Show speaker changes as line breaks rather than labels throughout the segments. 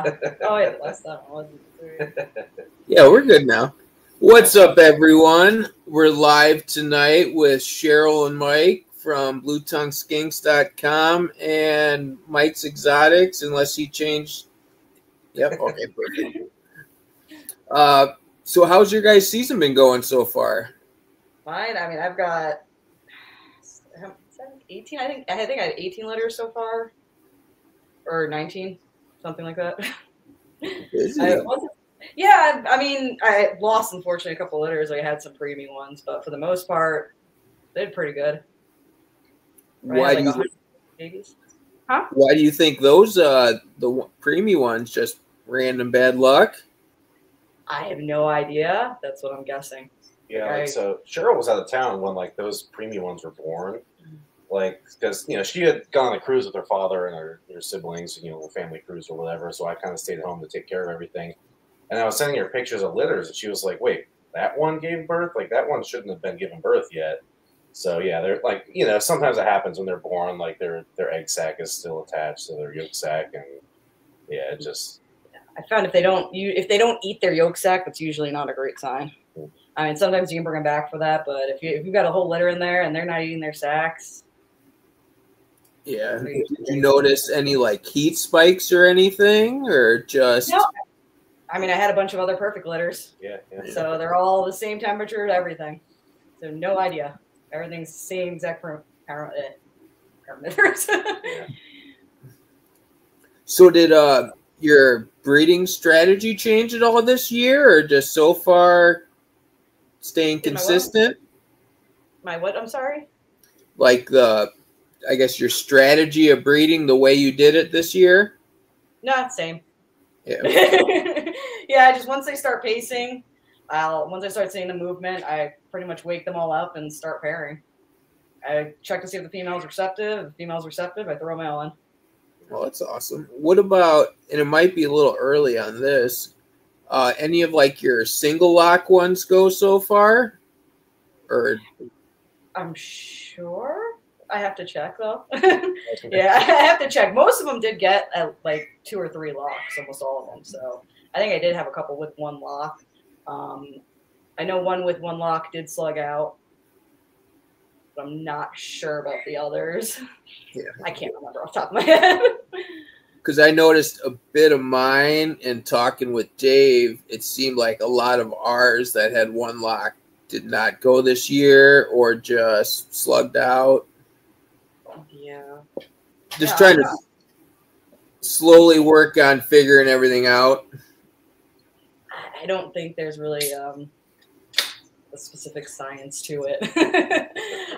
Oh, yeah, last time I wasn't.
Yeah, we're good now. What's up, everyone? We're live tonight with Cheryl and Mike from BlueTongueSkinks.com and Mike's Exotics, unless he changed. Yep, okay, perfect. So how's your guys' season been going so far?
Mine, I mean, I've got 18. I think I had 18 litters so far, or 19, something like that.
Busy.
Yeah, I mean, I lost, unfortunately, a couple litters. I had some preemie ones, but for the most part, they did pretty good.
Why do you
100 babies. Huh?
Why do you think those the preemie ones just random bad luck?
I have no idea. That's what I'm guessing.
Yeah, so Cheryl was out of town when like those preemie ones were born, like because she had gone on a cruise with her father and her siblings, a family cruise or whatever. So I kind of stayed home to take care of everything, and I was sending her pictures of litters, and she was like, "Wait, that one gave birth? Like that one shouldn't have been given birth yet." So yeah, they're like sometimes it happens when they're born, like their egg sac is still attached to their yolk sac, and yeah, it just.
I found if they don't eat their yolk sac, that's usually not a great sign. I mean, sometimes you can bring them back for that, but if you've got a whole litter in there and they're not eating their sacs.
Yeah. Did you notice any like heat spikes or anything, or just?
No. I mean, I had a bunch of other perfect litters.
Yeah.
So they're all the same temperature and everything. So no idea. Everything's the same exact parameters.
Yeah.
So did your breeding strategy change at all this year, or just so far staying consistent?
My what? I'm sorry?
Like I guess your strategy of breeding, the way you did it this year?
No, same.
Yeah.
Yeah, just once they start pacing, once I start seeing the movement, I pretty much wake them all up and start pairing. I check to see if the female's receptive. If the female's receptive, I throw male in.
Well, that's awesome. What about, and it might be a little early on this, any of like your single lock ones go so far? Or
I'm sure. I have to check though. Yeah, I have to check. Most of them did get like 2 or 3 locks, almost all of them. So I think I did have a couple with 1 lock. I know one with 1 lock did slug out, but I'm not sure about the others.
Yeah.
I can't remember off the top of my head.
Because I noticed a bit of mine, and talking with Dave, it seemed like a lot of ours that had 1 lock did not go this year or just slugged out.
Yeah.
Just trying to slowly work on figuring everything out.
I don't think there's really a specific science to it.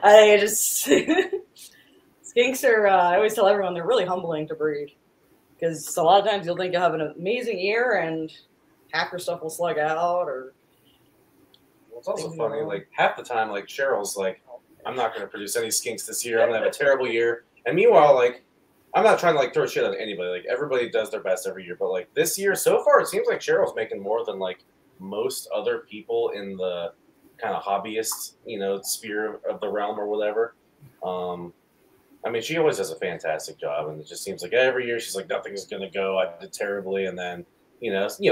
I think it just skinks are. I always tell everyone they're really humbling to breed, because a lot of times you'll think you'll have an amazing year and half your stuff will slug out. Or
well, it's also funny. Like half the time, like Cheryl's like, "I'm not going to produce any skinks this year. I'm going to have a terrible year." And meanwhile, like, I'm not trying to like throw shit at anybody. Like everybody does their best every year, but like this year so far, it seems like Cheryl's making more than like most other people in the kind of hobbyist, sphere of the realm or whatever. I mean, she always does a fantastic job, and it just seems like every year she's like, nothing's gonna go. I did terribly, and then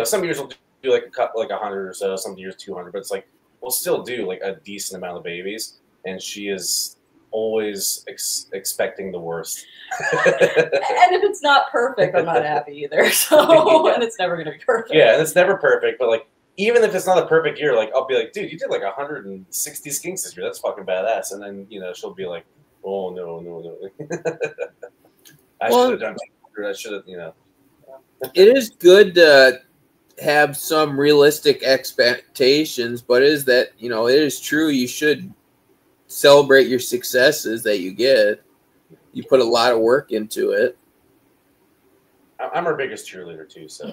some years will do like 100 or so, some years 200, but it's like we'll still do like a decent amount of babies, and she is always expecting the worst.
And if it's not perfect, I'm not happy either. So and it's never gonna be perfect.
Yeah, and it's never perfect, but like even if it's not a perfect year, like I'll be like, dude, you did like 160 skinks this year. That's fucking badass. And then she'll be like, oh no. I should have done 200. I should have,
It is good to have some realistic expectations, but it is true. You should celebrate your successes that you get. You put a lot of work into it.
I'm our biggest cheerleader too, so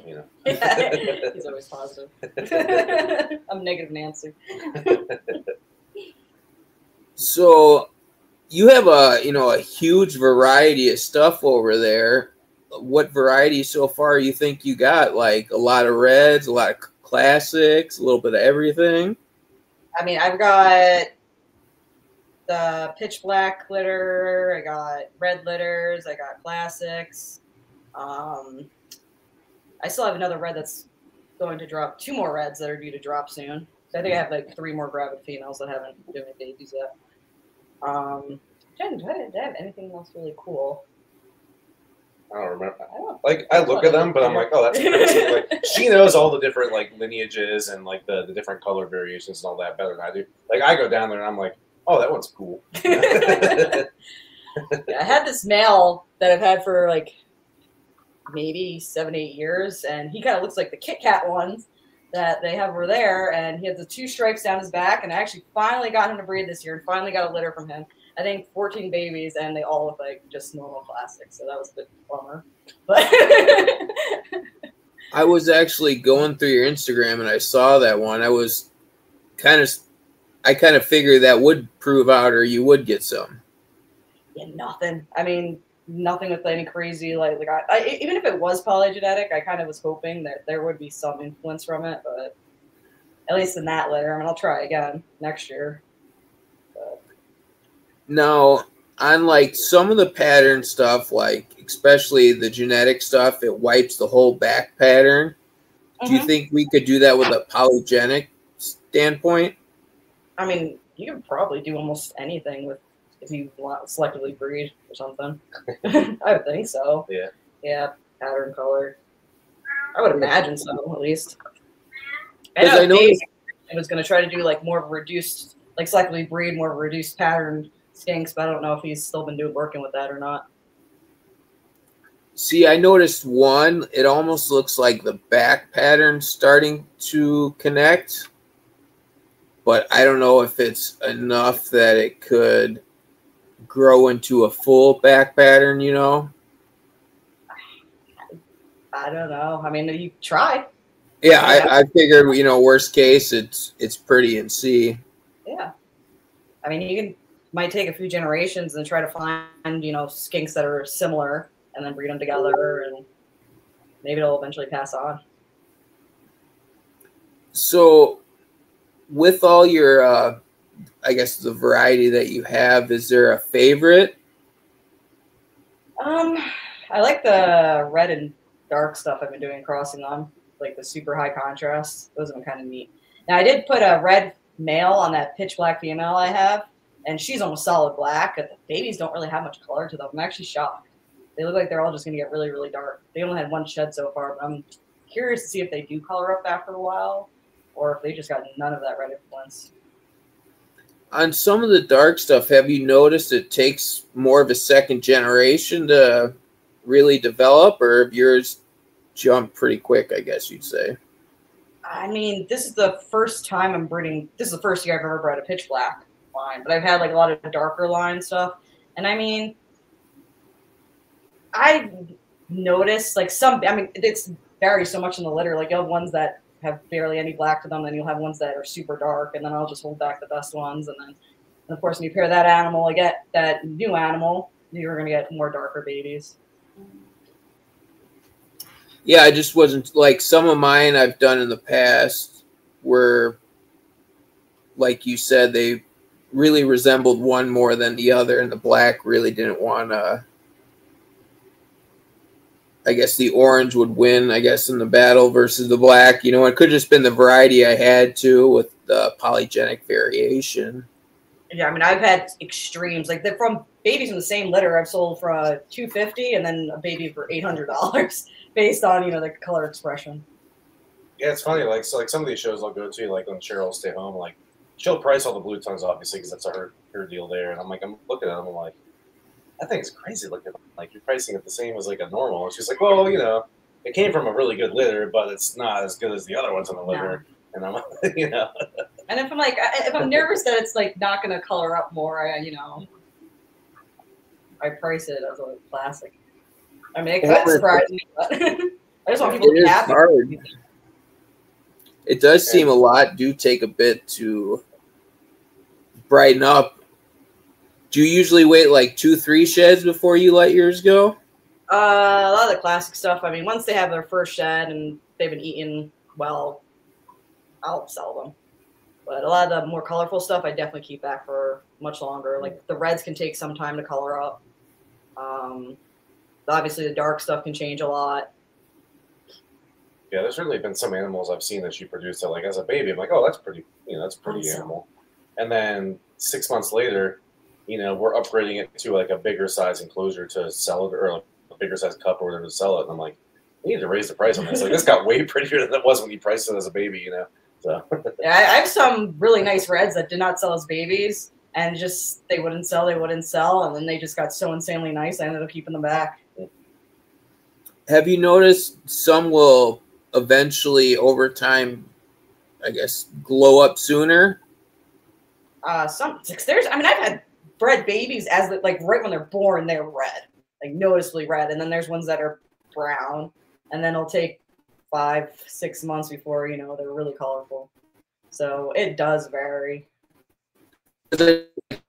He's always positive. I'm negative Nancy.
So you have a huge variety of stuff over there. What variety so far you think you got? Like a lot of reds, a lot of classics, a little bit of everything?
I mean, I've got the pitch black litter, I got red litters, I got classics. I still have another red that's going to drop. 2 more reds that are due to drop soon. So I think I have like 3 more gravid females that haven't given me babies yet. I didn't have anything else really cool.
I don't remember. I look at them, but I'm like, oh, that's crazy. Like, she knows all the different like lineages and like the different color variations and all that better than I do. Like, I go down there and I'm like, oh, that one's cool.
Yeah, I had this male that I've had for like maybe 7-8 years, and he kind of looks like the Kit Kat ones that they have over there, and he had the 2 stripes down his back, and I actually finally got him to breed this year and finally got a litter from him. I think 14 babies, and they all look like just normal plastic, so that was a bit bummer. But
I was actually going through your Instagram and I saw that one. I kind of figured that would prove out, or you would get some.
Yeah, nothing. I mean, nothing with any crazy I even if it was polygenetic, I kind of was hoping that there would be some influence from it, but at least in that litter. I mean, I'll try again next year.
Now, on like some of the pattern stuff, like especially the genetic stuff, it wipes the whole back pattern. Do you think we could do that with a polygenic standpoint?
I mean, you could probably do almost anything with if you want selectively breed or something. I would think so.
Yeah.
Yeah, pattern color. I would imagine so, at least.
I know
I was going to try to do like more of a reduced, like selectively breed more of a reduced pattern skinks, but I don't know if he's still been working with that or not.
See, I noticed one. It almost looks like the back pattern starting to connect, but I don't know if it's enough that it could grow into a full back pattern, you know?
I don't know. I mean, you try.
Yeah, I figured, you know, worst case, it's pretty and see.
Yeah. I mean, you might take a few generations and try to find, you know, skinks that are similar and then breed them together, and maybe it'll eventually pass on.
So with all your, I guess, the variety that you have, is there a favorite?
I like the red and dark stuff I've been doing, crossing them, like the super high contrast. Those have been kind of neat. Now, I did put a red male on that pitch black female I have, and she's almost solid black, but the babies don't really have much color to them. I'm actually shocked. They look like they're all just going to get really, really dark. They only had 1 shed so far, but I'm curious to see if they do color up after a while or if they just got none of that red influence.
On some of the dark stuff, have you noticed it takes more of a second generation to really develop, or have yours jumped pretty quick, I guess you'd say?
I mean, this is the first time I'm breeding. This is the first year I've ever bred a pitch black line, but I've had like a lot of darker line stuff. And I mean, I noticed like some, I mean, it's varies so much in the litter. Like you'll have ones that have barely any black to them, then you'll have ones that are super dark, and then I'll just hold back the best ones. And then, and of course, when you pair that animal, you get that new animal, you're going to get more darker babies.
Yeah, I just wasn't like some of mine I've done in the past were, like you said, they really resembled one more than the other, and the black really didn't want to. I guess the orange would win, I guess, in the battle versus the black. You know, it could have just been the variety I had too with the polygenic variation.
Yeah, I mean, I've had extremes. Like from babies in the same litter, I've sold for $250 and then a baby for $800 based on, you know, the color expression.
Yeah, it's funny. Like, so like some of these shows I'll go to, like when Cheryl Stay Home, like she'll price all the blue tongues, obviously, because that's her deal there. And I'm looking at them, I'm like, that thing's crazy looking. Like you're pricing it the same as like a normal. And she's like, well, you know, it came from a really good litter, but it's not as good as the other ones in the litter. No. And I'm, you know. And
if I'm nervous that it's like not going to color up more, you know, I price it as a classic. I mean, it could surprise me, but I just want people to be happy.
Hard. It does seem a lot do take a bit to brighten up. Do you usually wait like 2-3 sheds before you let yours go?
A lot of the classic stuff. I mean, once they have their first shed and they've been eating well, I'll sell them. But a lot of the more colorful stuff, I definitely keep back for much longer. Like the reds can take some time to color up. Obviously, the dark stuff can change a lot.
Yeah, there's certainly been some animals I've seen that she produced that, like, as a baby, I'm like, oh, that's pretty, that's a pretty animal. And then 6 months later, we're upgrading it to like a bigger size enclosure to sell it, or like a bigger size cup or whatever to sell it. And I'm like, we need to raise the price on this. Like, this got way prettier than it was when you priced it as a baby, So.
Yeah, I have some really nice reds that did not sell as babies, and just they wouldn't sell, and then they just got so insanely nice, I ended up keeping them back.
Have you noticed some will eventually, over time, I guess, glow up sooner?
I've had bred babies as like right when they're born, they're red, like noticeably red, and then there's ones that are brown, and then it'll take 5-6 months before they're really colorful. So it does vary.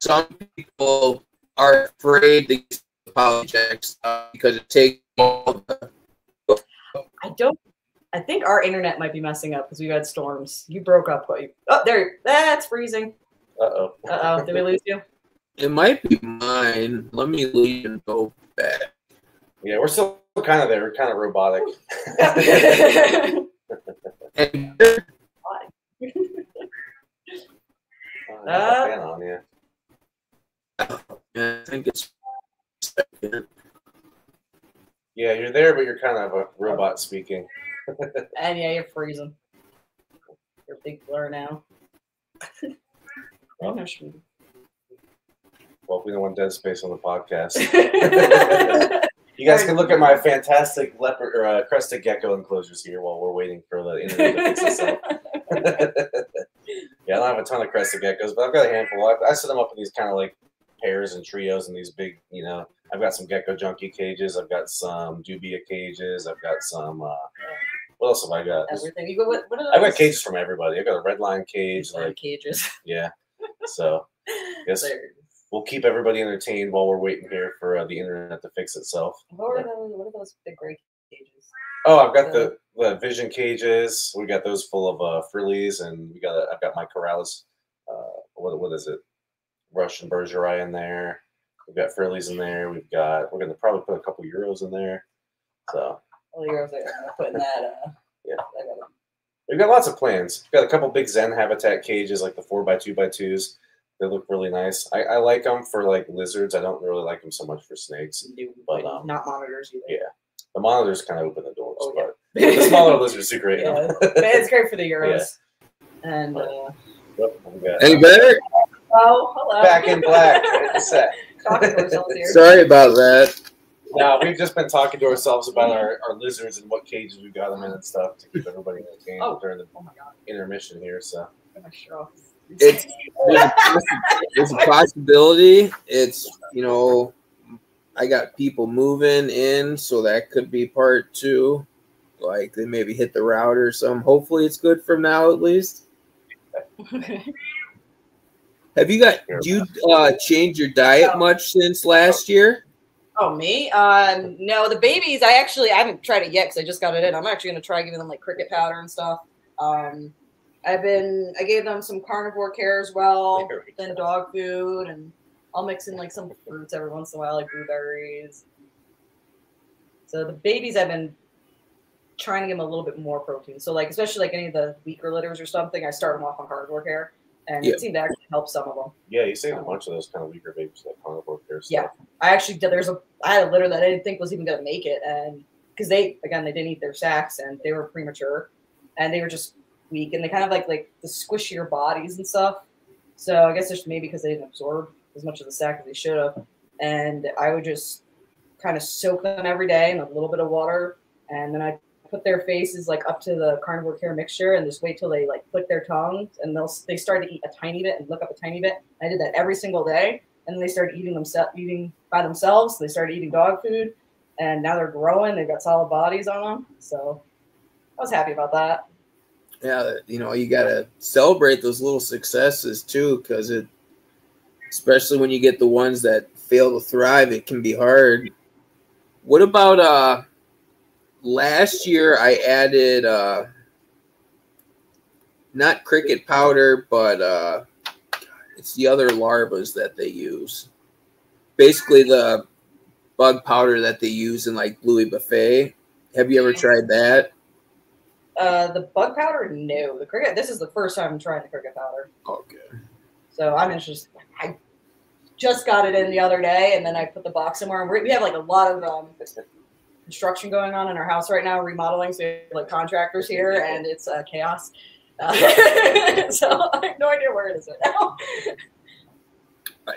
Some people are afraid to get the polyjack because it takes all the.
I think our internet might be messing up because we've had storms. You broke up. Oh, there. That's freezing.
Uh-oh.
Uh-oh. Did we lose you?
It might be mine. Let me leave and go back.
Yeah, we're still kind of there. We're kind of robotic.
I think it's.
Yeah, you're there, but you're kind of a robot speaking.
And yeah, you're freezing. You're a big blur now.
Well, we don't want dead space on the podcast. You guys can look at my fantastic leopard or crested gecko enclosures here while we're waiting for the internet to fix itself. Yeah, I don't have a ton of crested geckos, but I've got a handful. I set them up in these kind of like pairs and trios and these big, I've got some gecko junkie cages. I've got some dubia cages. I've got some, what else have I got?
Everything. You go, what are those?
I've got cages from everybody. I've got a red line cage.
Cages.
Yeah. So, yes. We'll keep everybody entertained while we're waiting here for the internet to fix itself.
What are those big gray cages?
Oh, I've got the vision cages. We got those full of frillies, and I've got my corrals. What is it? Russian bergerai in there. We've got frillies in there. We're gonna probably put a couple euros in there. So.
Euros there. I'm putting that.
Yeah. We've got lots of plans. We've got a couple big Zen habitat cages, like the 4x2x2s. They look really nice. I like them for like lizards. I don't really like them so much for snakes. But
not monitors either.
Yeah, the monitors kind of open the doors.
Oh, yeah.
But the smaller lizards do great.
Yeah, it's great for the euros. Yeah. And
any better?
Oh, hello.
Back in black.
Sorry about that.
No, we've just been talking to ourselves about our lizards and what cages we've got them in and stuff to keep everybody entertained during the intermission here. So.
There's a possibility. It's I got people moving in, so that could be part 2. Like they maybe hit the router or something. Hopefully it's good from now at least. Do you change your diet much since last year?
Oh, me? No, the babies, I haven't tried it yet because I just got it in. I'm actually going to try giving them like cricket powder and stuff. I gave them some carnivore care as well, then dog food, and I'll mix in like some fruits every once in a while, like blueberries. So the babies, I've been trying to give them a little bit more protein. So like, especially like any of the weaker litters or something, I start them off on carnivore care, and it seemed to actually help some of them.
Yeah, you saved a bunch of those kind of weaker babies like carnivore care stuff.
Yeah, I actually did. I had a litter that I didn't think was even going to make it, and because they didn't eat their sacks and they were premature, and they were just weak, and they kind of like the squishier bodies and stuff. So I guess it's maybe because they didn't absorb as much of the sack as they should have. And I would just kind of soak them every day in a little bit of water, and then I put their faces like up to the carnivore care mixture and just wait till they like click their tongues, and they start to eat a tiny bit and look up a tiny bit. I did that every single day, and then they started eating by themselves. They started eating dog food, and now they're growing. They've got solid bodies on them, so I was happy about that.
Yeah, you got to celebrate those little successes too, because especially when you get the ones that fail to thrive, it can be hard. What about last year? I added not cricket powder, but it's the other larvas that they use. Basically, the bug powder that they use in like Bluey Buffet. Have you ever tried that?
The bug powder, no. The cricket. This is the first time I'm trying the cricket powder.
Okay.
So I'm interested. I just got it in the other day, and then I put the box somewhere. And we have like a lot of construction going on in our house right now, remodeling. So we have like contractors here, and it's chaos. So I have no idea where it is right now.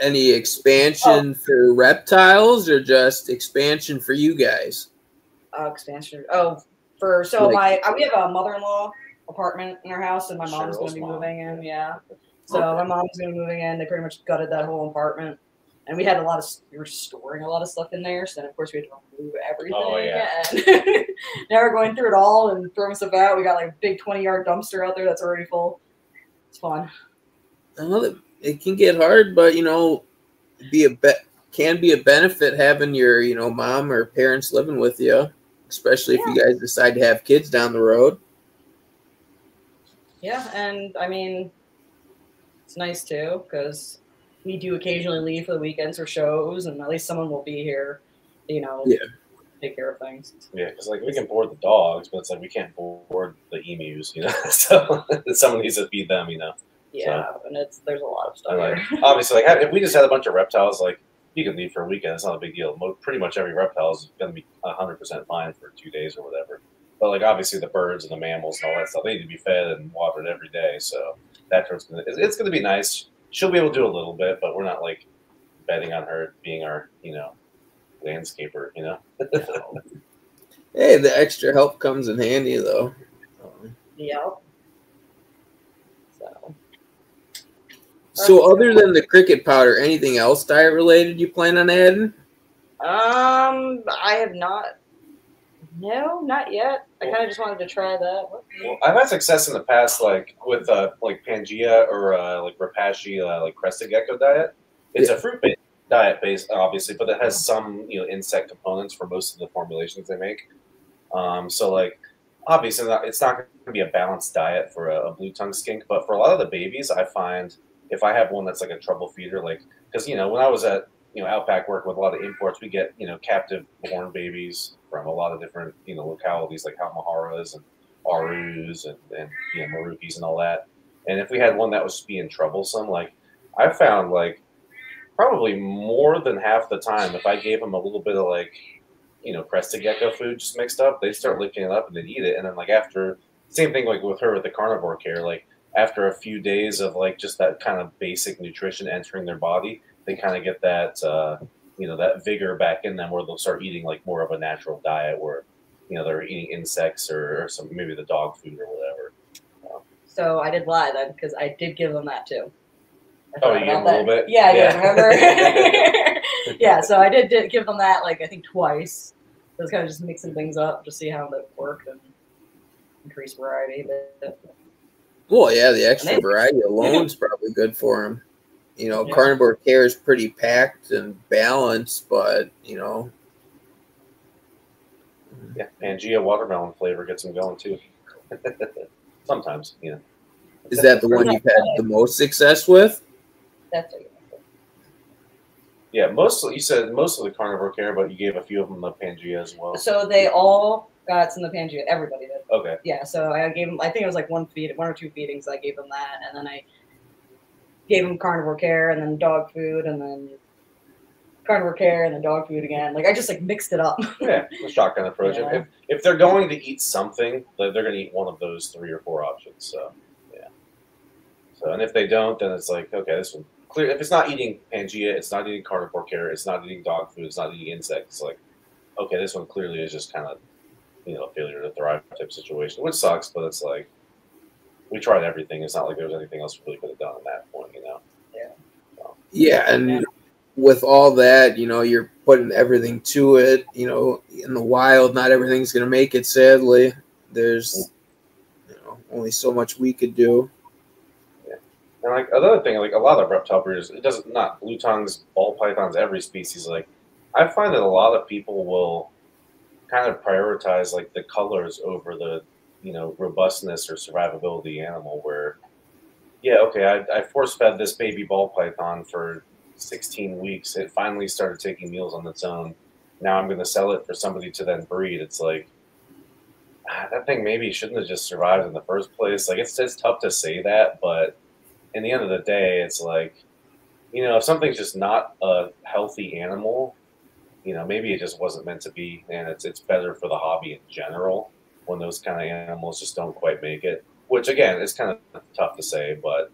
Any expansion for reptiles, or just expansion for you guys?
Expansion. Oh, we have a mother-in-law apartment in our house, and my mom's going to be moving in. Yeah. So my mom's going to be moving in. They pretty much gutted that whole apartment, and we were storing a lot of stuff in there. So then, of course, we had to remove everything.
Oh, yeah.
And now we're going through it all and throwing stuff out. We got like a big 20-yard dumpster out there that's already full. It's fun.
Well, it can get hard, but can be a benefit having your mom or parents living with you, especially if you guys decide to have kids down the road.
Yeah, and I mean, it's nice too because we do occasionally leave for the weekends or shows, and at least someone will be here, take care of things.
Yeah, because like we can board the dogs, but it's like we can't board the emus, so someone needs to feed them,
Yeah, so, and there's a lot of stuff.
Like, obviously, like if we just had a bunch of reptiles, like you can leave for a weekend, it's not a big deal. Pretty much every reptile is going to be 100% fine for 2 days or whatever. But like obviously the birds and the mammals and all that stuff, they need to be fed and watered every day. So it's going to be nice. She'll be able to do a little bit, but we're not like betting on her being our landscaper.
Hey, the extra help comes in handy though.
Yep.
So other than the cricket powder, anything else diet related you plan on adding?
I have not. No, not yet. I kind of just wanted to try that.
Well, I've had success in the past, like with like Pangea or like Rapashi, like crested gecko diet. It's a fruit-based diet base, obviously, but it has some insect components for most of the formulations they make. So like obviously it's not going to be a balanced diet for a blue tongue skink, but for a lot of the babies, I find if I have one that's like a trouble feeder, like because when I was at Outback working with a lot of imports, we get captive born babies from a lot of different localities like Halmaharas and Arus and Marukis and all that. And if we had one that was being troublesome, like I found like probably more than half the time, if I gave them a little bit of like crested gecko food just mixed up, they'd start licking it up and they'd eat it. And then like after, same thing like with her with the carnivore care, like after a few days of like just that kind of basic nutrition entering their body, they kind of get that that vigor back in them where they'll start eating like more of a natural diet where they're eating insects or some maybe the dog food or whatever.
So I did lie then because I did give them that too.
Oh, you gave them a little bit?
Yeah, I did, remember? Yeah, so I did give them that like I think twice. I was kind of just mixing things up to see how that worked and increase variety.
Well, yeah, the extra variety alone is probably good for them. Carnivore care is pretty packed and balanced, but
yeah, Pangea watermelon flavor gets them going too. Sometimes,
Is that the one you've had the most success with?
That's what
yeah, you said most of the carnivore care, but you gave a few of them the Pangea as well.
So they all got some of the Pangea. Everybody did.
Okay.
Yeah, so I gave them. I think it was like one or two feedings. I gave them that, and then I gave them carnivore care, and then dog food, and then carnivore care, and then dog food again. Like I just like mixed it up.
Yeah, the shotgun approach. Yeah. If they're going to eat something, they're going to eat one of those 3 or 4 options. So yeah. So and if they don't, then it's like okay, this one clear. If it's not eating Pangea, it's not eating carnivore care, it's not eating dog food, it's not eating insects. It's like okay, this one clearly is just kind of a failure to thrive type situation, which sucks. But it's like we tried everything. It's not like there was anything else we really could have done at that point,
Yeah.
So.
Yeah, and with all that, you're putting everything to it. In the wild, not everything's going to make it. Sadly, there's only so much we could do.
Yeah, and like another thing, like a lot of reptile breeders, it doesn't not blue tongues, ball pythons, every species. Like I find that a lot of people will kind of prioritize like the colors over the robustness or survivability animal. Where yeah, okay, I force fed this baby ball python for 16 weeks. It finally started taking meals on its own. Now I'm going to sell it for somebody to then breed. It's like, that thing maybe shouldn't have just survived in the first place. Like it's tough to say that, but in the end of the day, it's like, if something's just not a healthy animal, maybe it just wasn't meant to be, and it's better for the hobby in general when those kind of animals just don't quite make it. Which again, is kind of tough to say, but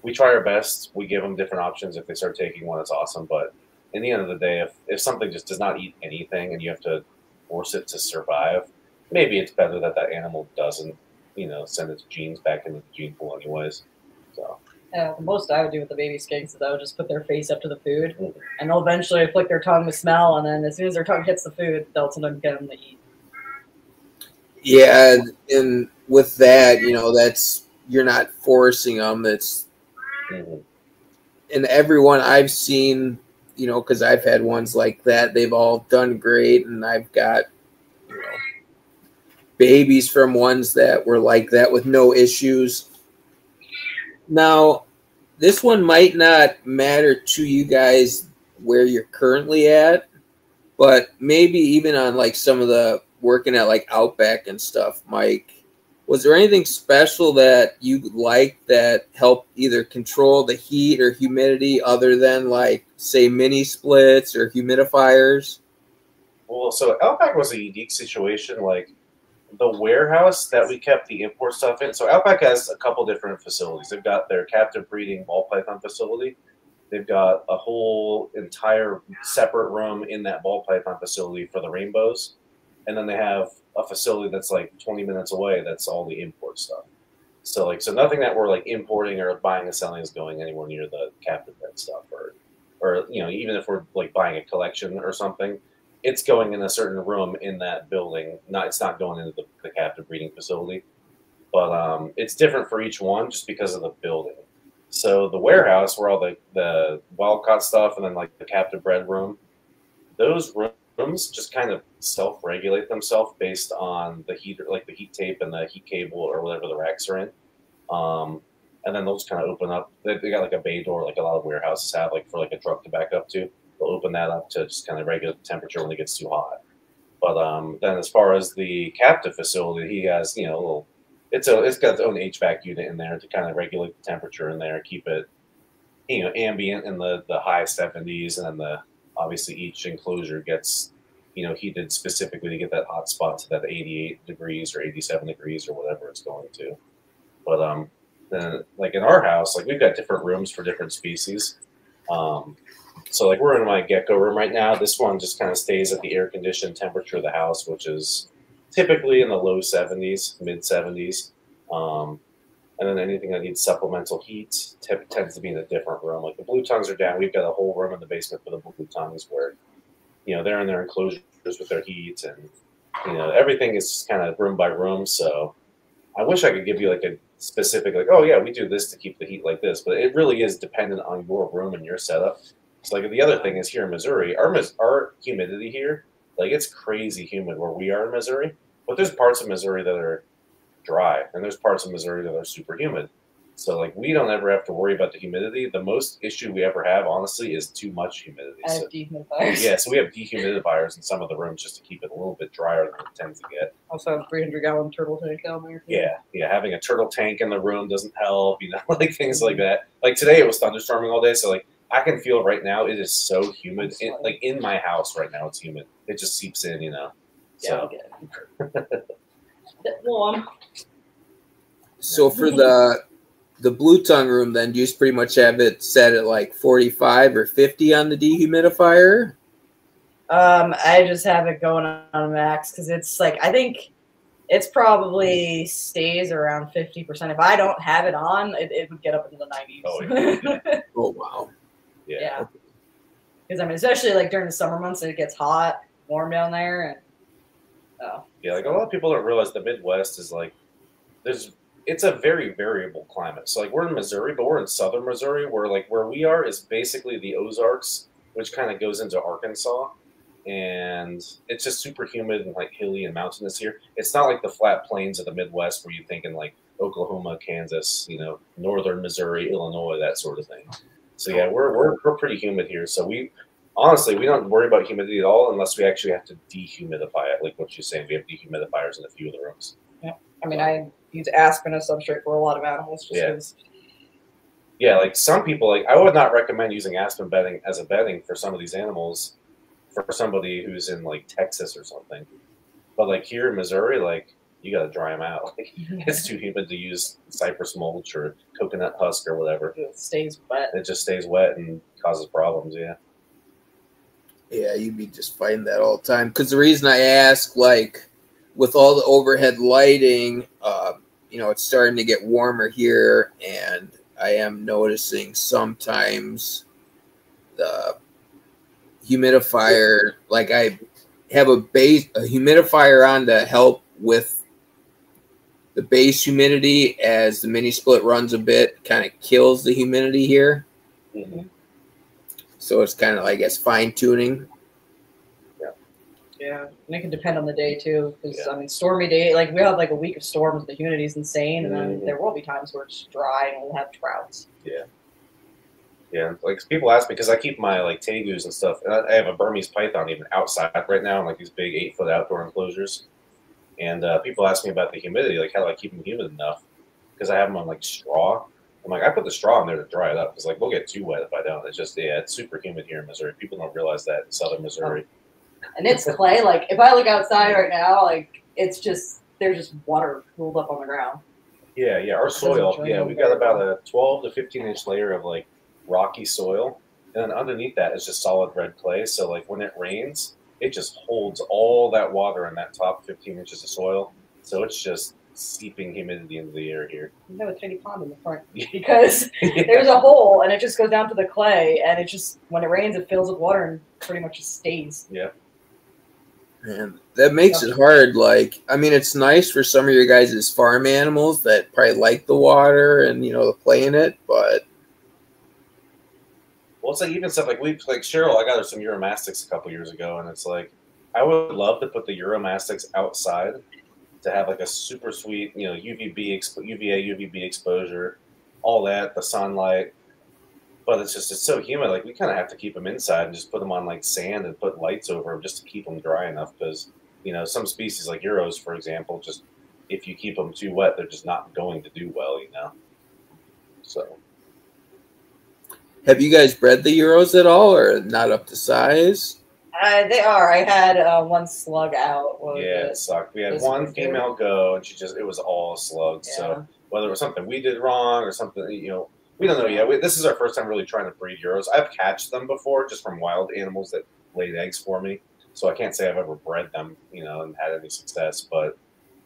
we try our best. We give them different options. If they start taking one, it's awesome. But in the end of the day, if something just does not eat anything and you have to force it to survive, maybe it's better that animal doesn't, send its genes back into the gene pool anyways. So.
Yeah, the most I would do with the baby skinks is I would just put their face up to the food, and they'll eventually flick their tongue to smell, and then as soon as their tongue hits the food, they'll sometimes get them to eat.
Yeah, and with that, that's, you're not forcing them. That's, and everyone I've seen, because I've had ones like that, they've all done great, and I've got, babies from ones that were like that with no issues. Now, this one might not matter to you guys where you're currently at, but maybe even on like some of the working at like Outback and stuff, Mike, was there anything special that you liked that helped either control the heat or humidity other than like, say, mini splits or humidifiers?
Well, so Outback was a unique situation. Like, the warehouse that we kept the import stuff in. So Outback has a couple different facilities. They've got their captive breeding ball python facility. They've got a whole entire separate room in that ball python facility for the rainbows. And then they have a facility that's like 20 minutes away. That's all the import stuff. So nothing that we're like importing or buying and selling is going anywhere near the captive bred stuff, or even if we're like buying a collection or something, it's going in a certain room in that building. It's not going into the captive breeding facility, but it's different for each one just because of the building. So the warehouse where all the wild caught stuff and then like the captive bred room, those rooms just kind of self-regulate themselves based on the heat, like the heat tape and the heat cable or whatever the racks are in. And then they'll just kind of open up. They got like a bay door, like a lot of warehouses have, like for like a truck to back up to. They'll open that up to just kind of regulate the temperature when it gets too hot. But then as far as the captive facility, he has, it's got its own HVAC unit in there to kind of regulate the temperature in there, keep it, ambient in the high 70s, and then obviously each enclosure gets, heated specifically to get that hot spot to that 88 degrees or 87 degrees or whatever it's going to. But then like in our house, like we've got different rooms for different species. So like we're in my gecko room right now. This one just kind of stays at the air conditioned temperature of the house, which is typically in the low 70s, mid 70s. And then anything that needs supplemental heat tends to be in a different room. Like the blue tongues are down. We've got a whole room in the basement for the blue tongues where, they're in their enclosures with their heat, and, everything is just kind of room by room. So I wish I could give you like a specific, like, oh yeah, we do this to keep the heat like this, but it really is dependent on your room and your setup. So like the other thing is here in Missouri, our humidity here, like it's crazy humid where we are in Missouri, but there's parts of Missouri that are dry and there's parts of Missouri that are super humid. So like we don't ever have to worry about the humidity. The most issue we ever have, honestly, is too much humidity.
I have dehumidifiers.
Yeah, so we have dehumidifiers in some of the rooms just to keep it a little bit drier than it tends to get.
Also have a 300-gallon turtle tank down there.
Yeah, having a turtle tank in the room doesn't help, like things like that. Like today it was thunderstorming all day, so like I can feel right now it is so humid. Like in my house right now, it's humid. It just seeps in, So.
Yeah, warm.
So for the blue tongue room, then, do you just pretty much have it set at like 45 or 50 on the dehumidifier?
I just have it going on max because it's like, I think it's probably stays around 50%. If I don't have it on, it would get up into the 90s.
Oh, yeah.
Oh, wow.
Yeah. Because, especially like during the summer months, it gets hot, warm down there. And,
Yeah, like a lot of people don't realize the Midwest is like, it's a very variable climate. So like we're in Missouri, but we're in southern Missouri where we are is basically the Ozarks, which kind of goes into Arkansas. And it's just super humid and like hilly and mountainous here. It's not like the flat plains of the Midwest where you think in like Oklahoma, Kansas, northern Missouri, Illinois, that sort of thing. So yeah, we're pretty humid here. So honestly, we don't worry about humidity at all unless we actually have to dehumidify it. Like what you're saying, we have dehumidifiers in a few of the rooms.
Yeah. I mean, I use aspen as substrate for a lot of animals. Just because.
Yeah, like some people, like I would not recommend using aspen bedding as a bedding for some of these animals for somebody who's in like Texas or something. But like here in Missouri, like you got to dry them out. Like, it's too humid to use cypress mulch or coconut husk or whatever.
It stays wet.
It just stays wet and causes problems. Yeah.
Yeah, you'd be just fighting that all the time. Because the reason I ask, like, with all the overhead lighting, you know, it's starting to get warmer here, and I am noticing sometimes the humidifier, like I have a humidifier on to help with the base humidity as the mini split runs a bit, kind of kills the humidity here.
Mm-hmm.
So it's kind of, I guess, fine tuning.
Yeah, and it can depend on the day too. Because I mean, stormy day, like we have like a week of storms, the humidity is insane, and then there will be times where it's dry and we'll have droughts.
Yeah. Yeah, like people ask me because I keep my like tegus and stuff, and I have a Burmese python even outside right now in like these big 8-foot outdoor enclosures. And people ask me about the humidity, like how do I keep them humid enough? Because I have them on like straw. I'm like, I put the straw in there to dry it up because like we'll get too wet if I don't. It's just it's super humid here in Missouri. People don't realize that in southern Missouri.
And it's clay. Like if I look outside right now, like it's just there's just water pooled up on the ground.
Yeah, our soil. Yeah, we've got about a 12 to 15 inch layer of like rocky soil, and then underneath that is just solid red clay. So like when it rains, it just holds all that water in that top 15 inches of soil. So it's just seeping humidity into the air here.
You have a tiny pond in the front because there's a hole and it just goes down to the clay, and it just when it rains it fills with water and pretty much just stays.
Yeah.
And that makes it hard. Like, I mean, it's nice for some of your guys' farm animals that probably like the water and, you know, the play in it, but.
Well, it's like even stuff like Cheryl, I got her some Uromastics a couple years ago, and it's like, I would love to put the Uromastics outside to have like a super sweet, you know, UVA, UVB exposure, all that, the sunlight. But it's so humid. Like we kind of have to keep them inside and just put them on like sand and put lights over them just to keep them dry enough. Because you know some species like Euros, for example, just if you keep them too wet, they're just not going to do well. You know. So.
Have you guys bred the Euros at all, or not up to size?
They are. I had one slug out.
It sucked. We had one female go, and it was all slugs. Yeah. So whether it was something we did wrong or something, you know. We don't know yet. This is our first time really trying to breed Euros. I've catched them before just from wild animals that laid eggs for me. So I can't say I've ever bred them, you know, and had any success. But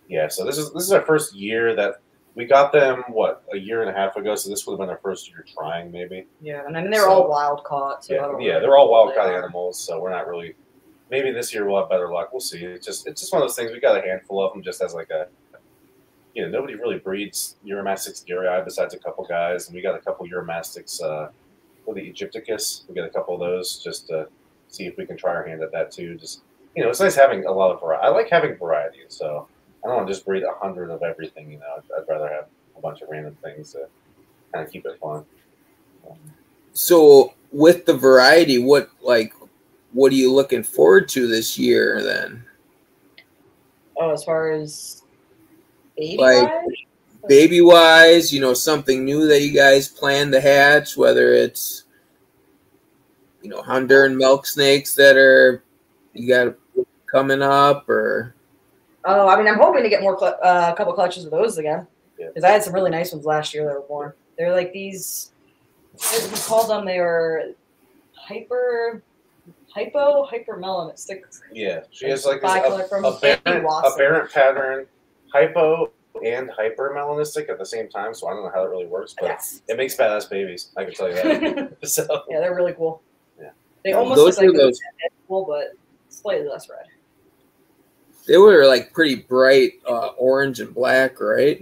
yeah, so this is our first year that we got them, a year and a half ago. So this would have been our first year trying maybe.
Yeah, and I mean, they're all wild caught. So
they're all wild caught animals. So we're not really, maybe this year we'll have better luck. We'll see. It's just one of those things. We got a handful of them just as like a, you know, nobody really breeds Uromastyx durii besides a couple guys, and we got a couple Uromastyx, the Egypticus. We got a couple of those just to see if we can try our hand at that too. Just, you know, it's nice having a lot of variety. I like having variety, so I don't want to just breed 100 of everything. You know, I'd rather have a bunch of random things to kind of keep it fun.
So with the variety, what are you looking forward to this year then?
Oh, as far as
baby wise, you know, something new that you guys plan to hatch, whether it's, you know, Honduran milk snakes that you got coming up, or.
Oh, I mean, I'm hoping to get more a couple clutches of those again, because I had some really nice ones last year that were born. They're like these. We called them. They were hypermelon sticks.
Yeah, she has like aberrant pattern, hypo and hypermelanistic at the same time. So I don't know how it really works, but it makes badass babies. I can tell you that. So
yeah, they're really cool.
Yeah,
they almost look like those cool, but slightly less red.
They were like pretty bright orange and black, right?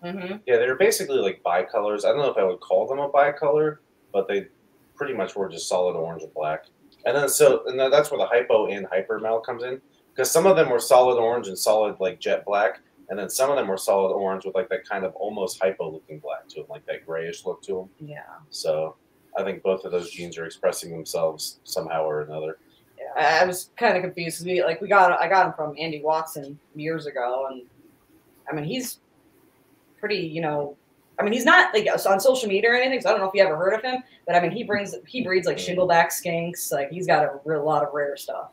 Mm-hmm.
Yeah, they were basically like bicolors. I don't know if I would call them a bicolor, but they pretty much were just solid orange and black. And then that's where the hypo and hypermel comes in, because some of them were solid orange and solid like jet black, and then some of them were solid orange with like that kind of almost hypo looking black to them, like that grayish look to them.
Yeah.
So I think both of those genes are expressing themselves somehow or another.
Yeah, I was kind of confused. I got him from Andy Watson years ago, and I mean he's pretty, I mean he's not like on social media or anything. So I don't know if you ever heard of him, but I mean he breeds like shingleback skinks. Like he's got a real lot of rare stuff,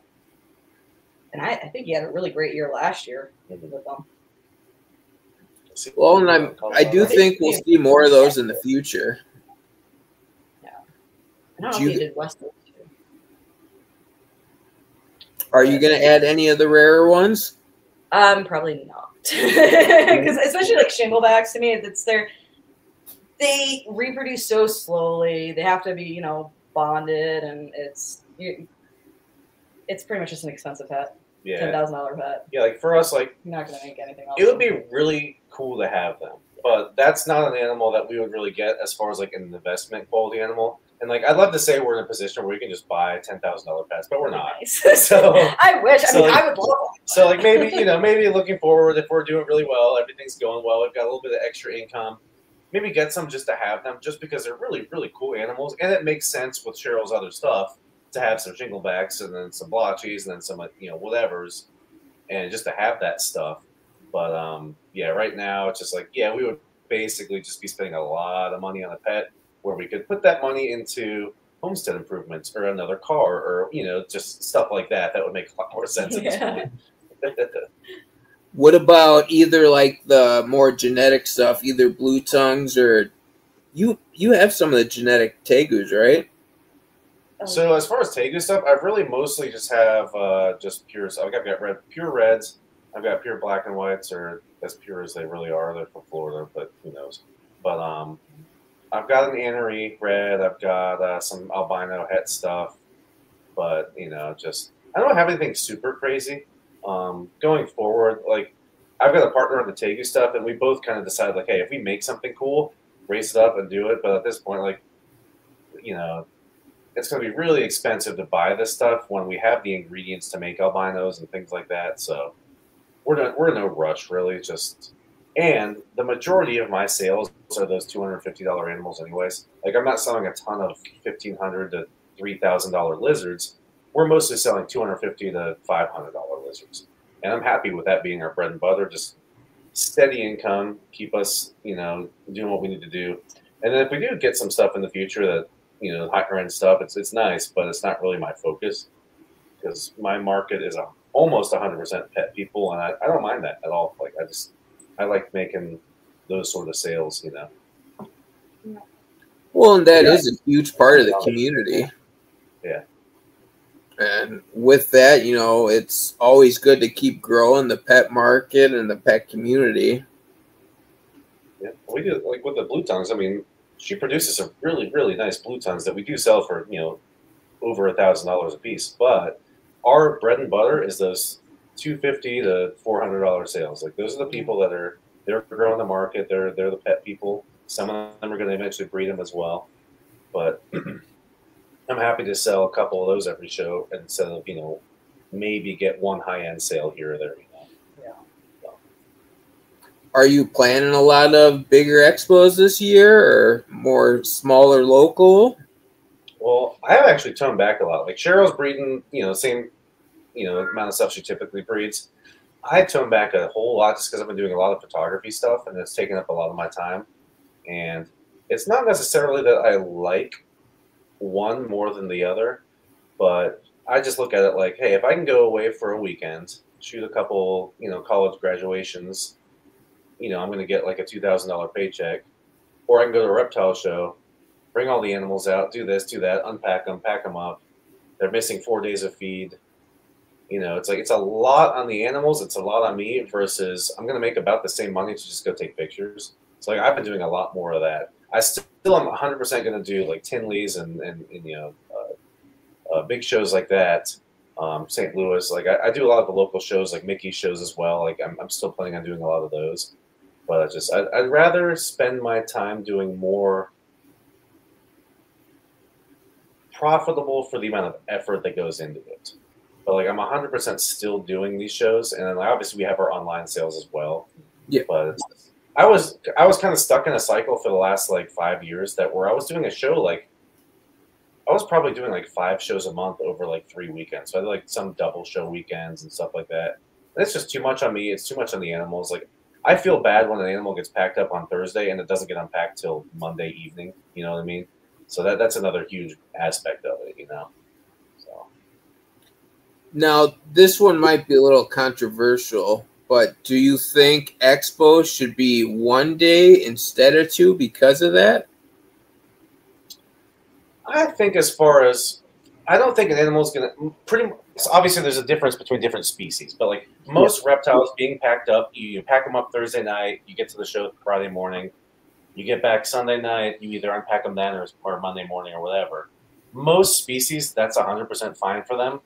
and I think he had a really great year last year with them.
Well, and I do think we'll see more of those in the future.
Yeah, I don't know if he did Westwood too.
Are you going to add any of the rarer ones?
Probably not, because especially like shinglebacks, to me, they reproduce so slowly. They have to be, bonded, and it's pretty much just an expensive pet.
Yeah.
$10,000 pet.
Yeah, like for us, like
you're not gonna make anything else.
It would be really cool to have them, but that's not an animal that we would really get as far as like an investment quality animal. And like I'd love to say we're in a position where we can just buy $10,000 pets, but we're not.
Nice. So I wish. I mean, I would love one.
So like maybe maybe looking forward, if we're doing really well, everything's going well, we've got a little bit of extra income, maybe get some just to have them, just because they're really really cool animals, and it makes sense with Cheryl's other stuff to have some shinglebacks and then some blotchies and then some whatevers, and just to have that stuff. But yeah, right now it's just like we would basically just be spending a lot of money on a pet, where we could put that money into homestead improvements or another car or just stuff like that. That would make a lot more sense at this point.
What about either like the more genetic stuff, either blue tongues or you have some of the genetic Tegus, right?
So as far as Tegus stuff, I really mostly just have just pure. So I've got pure reds. I've got pure black and whites, or as pure as they really are. They're from Florida, but who knows? But I've got an Annery red. I've got some albino het stuff, but just I don't have anything super crazy. Going forward, like I've got a partner on the Tegus stuff, and we both kind of decided like, hey, if we make something cool, race it up and do it. But at this point, like it's going to be really expensive to buy this stuff when we have the ingredients to make albinos and things like that. So we're in no rush, really. And the majority of my sales are those $250 animals anyways. Like I'm not selling a ton of $1,500 to $3,000 lizards. We're mostly selling $250 to $500 lizards. And I'm happy with that being our bread and butter, just steady income, keep us, doing what we need to do. And then if we do get some stuff in the future that, higher end stuff, it's nice, but it's not really my focus, because my market is almost 100% pet people, and I don't mind that at all. Like I like making those sort of sales,
Well, and that is a huge part of the community.
Yeah.
And with that, it's always good to keep growing the pet market and the pet community.
Yeah, we do, like with the blue tongues. I mean, she produces some really, really nice blue tongues that we do sell for, over $1,000 a piece. But our bread and butter is those $250 to $400 sales. Like those are the people that they're growing the market. They're the pet people. Some of them are going to eventually breed them as well. But I'm happy to sell a couple of those every show instead of maybe get one high end sale here or there.
Are you planning a lot of bigger expos this year, or more smaller local?
Well, I have actually toned back a lot. Like Cheryl's breeding, same, amount of stuff she typically breeds. I toned back a whole lot just because I've been doing a lot of photography stuff, and it's taking up a lot of my time. And it's not necessarily that I like one more than the other, but I just look at it like, hey, if I can go away for a weekend, shoot a couple, college graduations, I'm going to get like a $2,000 paycheck, or I can go to a reptile show, bring all the animals out, do this, do that, unpack them, pack them up. They're missing 4 days of feed. It's like it's a lot on the animals. It's a lot on me versus I'm going to make about the same money to just go take pictures. So like I've been doing a lot more of that. I still am 100% going to do like Tinley's and big shows like that. St. Louis, like I do a lot of the local shows, like Mickey's shows as well. Like I'm still planning on doing a lot of those. But I'd rather spend my time doing more profitable for the amount of effort that goes into it. But like I'm 100% still doing these shows, and then obviously we have our online sales as well.
Yeah.
But I was kind of stuck in a cycle for the last like 5 years where I was doing a show like I was probably doing like 5 shows a month over like 3 weekends. So I did like some double show weekends and stuff like that. And it's just too much on me. It's too much on the animals. Like I feel bad when an animal gets packed up on Thursday and it doesn't get unpacked till Monday evening. You know what I mean? So that's another huge aspect of it, you know. So
now this one might be a little controversial, but do you think expos should be 1 day instead of 2 because of that?
I think as far as I don't think an animal is going to pretty much, obviously there's a difference between different species, but like most reptiles being packed up, you pack them up Thursday night, you get to the show Friday morning, you get back Sunday night, you either unpack them then or Monday morning or whatever. Most species, that's 100% fine for them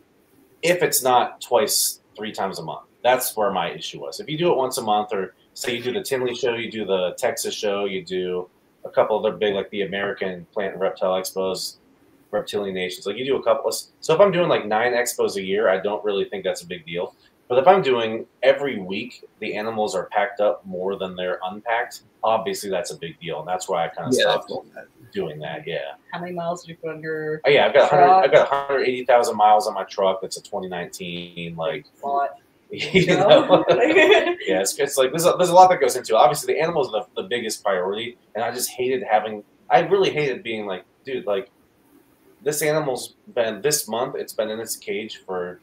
if it's not twice, 3 times a month. That's where my issue was. If you do it once a month, or say you do the Tinley show, you do the Texas show, you do a couple other big, like the American Plant and Reptile Expos, Reptilian Nations, like you do a couple of, so if I'm doing like 9 expos a year, I don't really think that's a big deal. But if I'm doing every week, the animals are packed up more than they're unpacked, obviously that's a big deal. And that's why I kind of stopped doing that. Yeah.
How many miles did you put on your
I've got 180,000 miles on my truck. That's a 2019, like, you know? Yeah, it's like there's a lot that goes into it. Obviously the animals are the biggest priority, and I just I really hated being like, dude, like this animal's been this month, it's been in its cage for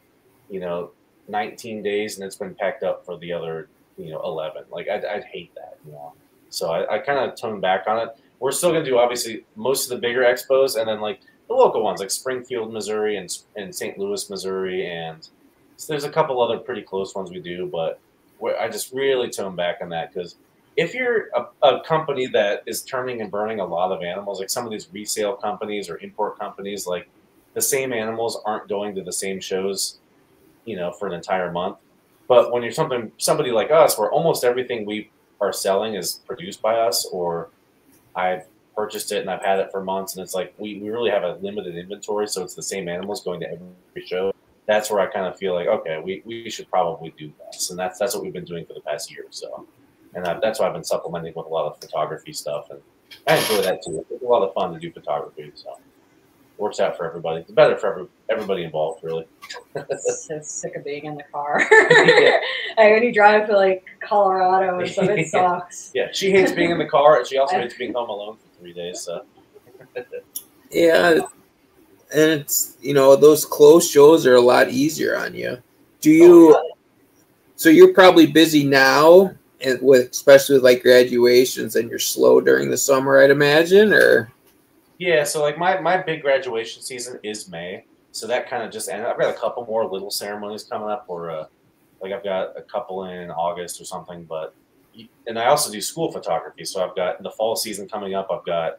19 days, and it's been packed up for the other 11. Like I'd hate that, so I kind of toned back on it. We're still gonna do obviously most of the bigger expos, and then like the local ones like Springfield, Missouri, and St. Louis, Missouri, and so there's a couple other pretty close ones we do, but I just really tone back on that, because if you're a company that is turning and burning a lot of animals, like some of these resale companies or import companies, like the same animals aren't going to the same shows, for an entire month. But when you're somebody like us, where almost everything we are selling is produced by us, or I've purchased it and I've had it for months, and it's like we really have a limited inventory, so it's the same animals going to every show. That's where I kind of feel like, okay, we should probably do this, and that's what we've been doing for the past year or so, and that's why I've been supplementing with a lot of photography stuff, and I enjoy that too. It's a lot of fun to do photography, so it works out for everybody. It's better for everybody involved, really.
So sick of being in the car. Yeah. Like when you drive to like Colorado or something, it sucks.
Yeah, she hates being in the car, and she also hates being home alone for 3 days. So.
Yeah. And it's, those close shows are a lot easier on you. So you're probably busy now, and especially with like graduations, and you're slow during the summer, I'd imagine, or?
Yeah, so like my big graduation season is May, so that kind of just ended. I've got a couple more little ceremonies coming up, or like I've got a couple in August or something, and I also do school photography, so I've got the fall season coming up. I've got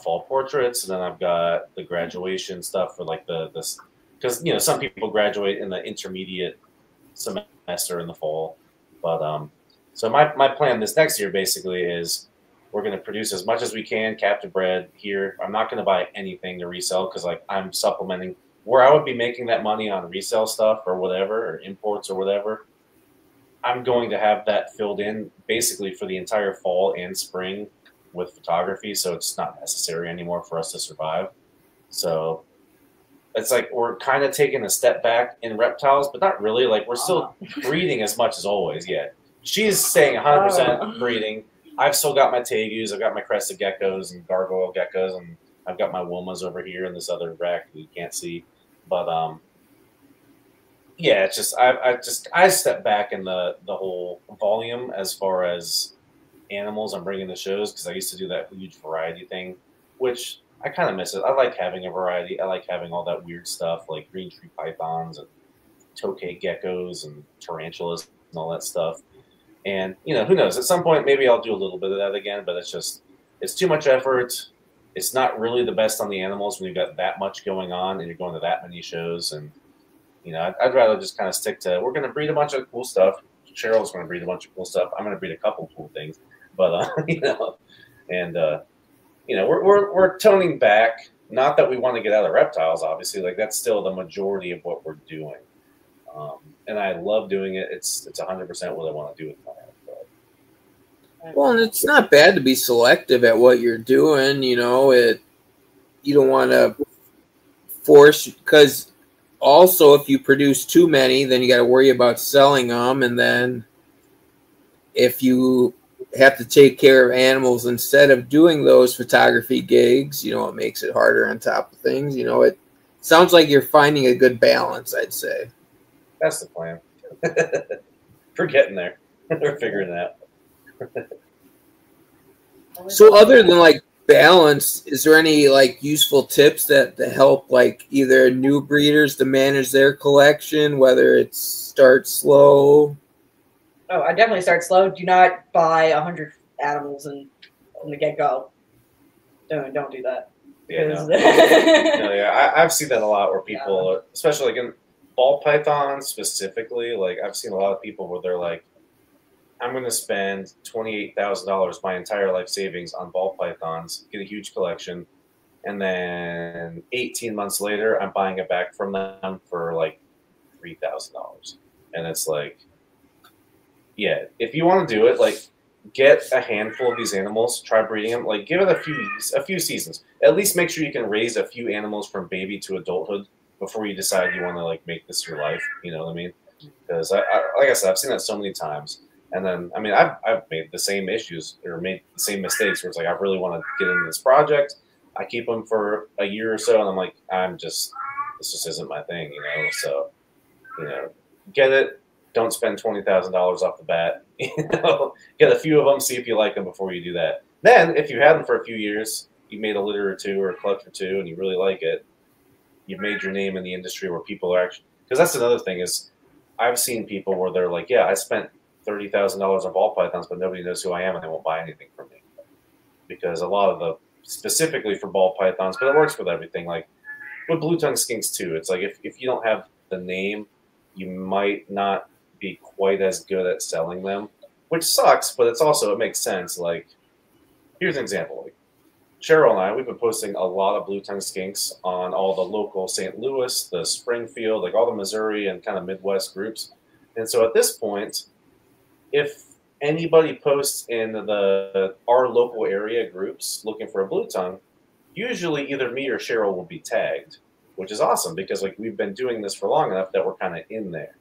fall portraits, and then I've got the graduation stuff for like this, because some people graduate in the intermediate semester in the fall, but so my plan this next year basically is we're going to produce as much as we can captive bred here. I'm not going to buy anything to resell, because like I'm supplementing where I would be making that money on resale stuff or whatever, or imports or whatever. I'm going to have that filled in basically for the entire fall and spring with photography, so it's not necessary anymore for us to survive. So it's like we're kind of taking a step back in reptiles, but not really. Like we're still breeding as much as always. Yeah, she's staying 100% breeding. I've still got my Tegus, I've got my crested geckos and gargoyle geckos, and I've got my Wilmas over here in this other rack that you can't see. But yeah, it's just I step back in the whole volume as far as animals I'm bringing to shows, because I used to do that huge variety thing, which I kind of miss it. I like having a variety. I like having all that weird stuff like green tree pythons and tokay geckos and tarantulas and all that stuff. And who knows? At some point, maybe I'll do a little bit of that again. But it's too much effort. It's not really the best on the animals when you've got that much going on and you're going to that many shows. And I'd rather just kind of stick to, we're going to breed a bunch of cool stuff. Cheryl's going to breed a bunch of cool stuff. I'm going to breed a couple cool things. But and we're toning back. Not that we want to get out of reptiles, obviously. Like that's still the majority of what we're doing. And I love doing it. It's 100% what I want to do with my life.
Well, and it's not bad to be selective at what you're doing. You don't want to force, because also if you produce too many, then you got to worry about selling them, and then if you have to take care of animals instead of doing those photography gigs, you know, it makes it harder on top of things. You know, it sounds like you're finding a good balance, I'd say.
That's the plan. We're getting there. We're figuring it out.
So other than like balance, is there any like useful tips that help like either new breeders to manage their collection, whether it's start slow?
Oh, I definitely start slow. Do not buy 100 animals from the get-go. Don't do that.
Yeah, no, yeah, I've seen that a lot where people, especially like in ball pythons specifically, like I've seen a lot of people where they're like, I'm going to spend $28,000 my entire life savings on ball pythons, get a huge collection, and then 18 months later, I'm buying it back from them for like $3,000. And it's like, yeah, if you want to do it, like get a handful of these animals, try breeding them, like give it a few seasons. At least make sure you can raise a few animals from baby to adulthood before you decide you want to like make this your life. You know what I mean? Because like I said, I've seen that so many times. And then, I mean, I've made the same issues or made the same mistakes where it's like, I really want to get into this project. I keep them for a year or so, and I'm like, this just isn't my thing, you know? So, you know, get it. Don't spend $20,000 off the bat. You know, get a few of them, see if you like them before you do that. Then, if you had them for a few years, you made a litter or two or a clutch or two, and you really like it, you've made your name in the industry where people are actually, because that's another thing is, I've seen people where they're like, yeah, I spent $30,000 on ball pythons, but nobody knows who I am and they won't buy anything from me. Because a lot of the, specifically for ball pythons, but it works with everything. Like with blue tongue skinks too, it's like if you don't have the name, you might not be quite as good at selling them, which sucks, but it's also, it makes sense. Like, here's an example. Like Cheryl and I, we've been posting a lot of blue tongue skinks on all the local St. Louis, the Springfield, like all the Missouri and kind of Midwest groups. And so at this point, if anybody posts in our local area groups looking for a blue tongue, usually either me or Cheryl will be tagged, which is awesome because like we've been doing this for long enough that we're kind of in there.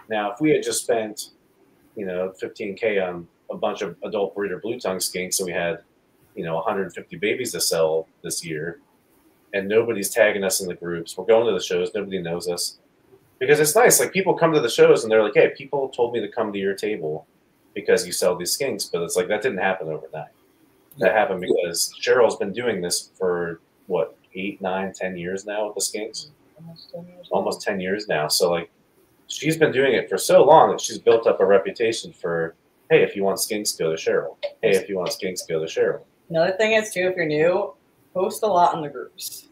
Now, if we had just spent, you know, $15K on a bunch of adult breeder blue tongue skinks and we had, you know, 150 babies to sell this year, and nobody's tagging us in the groups, we're going to the shows, nobody knows us, because it's nice. Like people come to the shows and they're like, hey, people told me to come to your table because you sell these skinks, but it's like that didn't happen overnight. That happened because Cheryl's been doing this for what, 8, 9, 10 years now with the skinks? Almost 10 years now. So like she's been doing it for so long that she's built up a reputation for, hey, if you want skinks, go to Cheryl. Hey, if you want skinks, go to Cheryl.
Another thing is too, if you're new, post a lot in the groups.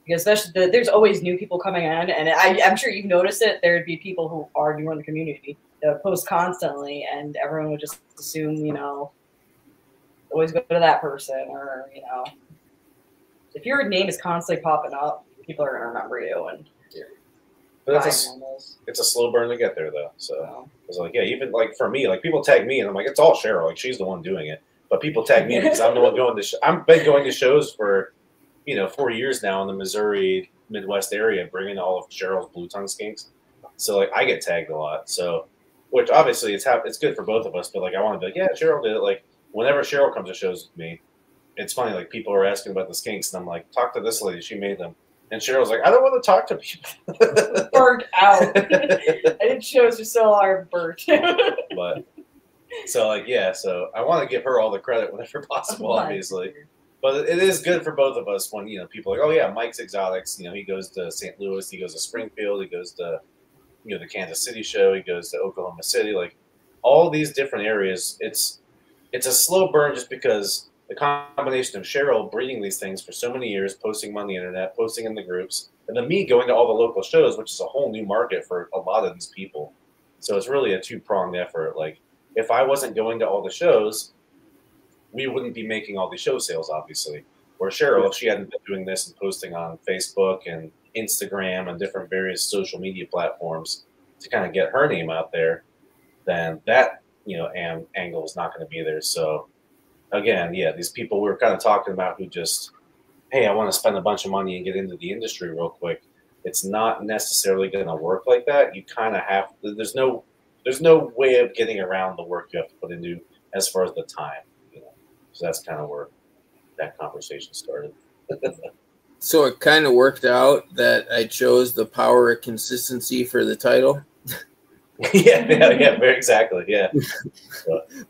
Because especially there's always new people coming in, and I'm sure you've noticed it. There'd be people who are new in the community that post constantly, and everyone would just assume, you know, always go to that person, or you know, if your name is constantly popping up, people are gonna remember you. And
but it's a slow burn to get there, though. So it's like, yeah, even like for me, like people tag me, and I'm like, it's all Cheryl, like she's the one doing it. But people tag me because I'm the one going to. I've been going to shows for, you know, 4 years now in the Missouri Midwest area, bringing all of Cheryl's blue tongue skinks. So like I get tagged a lot. So, which obviously it's good for both of us. But like I want to be like, yeah, Cheryl did it. Like whenever Cheryl comes to shows with me, it's funny. Like people are asking about the skinks, and I'm like, talk to this lady. She made them. And Cheryl's like, I don't want to talk to people.
Burnt out. I did shows for so long, burnt.
But so like yeah, so I want to give her all the credit whenever possible, obviously. But it is good for both of us when, you know, people are like, oh yeah, Mike's Exotics, you know, he goes to St. Louis, he goes to Springfield, he goes to, you know, the Kansas City show, he goes to Oklahoma City, like all these different areas. It's a slow burn just because the combination of Cheryl breeding these things for so many years, posting them on the internet, posting in the groups, and then me going to all the local shows, which is a whole new market for a lot of these people. So it's really a two-pronged effort. Like if I wasn't going to all the shows, we wouldn't be making all these show sales, obviously. Where Cheryl, if she hadn't been doing this and posting on Facebook and Instagram and different various social media platforms to kind of get her name out there, then that, you know, angle is not going to be there. So again, yeah, these people we were kind of talking about who just hey, I want to spend a bunch of money and get into the industry real quick, it's not necessarily going to work like that. You kind of have, there's no way of getting around the work you have to put into as far as the time, you know. So that's kind of where that conversation started.
So it kind of worked out that I chose the power of consistency for the title.
yeah, very exactly, yeah.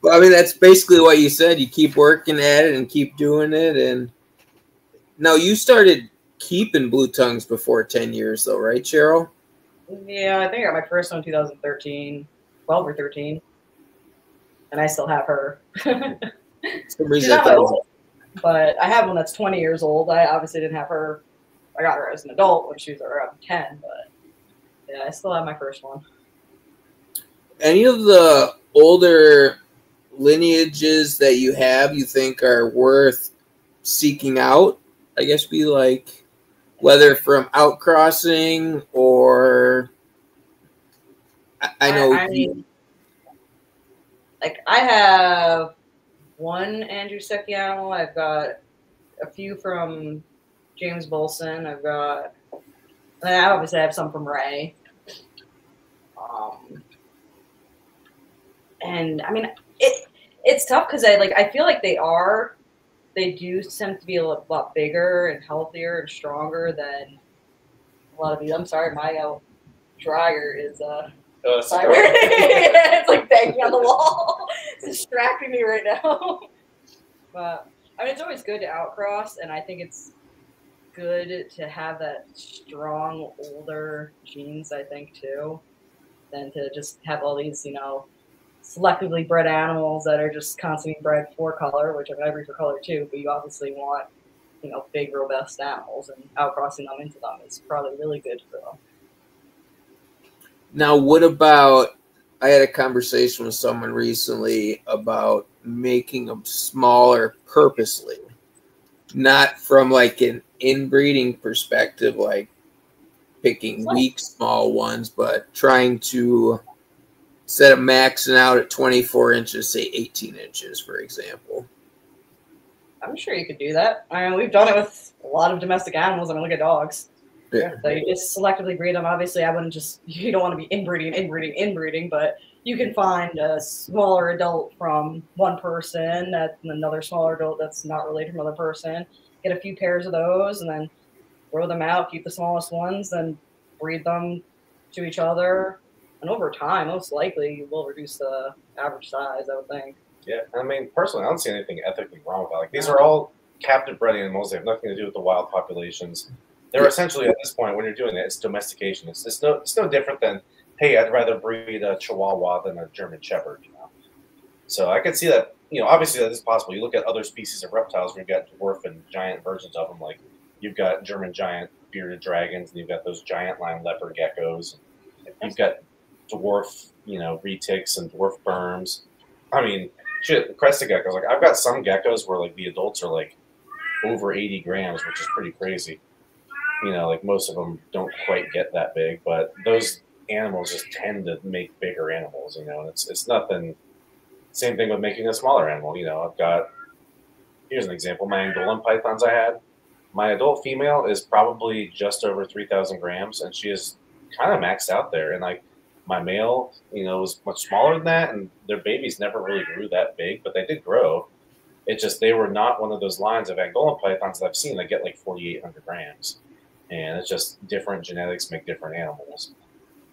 But I mean, that's basically what you said. You keep working at it and keep doing it. And now you started keeping blue tongues before 10 years, though, right, Cheryl?
Yeah, I think I got my first one in 2013, 12 or 13, and I still have her. She's not my oldest, but I have one that's 20 years old. I obviously didn't have her. I got her as an adult when she was around 10, but yeah, I still have my first one.
Any of the older lineages that you have you think are worth seeking out? I guess be like whether from outcrossing or I know
I mean, like I have one Andrew Secchi animal. I've got a few from James Bolson. I've got, and I obviously have some from Ray. And I mean, it's tough because I feel like they do seem to be a lot bigger and healthier and stronger than a lot of these. I'm sorry, my dryer is it's like banging on the wall. It's distracting me right now. But I mean, it's always good to outcross, and I think it's good to have that strong older genes. I think too, than to just have all these, you know, selectively bred animals that are just constantly bred for color, which I mean, I breed for color too, but you obviously want, you know, big, robust animals, and outcrossing them into them is probably really good for them.
Now, what about, I had a conversation with someone recently about making them smaller purposely, not from like an inbreeding perspective, like picking weak, small ones, but trying to, instead of maxing out at 24 inches, say 18 inches, for example.
I'm sure you could do that. I mean, we've done it with a lot of domestic animals. I mean, look at dogs.
Yeah.
So you just selectively breed them. Obviously, I wouldn't just, you don't want to be inbreeding, but you can find a smaller adult from one person and another smaller adult that's not related from another person. Get a few pairs of those and then throw them out, keep the smallest ones, then breed them to each other. And over time, most likely, you will reduce the average size, I would think.
Yeah, I mean, personally, I don't see anything ethically wrong with that. Like, these are all captive bred animals. They have nothing to do with the wild populations. They're essentially, at this point, when you're doing it, it's domestication. It's no different than, hey, I'd rather breed a Chihuahua than a German Shepherd, you know? So I could see that, you know, obviously that is possible. You look at other species of reptiles where you've got dwarf and giant versions of them. Like, you've got German giant bearded dragons, and you've got those giant line leopard geckos. You've got dwarf, you know, retics and dwarf berms. I mean, shit, crested geckos. Like, I've got some geckos where, like, the adults are, like, over 80 grams, which is pretty crazy. You know, like, most of them don't quite get that big, but those animals just tend to make bigger animals, you know, and it's nothing. Same thing with making a smaller animal. You know, I've got, here's an example, my Angolan pythons I had. My adult female is probably just over 3,000 grams, and she is kind of maxed out there. And, like, my male, you know, was much smaller than that, and their babies never really grew that big, but they did grow. It just, they were not one of those lines of Angolan pythons that I've seen that get like 4,800 grams. And it's just different genetics make different animals.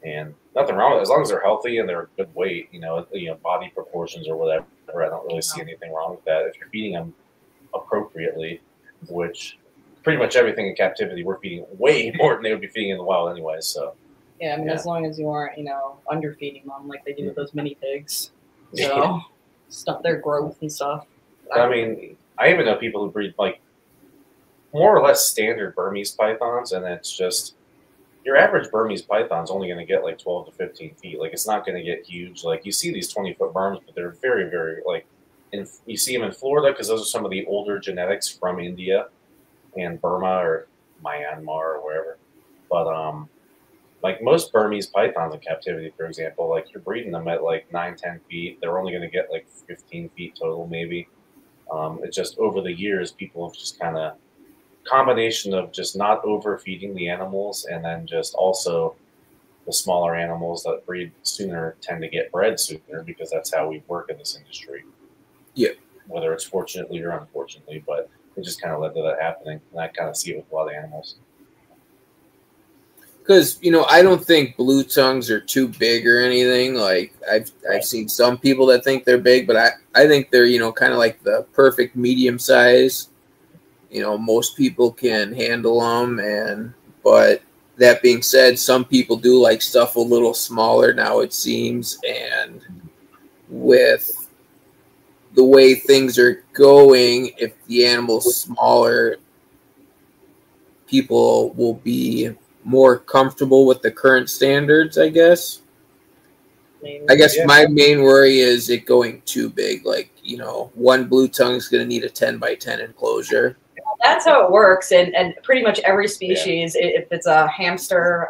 And nothing wrong with it. As long as they're healthy and they're a good weight, you know, body proportions or whatever, I don't really see anything wrong with that. If you're feeding them appropriately, which pretty much everything in captivity, we're feeding way more than they would be feeding in the wild anyway, so.
Yeah, I mean, as long as you aren't, you know, underfeeding them like they do with those mini pigs. So, stuff their growth and stuff.
I mean, I even know people who breed, like, more or less standard Burmese pythons, and it's just, your average Burmese python's only going to get, like, 12 to 15 feet. Like, it's not going to get huge. Like, you see these 20-foot Burms, but they're very, very, like, you see them in Florida because those are some of the older genetics from India and Burma or Myanmar or wherever. But, like, most Burmese pythons in captivity, for example, like, you're breeding them at, like, 9, 10 feet. They're only going to get, like, 15 feet total, maybe. It's just over the years, people have just kind of combination of just not overfeeding the animals, and then just also the smaller animals that breed sooner tend to get bred sooner, because that's how we work in this industry.
Yeah.
Whether it's fortunately or unfortunately, but it just kind of led to that happening, and I kind of see it with a lot of animals.
Because, you know, I don't think blue tongues are too big or anything. Like, I've seen some people that think they're big, but I think they're, you know, kind of like the perfect medium size. You know, most people can handle them, but that being said, some people do like stuff a little smaller now, it seems, and with the way things are going, if the animal's smaller, people will be more comfortable with the current standards, I guess. I guess my main worry is it going too big. Like, you know, one blue tongue is going to need a 10 by 10 enclosure.
That's how it works, and pretty much every species, if it's a hamster,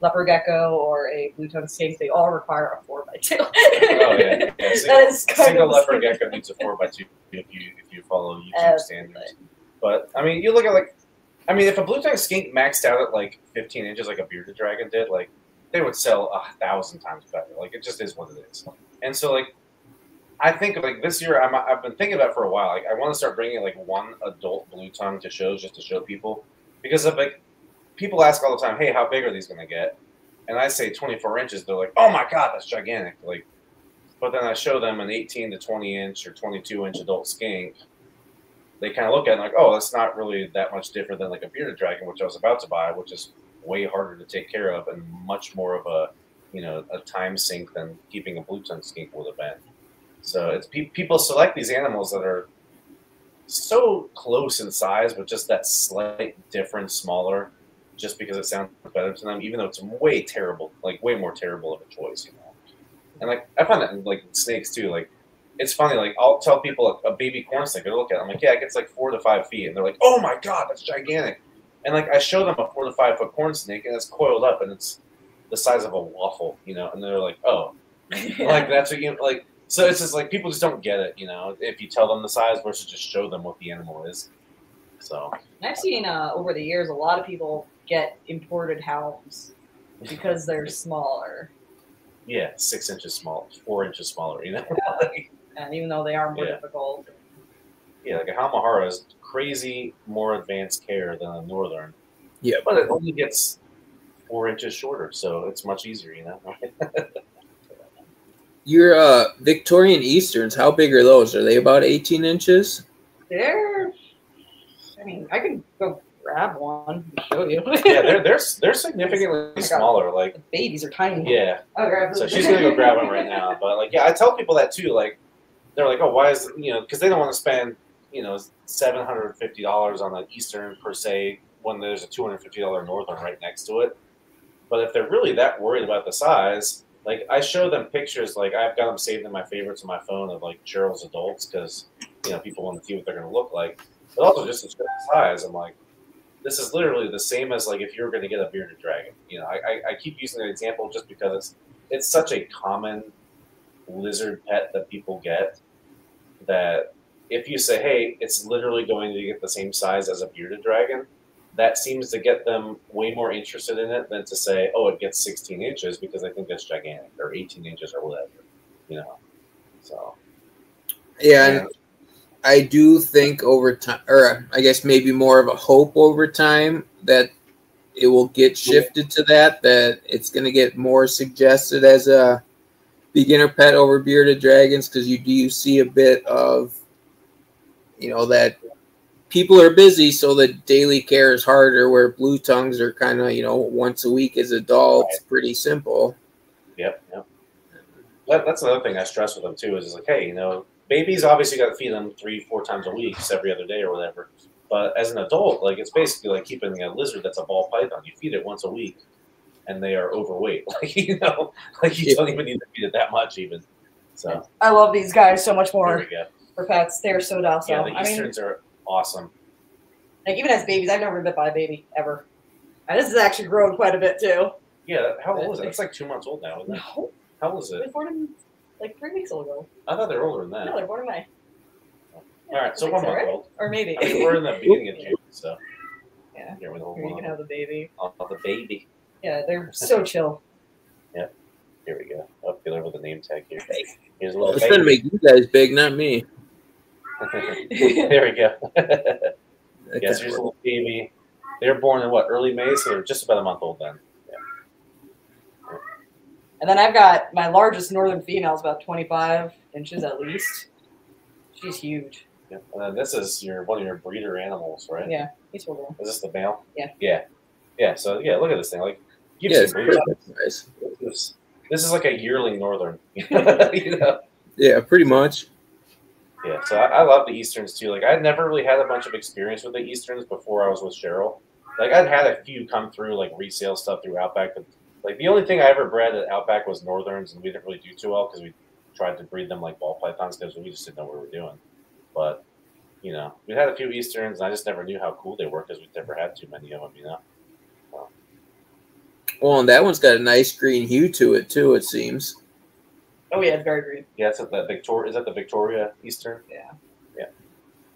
leopard gecko, or a blue tongue skink, they all require a 4x2.
Oh yeah, that is single leopard gecko needs a 4x2 if you follow YouTube standards. But I mean, you look at if a blue tongue skink maxed out at like 15 inches, like a bearded dragon did, like they would sell 1,000 times better. Like it just is what it is. And so like, I think like this year, I've been thinking about it for a while. Like I want to start bringing like one adult blue tongue to shows, just to show people, because of like people ask all the time, hey, how big are these going to get? And I say 24 inches. They're like, oh my god, that's gigantic. Like, but then I show them an 18 to 20 inch or 22 inch adult skink. They kind of look at it and like, oh, that's not really that much different than like a bearded dragon, which I was about to buy, which is way harder to take care of and much more of a, you know, a time sink than keeping a blue tongue skink would have been. So it's people select these animals that are so close in size, but just that slight difference smaller, just because it sounds better to them, even though it's way more terrible of a choice, you know. And like I find that in like snakes too, like. It's funny, like, I'll tell people a baby corn snake, they look at it, I'm like, yeah, it gets like 4 to 5 feet. And they're like, oh my god, that's gigantic. And like, I show them a 4 to 5 foot corn snake, and it's coiled up, and it's the size of a waffle, you know, and they're like, oh. Like, that's what you, like, so it's just like, people just don't get it, you know, if you tell them the size versus just show them what the animal is. So.
I've seen over the years, a lot of people get imported hounds because they're smaller.
Yeah, 6 inches small, 4 inches smaller, you know?
And even though they are more difficult.
Yeah, like a Halmahara is crazy more advanced care than a northern.
Yeah.
But it only gets 4 inches shorter, so it's much easier, you know?
Your Victorian Easterns, how big are those? Are they about 18 inches?
I mean, I can go grab one and show you.
Yeah, they're significantly smaller. Like
the babies are tiny.
Yeah.
I'll grab them.
So she's gonna go grab them right now. But like, yeah, I tell people that too. Like, they're like, oh, why is because they don't want to spend $750 on an Eastern per se when there's a $250 Northern right next to it. But if they're really that worried about the size, like I show them pictures. Like I've got them saved in my favorites on my phone of like Cheryl's adults because people want to see what they're gonna look like. But also just the size. I'm like, this is literally the same as like if you were going to get a bearded dragon. I keep using that example just because it's such a common lizard pet that people get that if you say, hey, it's literally going to get the same size as a bearded dragon, that seems to get them way more interested in it than to say, oh, it gets 16 inches because I think that's gigantic, or 18 inches or whatever, So.
Yeah. And I do think over time, or I guess maybe more of a hope over time that it will get shifted to that it's going to get more suggested as a beginner pet over bearded dragons, because you do see a bit of, that people are busy, so the daily care is harder, where blue tongues are kind of, once a week as adults, pretty simple.
Yep. That's another thing I stress with them too, is like, hey, babies obviously got to feed them 3-4 times a week, every other day or whatever. But as an adult, like it's basically like keeping a lizard that's a ball python. You feed it once a week, and they are overweight. Like you don't even need to feed it that much even. So
I love these guys so much more for pets. They're so docile.
Yeah, the Easterns are awesome.
Like even as babies, I've never been bit by a baby ever. And this has actually grown quite a bit too.
Yeah, how old is it? It's like 2 months old now, isn't it?
No.
How old is it?
They were born in like 3 weeks ago.
I thought they were older than that.
No, they're born in May.
All right, so 1 month old.
Or maybe.
I mean, we're in the beginning of June, so.
Yeah.
Here,
you can have the baby.
Oh, the baby.
Yeah, they're so chill.
Yep. Here we go. Up here with the name tag here. Here's a little
It's gonna make you guys big, not me.
There we go. Yes, here's a little baby. They were born in what, early May, so they're just about a month old then. Yeah.
And then I've got my largest northern female is about 25 inches at least. She's huge.
Yeah. And then this is one of your breeder animals, right?
Yeah, he's cool.
Is this the male?
Yeah.
Yeah. Yeah. So yeah, look at this thing. Like,
it's nice.
This is like a yearling northern. You know?
Yeah, pretty much.
Yeah, so I love the Easterns too. Like, I'd never really had a bunch of experience with the Easterns before I was with Cheryl. Like, I'd had a few come through, like resale stuff through Outback, but like the only thing I ever bred at Outback was Northerns, and we didn't really do too well because we tried to breed them like ball pythons because we just didn't know what we were doing. But you know, we had a few Easterns, and I just never knew how cool they were because we never had too many of them. You know.
Well, and that one's got a nice green hue to it too. It seems.
Oh yeah, it's very green.
Yeah, it's at the Victoria. Is that the Victoria Eastern?
Yeah.
Yeah.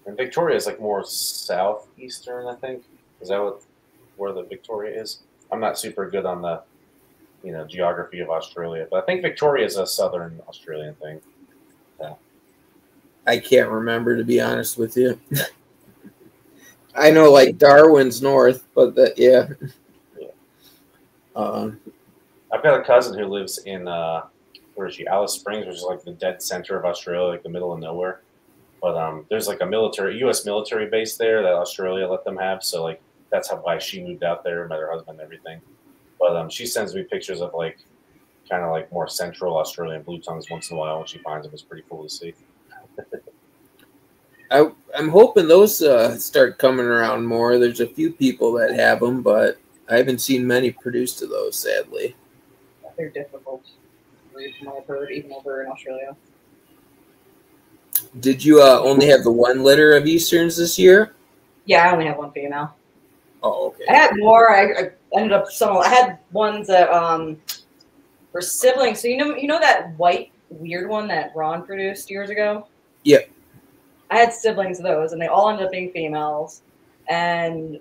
And Victoria is like more southeastern, I think. Is that where the Victoria is? I'm not super good on the, geography of Australia, but I think Victoria is a southern Australian thing. Yeah.
I can't remember, to be honest with you. I know like Darwin's north, but yeah.
I've got a cousin who lives in where is she? Alice Springs, which is like the dead center of Australia, like the middle of nowhere. But there's like a U.S. military base there that Australia let them have. So like that's why she moved out there, met her husband and everything. But she sends me pictures of like kind of like more central Australian blue tongues once in a while when she finds them. It's pretty cool to see.
I'm hoping those start coming around more. There's a few people that have them, but I haven't seen many produced of those, sadly.
They're difficult. From what I've heard, even over in Australia.
Did you only have the one litter of Easterns this year?
Yeah, I only have one female.
Oh, okay.
I had more. I ended up I had ones that were siblings. So you know that white weird one that Ron produced years ago?
Yeah.
I had siblings of those, and they all ended up being females. And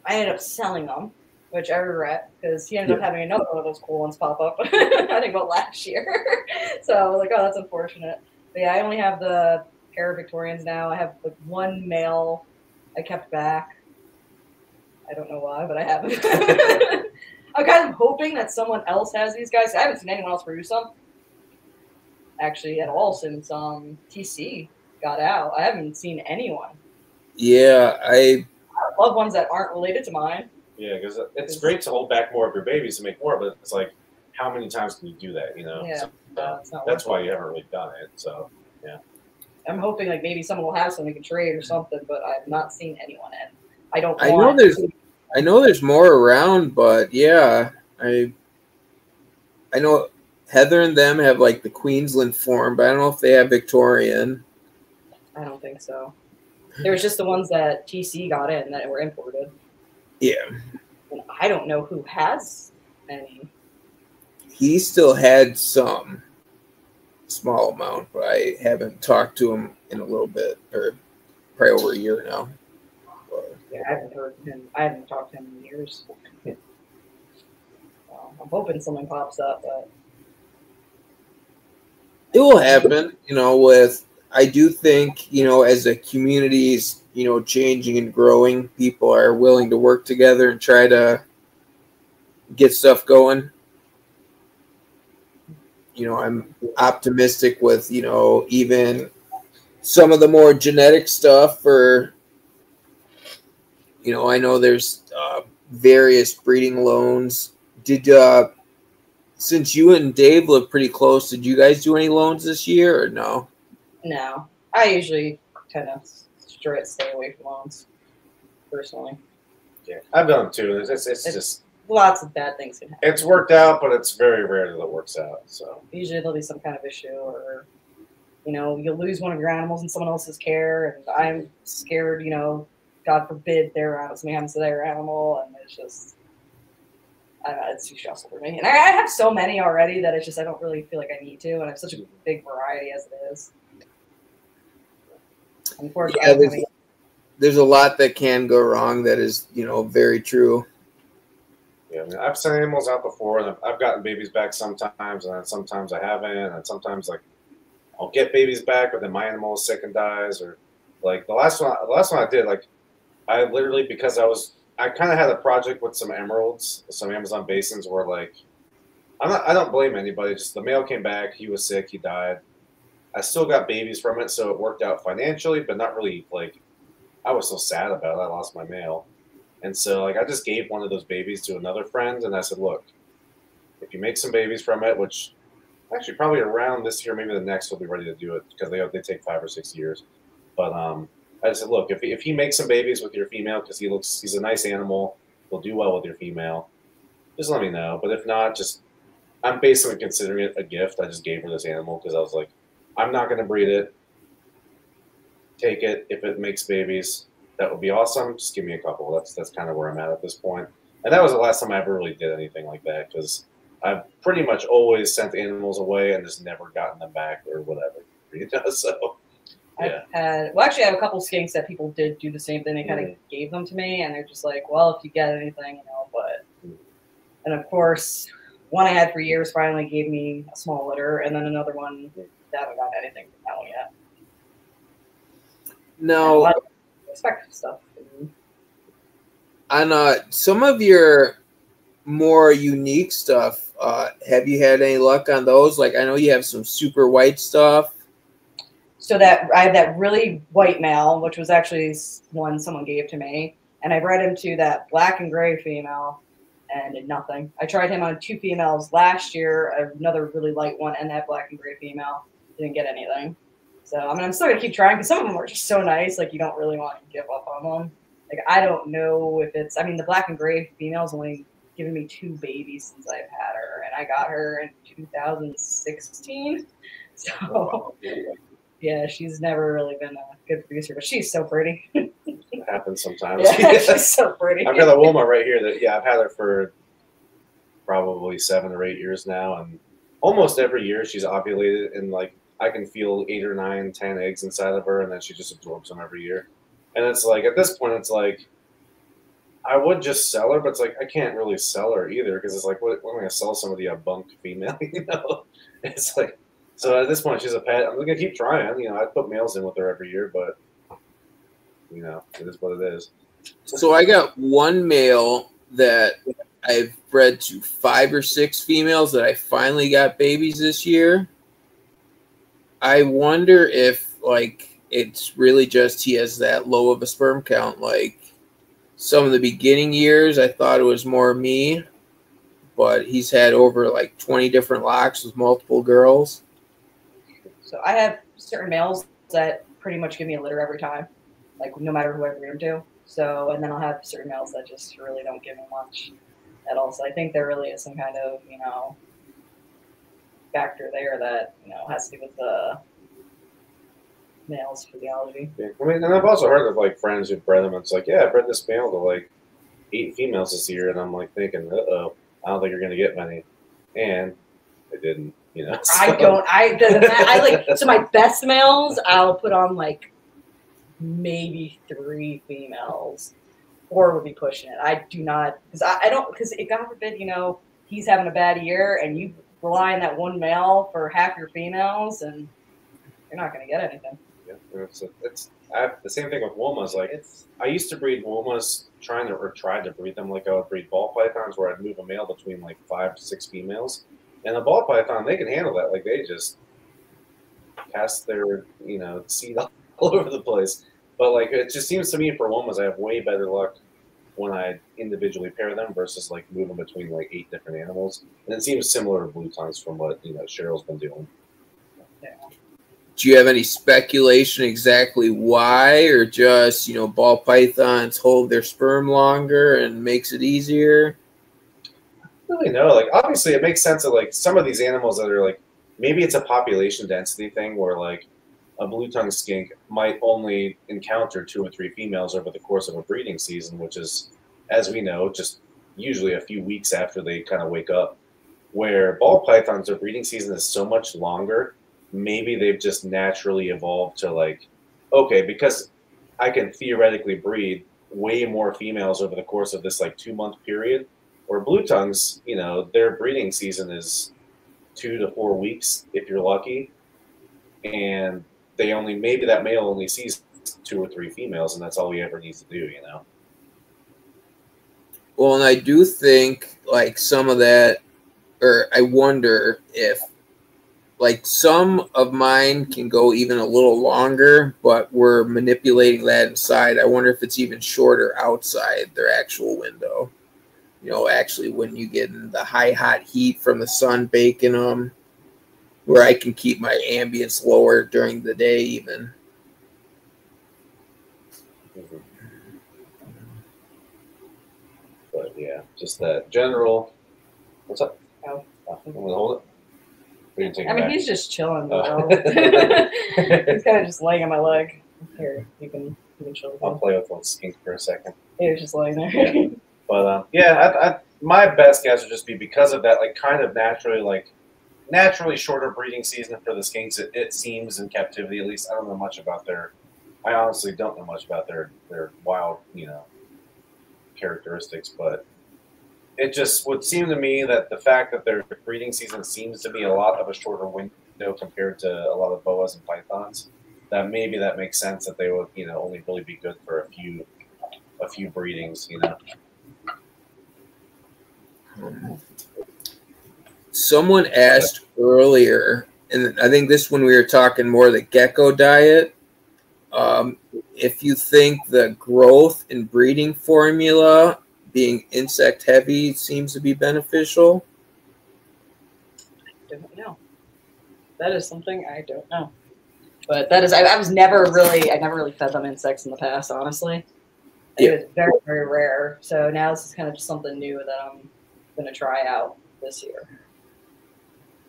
I ended up selling them, which I regret because he ended up having another one of those cool ones pop up. I think about last year. So I was like, oh, that's unfortunate. But yeah, I only have the pair of Victorians now. I have like one male I kept back. I don't know why, but I haven't. I'm kind of hoping that someone else has these guys. I haven't seen anyone else produce them actually at all since TC got out. I haven't seen anyone.
Yeah, I
love ones that aren't related to mine.
Yeah, because it's great to hold back more of your babies to make more, but it's like, how many times can you do that?
Yeah,
so, that's why you haven't really done it. So yeah,
I'm hoping like maybe someone will have something we can trade or something, but I've not seen anyone. And I don't.
I know there's more around, but yeah, I know Heather and them have like the Queensland form, but I don't know if they have Victorian.
I don't think so. There was just the ones that TC got in that were imported.
Yeah.
And I don't know who has any.
He still had some small amount, but I haven't talked to him in a little bit, or probably over a year now.
Yeah, I haven't heard him. I haven't talked to him in years. Well, I'm hoping something pops up, but
it will happen. I do think, as the community's, changing and growing, people are willing to work together and try to get stuff going. I'm optimistic with, even some of the more genetic stuff, or, I know there's various breeding loans. Since you and Dave live pretty close, did you guys do any loans this year or no?
No, I usually kind of stay away from loans, personally.
Yeah, I've done them too. It's just
lots of bad things can happen.
It's worked out, but it's very rare that it works out. So
usually there'll be some kind of issue, or you'll lose one of your animals in someone else's care, and I'm scared. God forbid something happens to their animal, and it's just. It's too stressful for me. And I have so many already that it's just I don't really feel like I need to. And I have such a big variety as it is. Unfortunately,
there's a lot that can go wrong. That is, you know, very true.
Yeah, I mean, I've sent animals out before, and I've gotten babies back sometimes, and then sometimes I haven't, and sometimes like I'll get babies back, but then my animal is sick and dies, or like the last one I did, like I literally, because I kind of had a project with some emeralds, some Amazon basins, where like I don't blame anybody. Just the male came back, he was sick, he died. I still got babies from it, so it worked out financially, but not really. Like I was so sad about it, I lost my male, and so like I just gave one of those babies to another friend, and I said, look, if you make some babies from it, which actually probably around this year, maybe the next, we'll be ready to do it because they take 5 or 6 years. But I just said, look, if he makes some babies with your female, because he's a nice animal, he'll do well with your female, just let me know. But if not, I'm basically considering it a gift. I just gave her this animal because I was like, I'm not going to breed it. Take it. If it makes babies, that would be awesome. Just give me a couple. That's kind of where I'm at this point. And that was the last time I ever really did anything like that, because I've pretty much always sent animals away and just never gotten them back or whatever. You know, so yeah.
Actually, I have a couple skinks that people did do the same thing. They kind of gave them to me, and they're just like, well, if you get anything, you know, but. And of course, one I had for years finally gave me a small litter, and then another one, I haven't got anything from that one yet.
No.
Expect stuff.
On some of your more unique stuff, have you had any luck on those? Like, I know you have some super white stuff.
So that I have that really white male, which was actually one someone gave to me, and I bred him to that black and gray female, and did nothing. I tried him on 2 females last year, another really light one, and that black and gray female. Didn't get anything. So I mean, I'm still gonna keep trying because some of them are just so nice. Like you don't really want to give up on them. Like I don't know if it's. I mean, the black and gray female's only given me 2 babies since I've had her, and I got her in 2016. So yeah, she's never really been a good producer, but she's so pretty.
It happens sometimes.
Yeah, she's so pretty.
I've got a Wilma right here that I've had her for probably 7 or 8 years now, and almost every year she's ovulated, and like I can feel 8 or 9, 10 eggs inside of her, and then she just absorbs them every year. And it's like at this point, it's like I would just sell her, but it's like I can't really sell her either because it's like what am I going to sell somebody a bunk female? You know, it's like so at this point she's a pet. I'm gonna keep trying. You know, I put males in with her every year, but you know, it is what it is.
So I got one male that I've bred to 5 or 6 females that I finally got babies this year. I wonder if like it's really just he has that low of a sperm count. Like some of the beginning years, I thought it was more me, but he's had over like 20 different locks with multiple girls.
So I have certain males that pretty much give me a litter every time, like no matter who I breed them to. So, and then I'll have certain males that just really don't give me much at all. So I think there really is some kind of, you know, factor there that, you know, has to do with the male's physiology.
Yeah, I mean, and I've also heard of like friends who bred them. And it's like, yeah, I bred this male to like 8 females this year, and I'm like thinking, uh-oh, I don't think you're gonna get many, and I didn't. You know, so.
I like so my best males I'll put on like maybe 3 females. 4 would be pushing it. I do not because I don't because God forbid, you know, he's having a bad year and you rely on that one male for half your females and you're not going to get anything.
Yeah, I have the same thing with Womas. Like I used to breed Womas, tried to breed them like I would breed ball pythons, where I'd move a male between like 5 to 6 females. And a ball python, they can handle that. Like they just cast their, you know, seed all over the place. But like it just seems to me for Womas, I have way better luck when I individually pair them versus like moving between like 8 different animals. And it seems similar to blue tongues from what, you know, Cheryl's been doing.
Yeah.
Do you have any speculation exactly why, or just, you know, ball pythons hold their sperm longer and makes it easier?
Really know. Like obviously it makes sense that like some of these animals that are like maybe it's a population density thing where like a blue tongue skink might only encounter 2 or 3 females over the course of a breeding season, which is, as we know, just usually a few weeks after they kind of wake up. Where ball pythons, their breeding season is so much longer, maybe they've just naturally evolved to like, okay, because I can theoretically breed way more females over the course of this like 2-month period. Where blue tongues, you know, their breeding season is 2 to 4 weeks if you're lucky, and they only maybe that male only sees 2 or 3 females, and that's all he ever needs to do, you know.
Well, and I do think like some of that, or I wonder if like some of mine can go even a little longer, but we're manipulating that inside. I wonder if it's even shorter outside their actual window. You know, actually when you get in the high hot heat from the sun baking them, where I can keep my ambience lower during the day even.
Mm-hmm. But yeah, just that general. What's up?
Oh.
I'm gonna hold it.
I mean, he's just chilling.
Oh.
He's kind of just laying on my leg. Here, you can chill.
I'll play with one skink for a second.
He was just laying there.
Yeah. But yeah, my best guess would just be because of that, like kind of naturally shorter breeding season for the skinks. It seems in captivity, at least. I don't know much about I honestly don't know much about their wild, you know, characteristics, but it just would seem to me that the fact that their breeding season seems to be a lot of a shorter window compared to a lot of boas and pythons, that maybe that makes sense that they would, you know, only really be good for a few breedings, you know.
Someone asked earlier, and I think this when we were talking more the gecko diet, if you think the growth and breeding formula being insect heavy seems to be beneficial.
I don't know. That is something I don't know. But that is, I never really fed them insects in the past, honestly.
Yeah.
It was very, very rare. So now this is kind of just something new that I'm going to try out this year.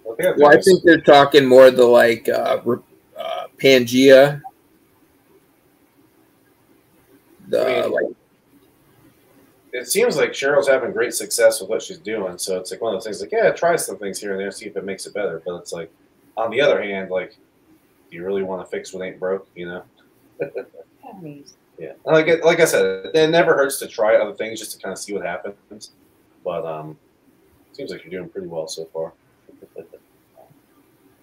Well, I think they're talking more the like Pangea.
It seems like Cheryl's having great success with what she's doing, so it's like one of those things like, yeah, try some things here and there, see if it makes it better. But it's like, on the other hand, like, do you really want to fix what ain't broke, you know? Yeah, like I said, it never hurts to try other things just to kind of see what happens. But it seems like you're doing pretty well so far.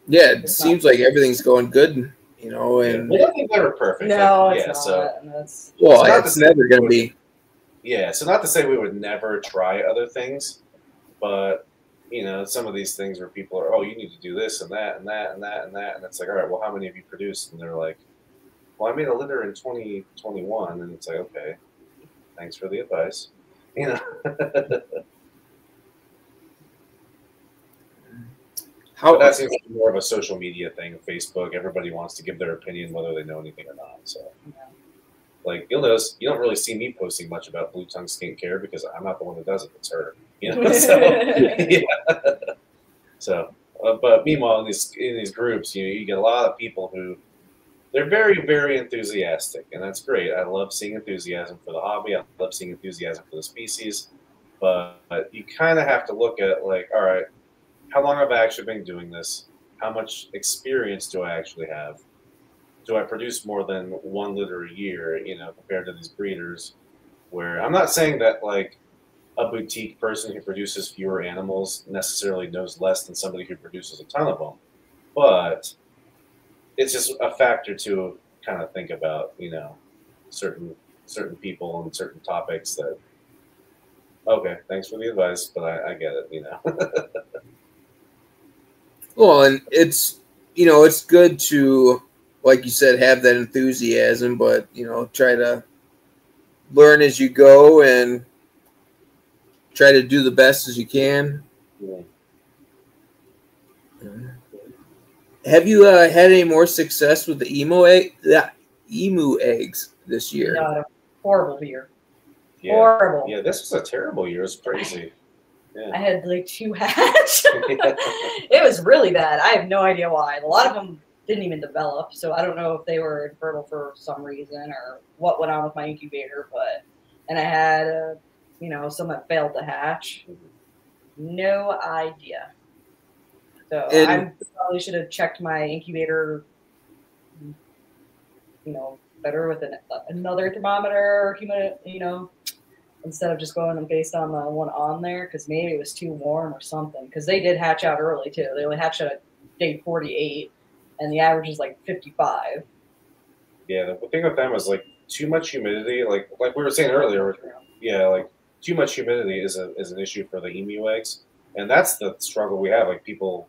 Yeah, it seems like everything's going good, you know. And
nothing's ever perfect.
No,
like,
it's
yeah,
not.
So,
well, it's never going to be.
Yeah, so not to say we would never try other things, but you know, some of these things where people are, oh, you need to do this and that and that and that and that, and it's like, all right, well, how many have you produced? And they're like, well, I made a litter in 2021, and it's like, okay, thanks for the advice, you know. But that seems to be more of a social media thing, Facebook. Everybody wants to give their opinion whether they know anything or not. So, like, you'll notice you don't really see me posting much about blue tongue skink care because I'm not the one that does it. It's her, you know. So, yeah. So, but meanwhile, in these groups, you know, you get a lot of people who they're very, very enthusiastic, and that's great. I love seeing enthusiasm for the hobby. I love seeing enthusiasm for the species. But you kind of have to look at, like, all right, how long have I actually been doing this? How much experience do I actually have? Do I produce more than one litter a year, you know, compared to these breeders where I'm not saying that, like, a boutique person who produces fewer animals necessarily knows less than somebody who produces a ton of them. But it's just a factor to kind of think about, you know, certain people and certain topics that, okay, thanks for the advice, but I get it, you know.
Well, and it's, you know, it's good to, like you said, have that enthusiasm, but, you know, try to learn as you go and try to do the best as you can.
Yeah.
Have you had any more success with the emu eggs this year?
No, horrible year.
Yeah.
Horrible.
Yeah, this was a terrible year. It was crazy. Yeah.
I had like 2 hatch. It was really bad. I have no idea why. A lot of them didn't even develop, so I don't know if they were infertile for some reason or what went on with my incubator. And I had, you know, some that failed to hatch. No idea. So I probably should have checked my incubator, you know, better with another thermometer, instead of just going based on the one on there, because maybe it was too warm or something. Because they did hatch out early too. They only hatched out at day 48, and the average is like 55.
Yeah, the thing with them is like too much humidity. Like we were saying earlier, yeah, like too much humidity is an issue for the emu eggs, and that's the struggle we have. Like people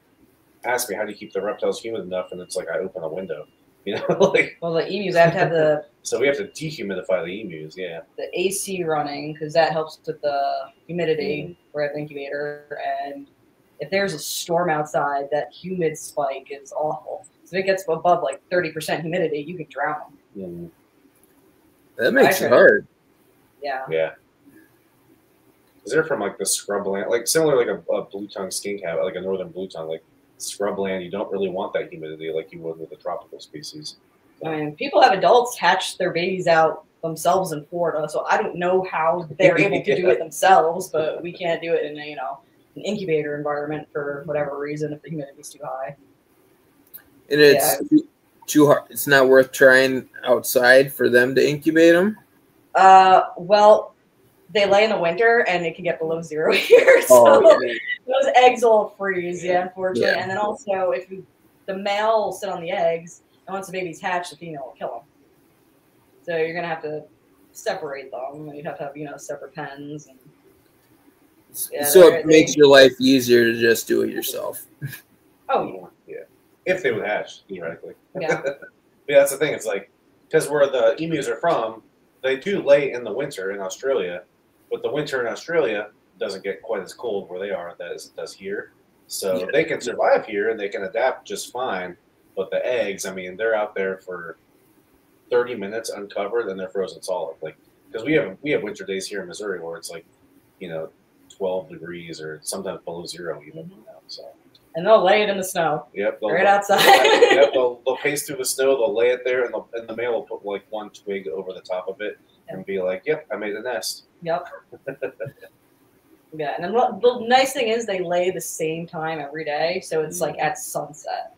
ask me, how do you keep the reptiles humid enough? And it's like I open a window, like.
Well, the emus have to have the.
So we have to dehumidify the emus, yeah.
The AC running, because that helps with the humidity for the incubator. And if there's a storm outside, that humid spike is awful. So if it gets above like 30% humidity, you can drown them.
That makes it hard.
Yeah.
Yeah. Is there from like the scrubland, like similar like a blue tongue skink habit, like a northern blue tongue, like scrubland, you don't really want that humidity like you would with a tropical species.
I mean, people have adults hatch their babies out themselves in Florida, so I don't know how they're able to do it themselves, but we can't do it in an incubator environment for whatever reason if the humidity's too high.
And it's too hard. It's not worth trying outside for them to incubate them.
Well, they lay in the winter and it can get below 0 here, so those eggs will freeze. Yeah, unfortunately. Yeah. And then also, if the male will sit on the eggs. And once the baby's hatched, the female will kill them. So you're gonna have to separate them. You'd have to have separate pens. And,
so it makes your life easier to just do it yourself.
Oh
yeah. If they would hatch, theoretically.
Yeah.
Yeah, that's the thing. It's like because where the emus are from, they do lay in the winter in Australia, but the winter in Australia doesn't get quite as cold where they are as it does here. So they can survive here and they can adapt just fine. But the eggs, I mean, they're out there for 30 minutes uncovered, and they're frozen solid. Like, because we have winter days here in Missouri where it's like, 12 degrees or sometimes below 0 even. So.
And they'll lay it in the snow.
Yep.
Right outside.
Yep. They'll pace through the snow. They'll lay it there, and the male will put like one twig over the top of it and be like, "Yep, I made a nest."
Yep. Yeah, and then the nice thing is they lay the same time every day, so it's like at sunset.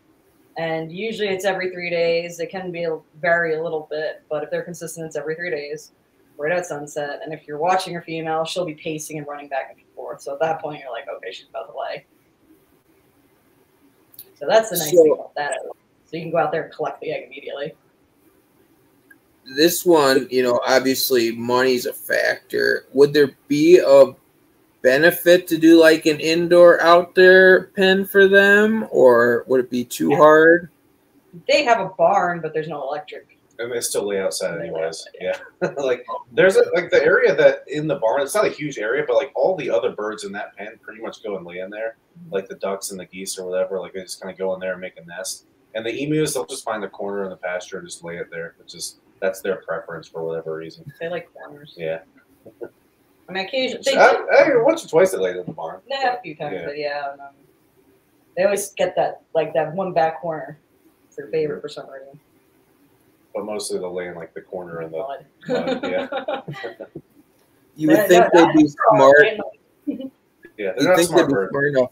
And usually it's every 3 days. It can vary a little bit, but if they're consistent, it's every 3 days, right at sunset. And if you're watching your female, she'll be pacing and running back and forth. So at that point, you're like, okay, she's about to lay. So that's the nice thing about that. So you can go out there and collect the egg immediately.
This one, obviously money's a factor. Would there be a benefit to do like an indoor outdoor pen for them, or would it be too hard?
They have a barn, but there's no electric.
And they still lay outside anyways. Yeah. Like there's the area that in the barn, it's not a huge area, but like all the other birds in that pen pretty much go and lay in there. Like the ducks and the geese or whatever, like they just kind of go in there and make a nest. And the emus, they'll just find a corner in the pasture and just lay it there, that's their preference for whatever reason.
They like corners.
Yeah.
I mean, occasionally.
Once or twice they laid in the barn.
Yeah, a few times, but yeah. They always get that one back corner. It's their favorite for some reason.
But mostly they'll lay in like the corner in the mud. Yeah.
You would think they'd be smart.
Yeah, they're not smart birds.
Enough.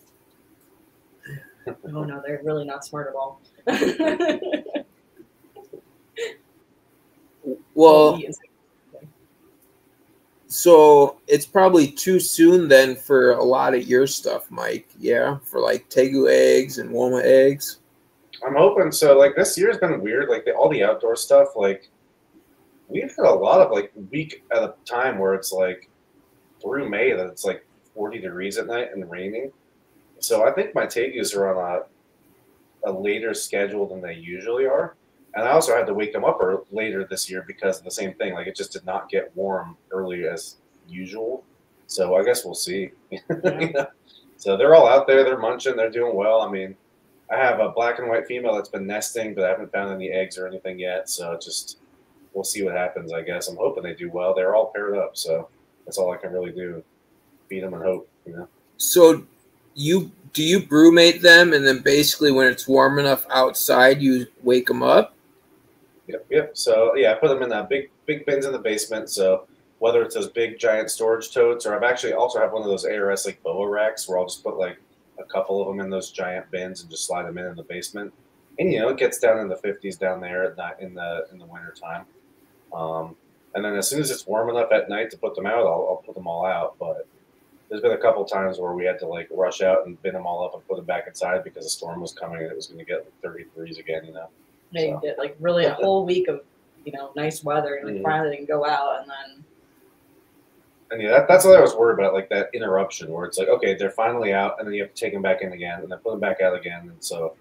Oh no, they're really not smart at all.
Well. So it's probably too soon then for a lot of your stuff, Mike. Yeah, for like Tegu eggs and Woma eggs.
I'm hoping so. Like this year's been weird. Like all the outdoor stuff. Like we've had a lot of like week at a time where it's like through May that it's like 40 degrees at night and raining. So I think my Tegus are on a later schedule than they usually are. And I also had to wake them up later this year because of the same thing. Like it just did not get warm early as usual. So I guess we'll see.
Yeah.
So they're all out there. They're munching. They're doing well. I mean, I have a black and white female that's been nesting, but I haven't found any eggs or anything yet. So we'll see what happens, I guess. I'm hoping they do well. They're all paired up. So that's all I can really do. Feed them and hope,
So do you brewmate them, and then basically when it's warm enough outside, you wake them up?
Yep. So yeah, I put them in that big bins in the basement. So whether it's those big giant storage totes, or I've actually also have one of those ARS like boa racks where I'll just put like a couple of them in those giant bins and just slide them in the basement. And it gets down in the 50s down there at night in the winter time. And then as soon as it's warm enough at night to put them out, I'll put them all out. But there's been a couple times where we had to like rush out and bin them all up and put them back inside because a storm was coming and it was going to get like 33s again, you know.
They so. Get like really a whole week of, you know, nice weather and like finally they can go out and then.
And yeah, that's what I was worried about, like that interruption where it's like, okay, they're finally out and then you have to take them back in again and then put them back out again. And so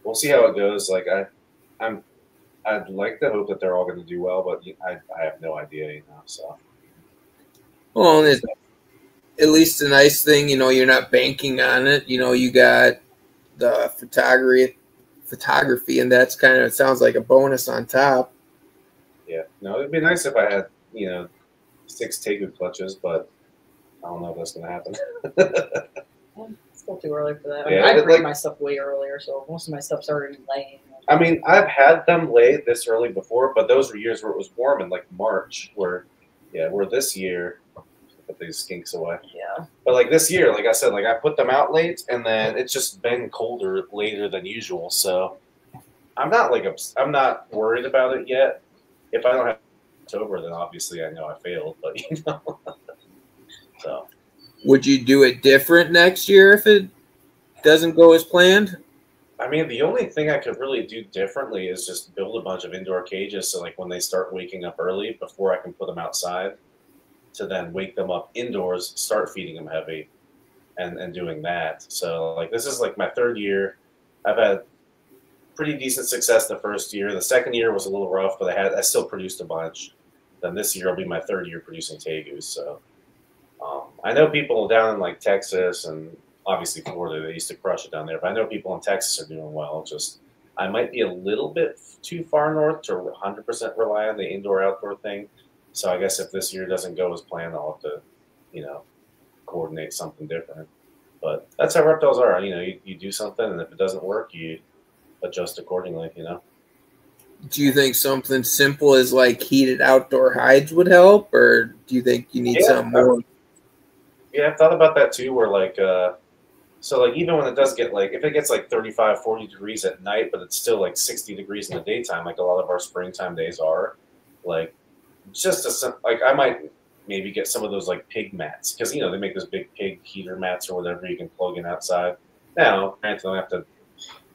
we'll see how it goes. Like I'd like to hope that they're all going to do well, but I have no idea, you know. So,
well, and it's at least a nice thing, you know, you're not banking on it. You know, you got the photography, and that's kind of, it sounds like a bonus on top.
Yeah, no, it'd be nice if I had, you know, 6 Tegus clutches, but I don't know if that's going to happen.
It's still too early for that. Yeah, I breed my stuff way earlier, so most of my stuff's already laying.
I mean, I've had them laid this early before, but those were years where it was warm in like March. Where this year, put these skinks away.
Yeah.
But like this year, like I said, like I put them out late, and then it's just been colder later than usual. So I'm not worried about it yet. If I don't have October, then obviously I know I failed. But you know, so.
Would you do it different next year if it doesn't go as planned?
I mean, the only thing I could really do differently is just build a bunch of indoor cages. So like when they start waking up early before I can put them outside, to then wake them up indoors, start feeding them heavy and doing that. So like this is like my 3rd year. I've had pretty decent success the first year. The second year was a little rough, but I still produced a bunch. Then this year will be my 3rd year producing Tegus. So I know people down in like Texas and obviously Florida, they used to crush it down there. But I know people in Texas are doing well. Just I might be a little bit too far north to 100% rely on the indoor-outdoor thing. So I guess if this year doesn't go as planned, I'll have to, you know, coordinate something different. But that's how reptiles are. You know, you do something, and if it doesn't work, you adjust accordingly, you know.
Do you think something simple as like heated outdoor hides would help, or do you think you need something more?
Yeah, I've thought about that too, where like so like even when it does get like, if it gets like 35, 40 degrees at night, but it's still like 60 degrees in the daytime, like a lot of our springtime days are, like just like I might maybe get some of those like pig mats, because, you know, they make those big pig heater mats or whatever you can plug in outside. Now, granted, I don't have to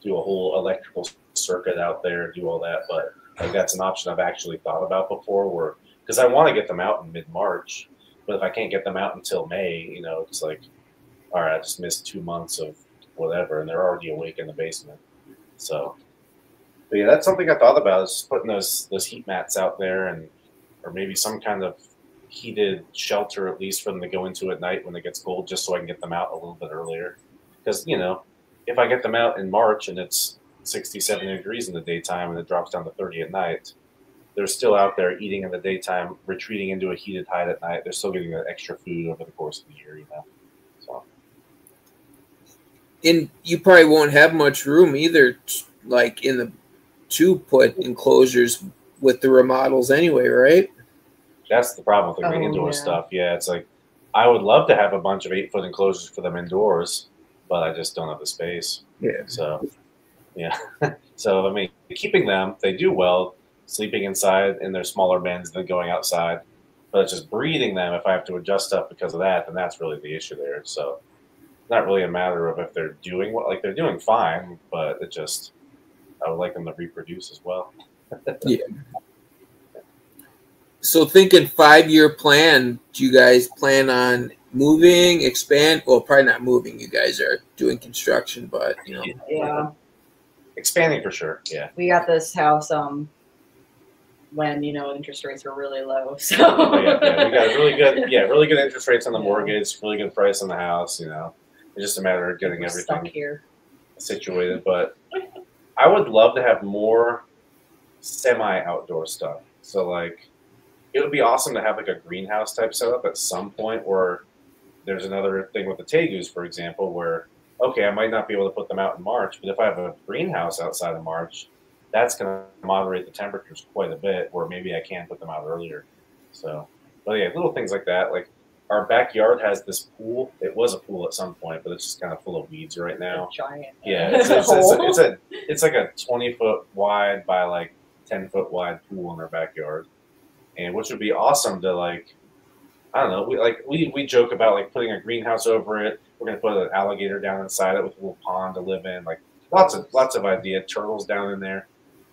do a whole electrical circuit out there, do all that, but like that's an option I've actually thought about before, where, because I want to get them out in mid-March, but if I can't get them out until May, you know, it's like, all right, I just missed 2 months of whatever, and they're already awake in the basement. So, but yeah, that's something I thought about, is just putting those heat mats out there, and or maybe some kind of heated shelter at least for them to go into at night when it gets cold, just so I can get them out a little bit earlier. Because, you know, if I get them out in March and it's 60, 70 degrees in the daytime and it drops down to 30 at night, they're still out there eating in the daytime, retreating into a heated hide at night. They're still getting that extra food over the course of the year, you know. So.
And you probably won't have much room either, like in the to put enclosures with the remodels anyway, right?
That's the problem with the indoor stuff. Yeah, it's like I would love to have a bunch of 8-foot enclosures for them indoors, but I just don't have the space.
Yeah.
So, yeah. So, I mean, keeping them, they do well, sleeping inside in their smaller bins than going outside. But it's just breeding them, if I have to adjust stuff because of that, then that's really the issue there. So, not really a matter of if they're doing what, like they're doing fine, but it just, I would like them to reproduce as well.
Yeah. So thinking 5-year plan, do you guys plan on moving, expand? Well, probably not moving. You guys are doing construction, but, you know.
Yeah.
Expanding for sure, yeah.
We got this house when, you know, interest rates were really low. So
oh, yeah, we got really good interest rates on the mortgage, really good price on the house, you know. It's just a matter of getting everything
here
situated. But I would love to have more semi-outdoor stuff. So, like, it would be awesome to have like a greenhouse type setup at some point, or there's another thing with the Tegus, for example, where, okay, I might not be able to put them out in March, but if I have a greenhouse outside of March, that's going to moderate the temperatures quite a bit, or maybe I can put them out earlier. So, but yeah, little things like that. Like our backyard has this pool. It was a pool at some point, but it's just kind of full of weeds right now.
Giant.
Yeah, it's like a 20-foot wide by like 10-foot wide pool in our backyard. and which would be awesome to like. I don't know. We joke about like putting a greenhouse over it. We're gonna put an alligator down inside it with a little pond to live in. Like lots of ideas. Turtles down in there.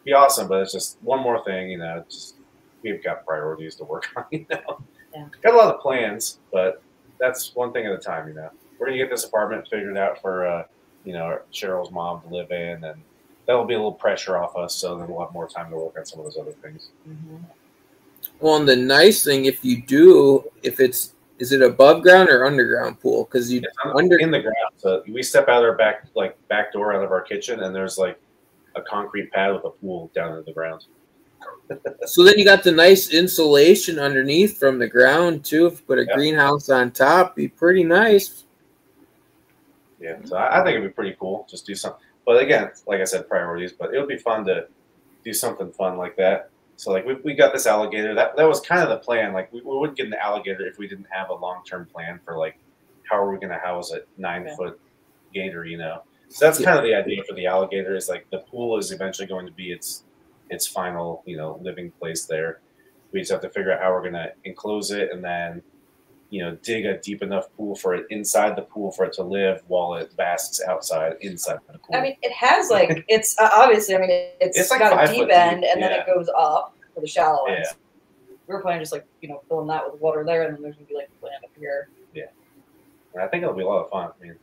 Be awesome, but it's just one more thing. You know, just we've got priorities to work on. You know, got a lot of plans, but that's one thing at a time. You know, we're gonna get this apartment figured out for you know, Cheryl's mom to live in, and that'll be a little pressure off us. So then we'll have more time to work on some of those other things.
Mm-hmm.
Well, and the nice thing, if you do, is it above ground or underground pool? Because you
in the ground. So we step out our back door out of our kitchen, and there's like a concrete pad with a pool down in the ground.
So then you got the nice insulation underneath from the ground too. If you put a greenhouse on top, be pretty nice.
Yeah, so I think it'd be pretty cool. Just do something. But again, like I said, priorities. But it would be fun to do something fun like that. So like we got this alligator. That was kind of the plan. Like we wouldn't get an alligator if we didn't have a long-term plan for like how are we going to house a 9-foot gator, you know. So that's kind of the idea for the alligator is like the pool is eventually going to be its final, you know, living place there. We just have to figure out how we're going to enclose it and then, you know, dig a deep enough pool for it inside the pool for it to live while it basks outside inside the pool.
I mean, it has like it's obviously. I mean, it's like got a deep end and then it goes up for the shallow end. We were planning just like filling that with water there, and then there's gonna be like land up here.
Yeah, and I think it'll be a lot of fun. I mean,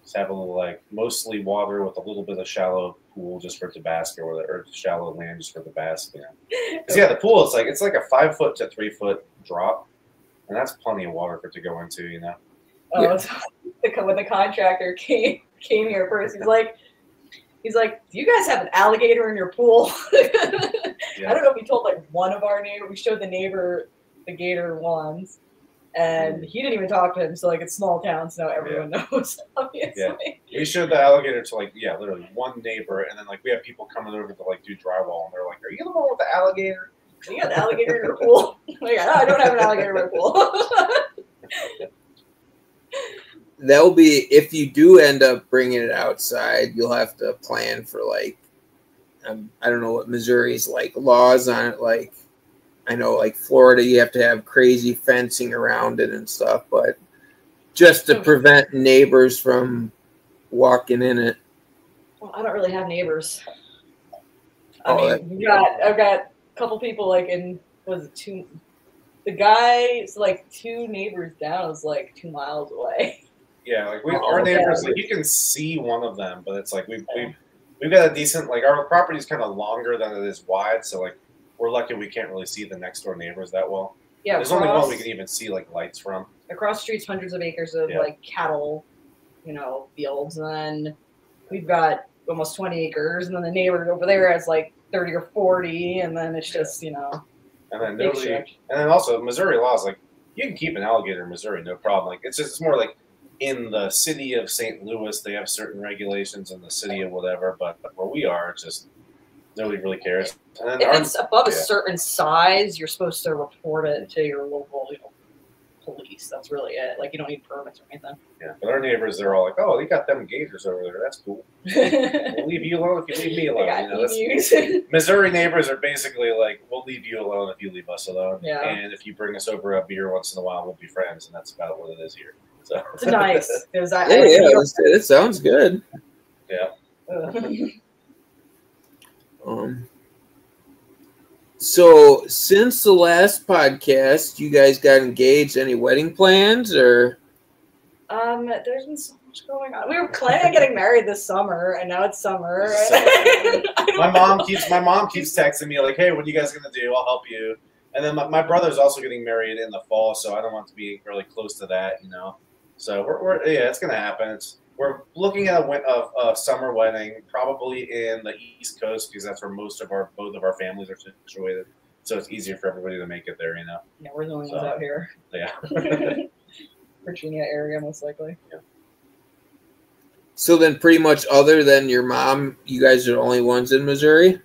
just have a little like mostly water with a little bit of shallow pool just for it to bask, or shallow land just for the bask. You know, because the pool it's like a 5 foot to 3 foot drop. And that's plenty of water for it to go into, you know.
Oh, when the contractor came here first, he's like, "Do you guys have an alligator in your pool?" I don't know if he told like one of our neighbors. We showed the neighbor the gator once, and he didn't even talk to him. So like it's small town, so now everyone knows. Obviously,
yeah. We showed the alligator to like literally one neighbor, and then like we have people coming over to like do drywall, and they're like, "Are you the one with the alligator?"
You got an alligator in your pool? Like, no, I don't have an alligator in my pool.
That'll be, if you do end up bringing it outside, you'll have to plan for like, I don't know what Missouri's like laws on it. Like, I know like Florida, you have to have crazy fencing around it and stuff, but just to prevent neighbors from walking in it.
Well, I don't really have neighbors. I mean, I've got couple people like the guy's like 2 neighbors down is like 2 miles away.
Yeah, like our neighbors, like you can see one of them, but it's like we've got a decent, like our property's kind of longer than it is wide, so like we're lucky we can't really see the next door neighbors that well. Yeah, there's only one we can even see like lights from.
Across the street's hundreds of acres of like cattle, fields, and then we've got almost 20 acres, and then the neighbor over there has like 30 or 40, and then it's just And
then also Missouri laws, like you can keep an alligator in Missouri, no problem. Like it's more like in the city of St. Louis, they have certain regulations in the city of whatever, but where we are, it's just nobody really cares. And then
if it's above a certain size, you're supposed to report it to your local, police. That's really it. Like you don't need permits or anything.
Yeah, but our neighbors, they're all like, "Oh, they got them gators over there. That's cool. We'll leave you alone if you leave me alone." Missouri neighbors are basically like, "We'll leave you alone if you leave us alone. Yeah. And if you bring us over a beer once in a while, we'll be friends." And that's about what it is here. So
it's nice.
It sounds good.
Yeah.
So since the last podcast, you guys got engaged. Any wedding plans or?
There's been so much going on. We were planning on getting married this summer, and now it's summer.
My mom keeps texting me like, "Hey, what are you guys gonna do? I'll help you." And then my brother's also getting married in the fall, so I don't want to be really close to that, So we're it's gonna happen. We're looking at a summer wedding, probably in the East Coast, because that's where both of our families are situated. So it's easier for everybody to make it there,
Yeah, we're the only ones out here.
Yeah.
Virginia area, most likely.
Yeah.
So then pretty much other than your mom, you guys are the only ones in Missouri?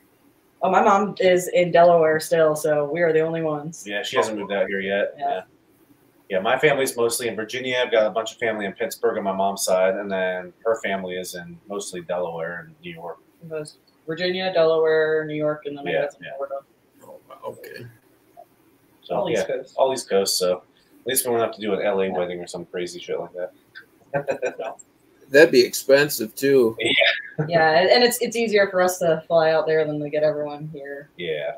Oh, my mom is in Delaware still, so we are the only ones.
Yeah, she hasn't moved out here yet. Yeah, my family's mostly in Virginia. I've got a bunch of family in Pittsburgh on my mom's side, and then her family is in mostly Delaware and New York.
Virginia, Delaware, New York, and then I got some Florida.
Oh, okay.
So
all East Coast.
all East Coast. So at least we won't have to do an LA wedding or some crazy shit like that.
That'd be expensive too.
Yeah, and it's easier for us to fly out there than to get everyone here.
Yeah.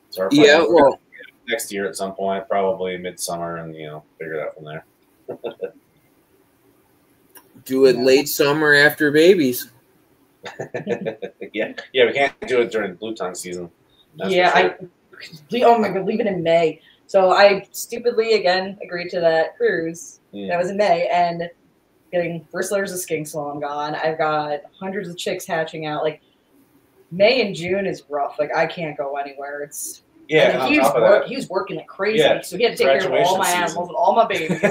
So our plan is
well,
next year at some point, probably midsummer, and figure it out from there.
Do it late summer after babies.
yeah, we can't do it during blue tongue season.
Yeah, sure. Oh my god, leave it in May. So I stupidly again agreed to that cruise. That was in May, and getting first litters of skinks while I'm gone. I've got hundreds of chicks hatching out. Like May and June is rough. Like I can't go anywhere. It's he was working like crazy, so he had to take care of all my animals and all my babies.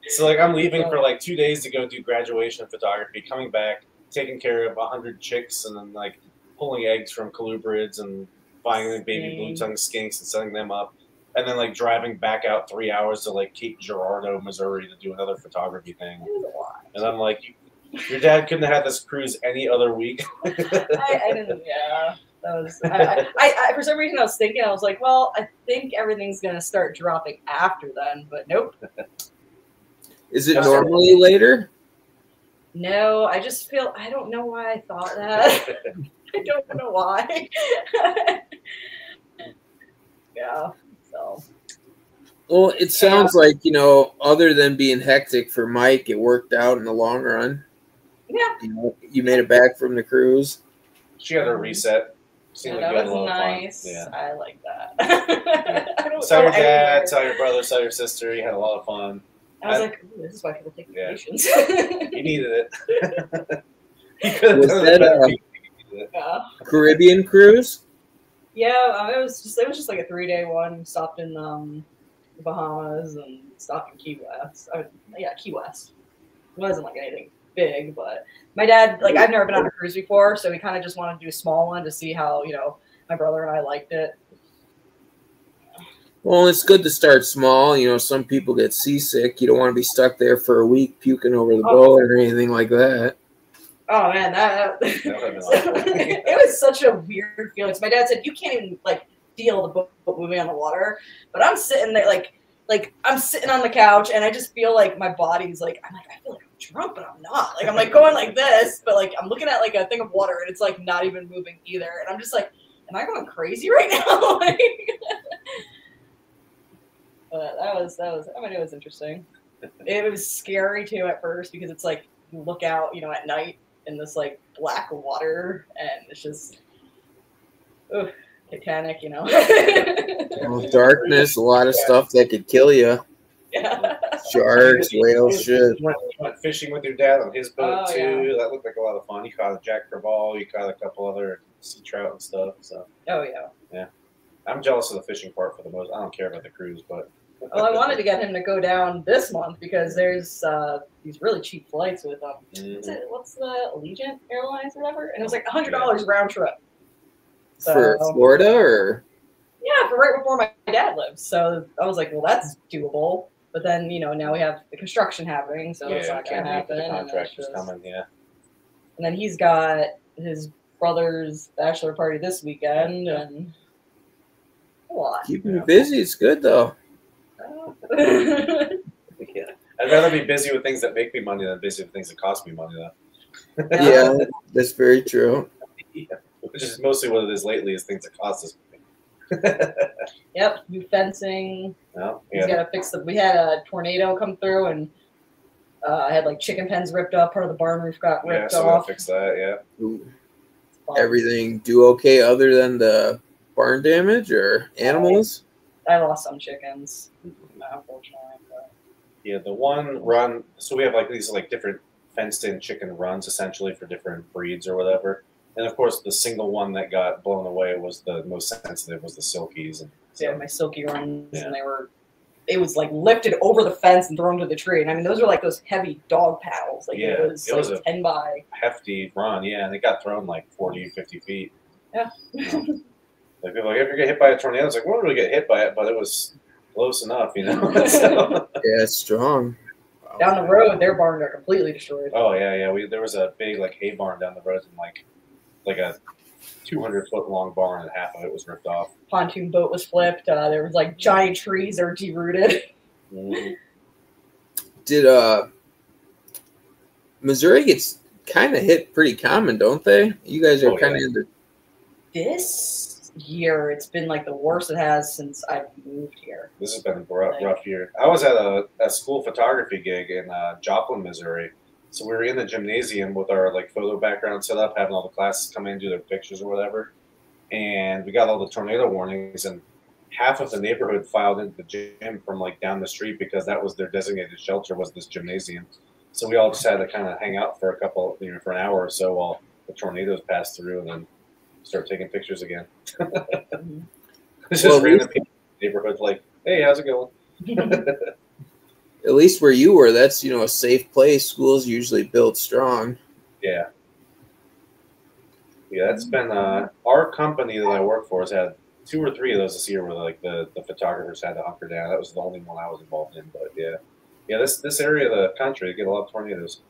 So like I'm leaving for like 2 days to go do graduation photography, coming back, taking care of 100 chicks, and then like pulling eggs from colubrids and buying baby blue tongue skinks and setting them up, and then like driving back out 3 hours to like Cape Girardeau, Missouri to do another photography thing. And I'm like, your dad couldn't have had this cruise any other week.
I didn't. Yeah, that was. I for some reason I was thinking, I was like, well, I think everything's gonna start dropping after then, but nope.
Is it normally later?
No, I just feel, I don't know why I thought that. I don't know why. Yeah, so.
Well, it sounds like, other than being hectic for Mike, it worked out in the long run.
Yeah.
You made it back from the cruise.
She had her reset. Seemed like
that was nice.
Fun. Yeah.
I like that. I
saw your dad, saw your brother, saw your sister. You had a lot of fun.
I was like, ooh, this is why people take vacations.
He needed it.
Was that a Caribbean cruise?
Yeah, it was just like a 3-day one. Stopped in the Bahamas and stopped in Key West. Key West. It wasn't like anything big, but my dad, like, I've never been on a cruise before, so we kind of just wanted to do a small one to see how, my brother and I liked it.
Well, it's good to start small. Some people get seasick. You don't want to be stuck there for a week puking over the boat or anything like that.
Oh, man, it was such a weird feeling. So my dad said, you can't even, like, feel the boat moving on the water. But I'm sitting there, like I'm sitting on the couch, and I just feel like my body's, like, I feel like I'm drunk, but I'm not. Like, I'm, like, going like this, but, like, I'm looking at, like, a thing of water, and it's, like, not even moving either. And I'm just like, am I going crazy right now? Like... But it was interesting. It was scary too at first because it's like you look out, at night in this like black water, and it's just Titanic,
Darkness, a lot of stuff that could kill you.
Yeah.
Sharks, whales, shit.
You went fishing with your dad on his boat too. Yeah. That looked like a lot of fun. You caught a jack crevalle, you caught a couple other sea trout and stuff. So.
Oh yeah.
Yeah. I'm jealous of the fishing part for the most. I don't care about the cruise, but.
Well, I wanted to get him to go down this month because there's these really cheap flights with what's the Allegiant Airlines or whatever, and it was like $100 round trip. So,
for Florida, or?
Yeah, for right before my dad lives. So I was like, well, that's doable. But then now we have the construction happening, so it's not gonna happen.
The contractor's coming,
And then he's got his brother's bachelor party this weekend, and a lot.
Keep him busy. It's good though.
Yeah, I'd rather be busy with things that make me money than busy with things that cost me money, though.
Yeah, that's very true.
Yeah. Which is mostly what it is lately, is things that cost us money.
Yep, new fencing.
Oh,
He's got to fix the. We had a tornado come through, and I had like chicken pens ripped up. Part of the barn roof got ripped
so
off.
Fix that. Yeah.
Ooh. Everything do okay other than the barn damage or animals?
I lost some chickens, unfortunately. But.
Yeah, the one run. So we have like these like different fenced-in chicken runs, essentially for different breeds or whatever. And of course, the single one that got blown away was the most sensitive. Was the silkies. And
so, yeah, my silky runs, and they were. It was like lifted over the fence and thrown to the tree. And I mean, those are like those heavy dog paddles. Like it was like a 10 by
hefty run. Yeah, and it got thrown like 40, 50 feet.
Yeah.
Like people like, if you get hit by a tornado, it's like, we don't really get hit by it, but it was close enough, So.
Yeah, it's strong.
Down the road, their barn got completely destroyed.
Oh yeah. There was a big like hay barn down the road, and like a 200-foot long barn, and half of it was ripped off.
Pontoon boat was flipped. There was like giant trees that were derooted.
Mm-hmm.
Did Missouri gets kind of hit pretty common, don't they? You guys are kind of in the...
This year, it's been like the worst it has since I've moved here.
This has been a rough year. I was at a school photography gig in Joplin, Missouri. So we were in the gymnasium with our like photo background set up, having all the classes come in and do their pictures or whatever. And we got all the tornado warnings, and half of the neighborhood filed into the gym from like down the street because that was their designated shelter, was this gymnasium. So we all just had to kind of hang out for a couple, for an hour or so while the tornadoes passed through, and then start taking pictures again. It's just random people in the neighborhood like, hey, how's it going?
At least where you were, that's, a safe place. School's usually built strong.
Yeah. Yeah, that's been, our company that I work for has had 2 or 3 of those this year where like the photographers had to hunker down. That was the only one I was involved in, but yeah. Yeah, this area of the country, they get a lot of tornadoes.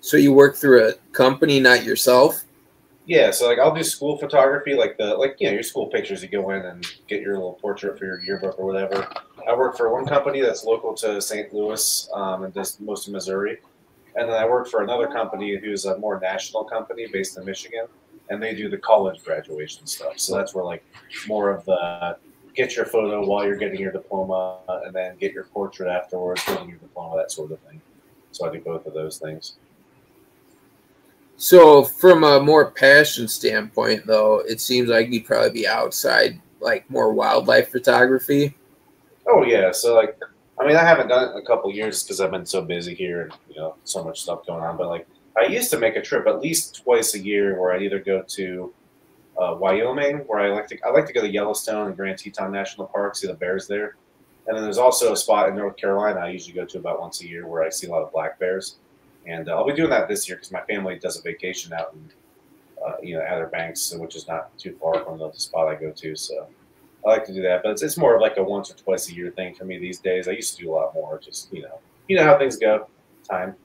So you work through a company, not yourself?
Yeah, so like I'll do school photography, like your school pictures. You go in and get your little portrait for your yearbook or whatever. I work for one company that's local to St. Louis and does most of Missouri, and then I work for another company who's a more national company based in Michigan, and they do the college graduation stuff. So that's where like more of the get your photo while you're getting your diploma, and then get your portrait afterwards, getting your diploma, that sort of thing. So I do both of those things.
So from a more passion standpoint, though, it seems like you'd probably be outside, like more wildlife photography.
Oh, yeah. So, like, I mean, I haven't done it in a couple of years because I've been so busy here and, so much stuff going on. But, like, I used to make a trip at least twice a year where I'd either go to Wyoming, where I like to go to Yellowstone and Grand Teton National Park, see the bears there. And then there's also a spot in North Carolina I usually go to about once a year where I see a lot of black bears. And I'll be doing that this year because my family does a vacation out in, Outer Banks, which is not too far from the spot I go to. So I like to do that. But it's more of like a once or twice a year thing for me these days. I used to do a lot more. Just, you know how things go. Time.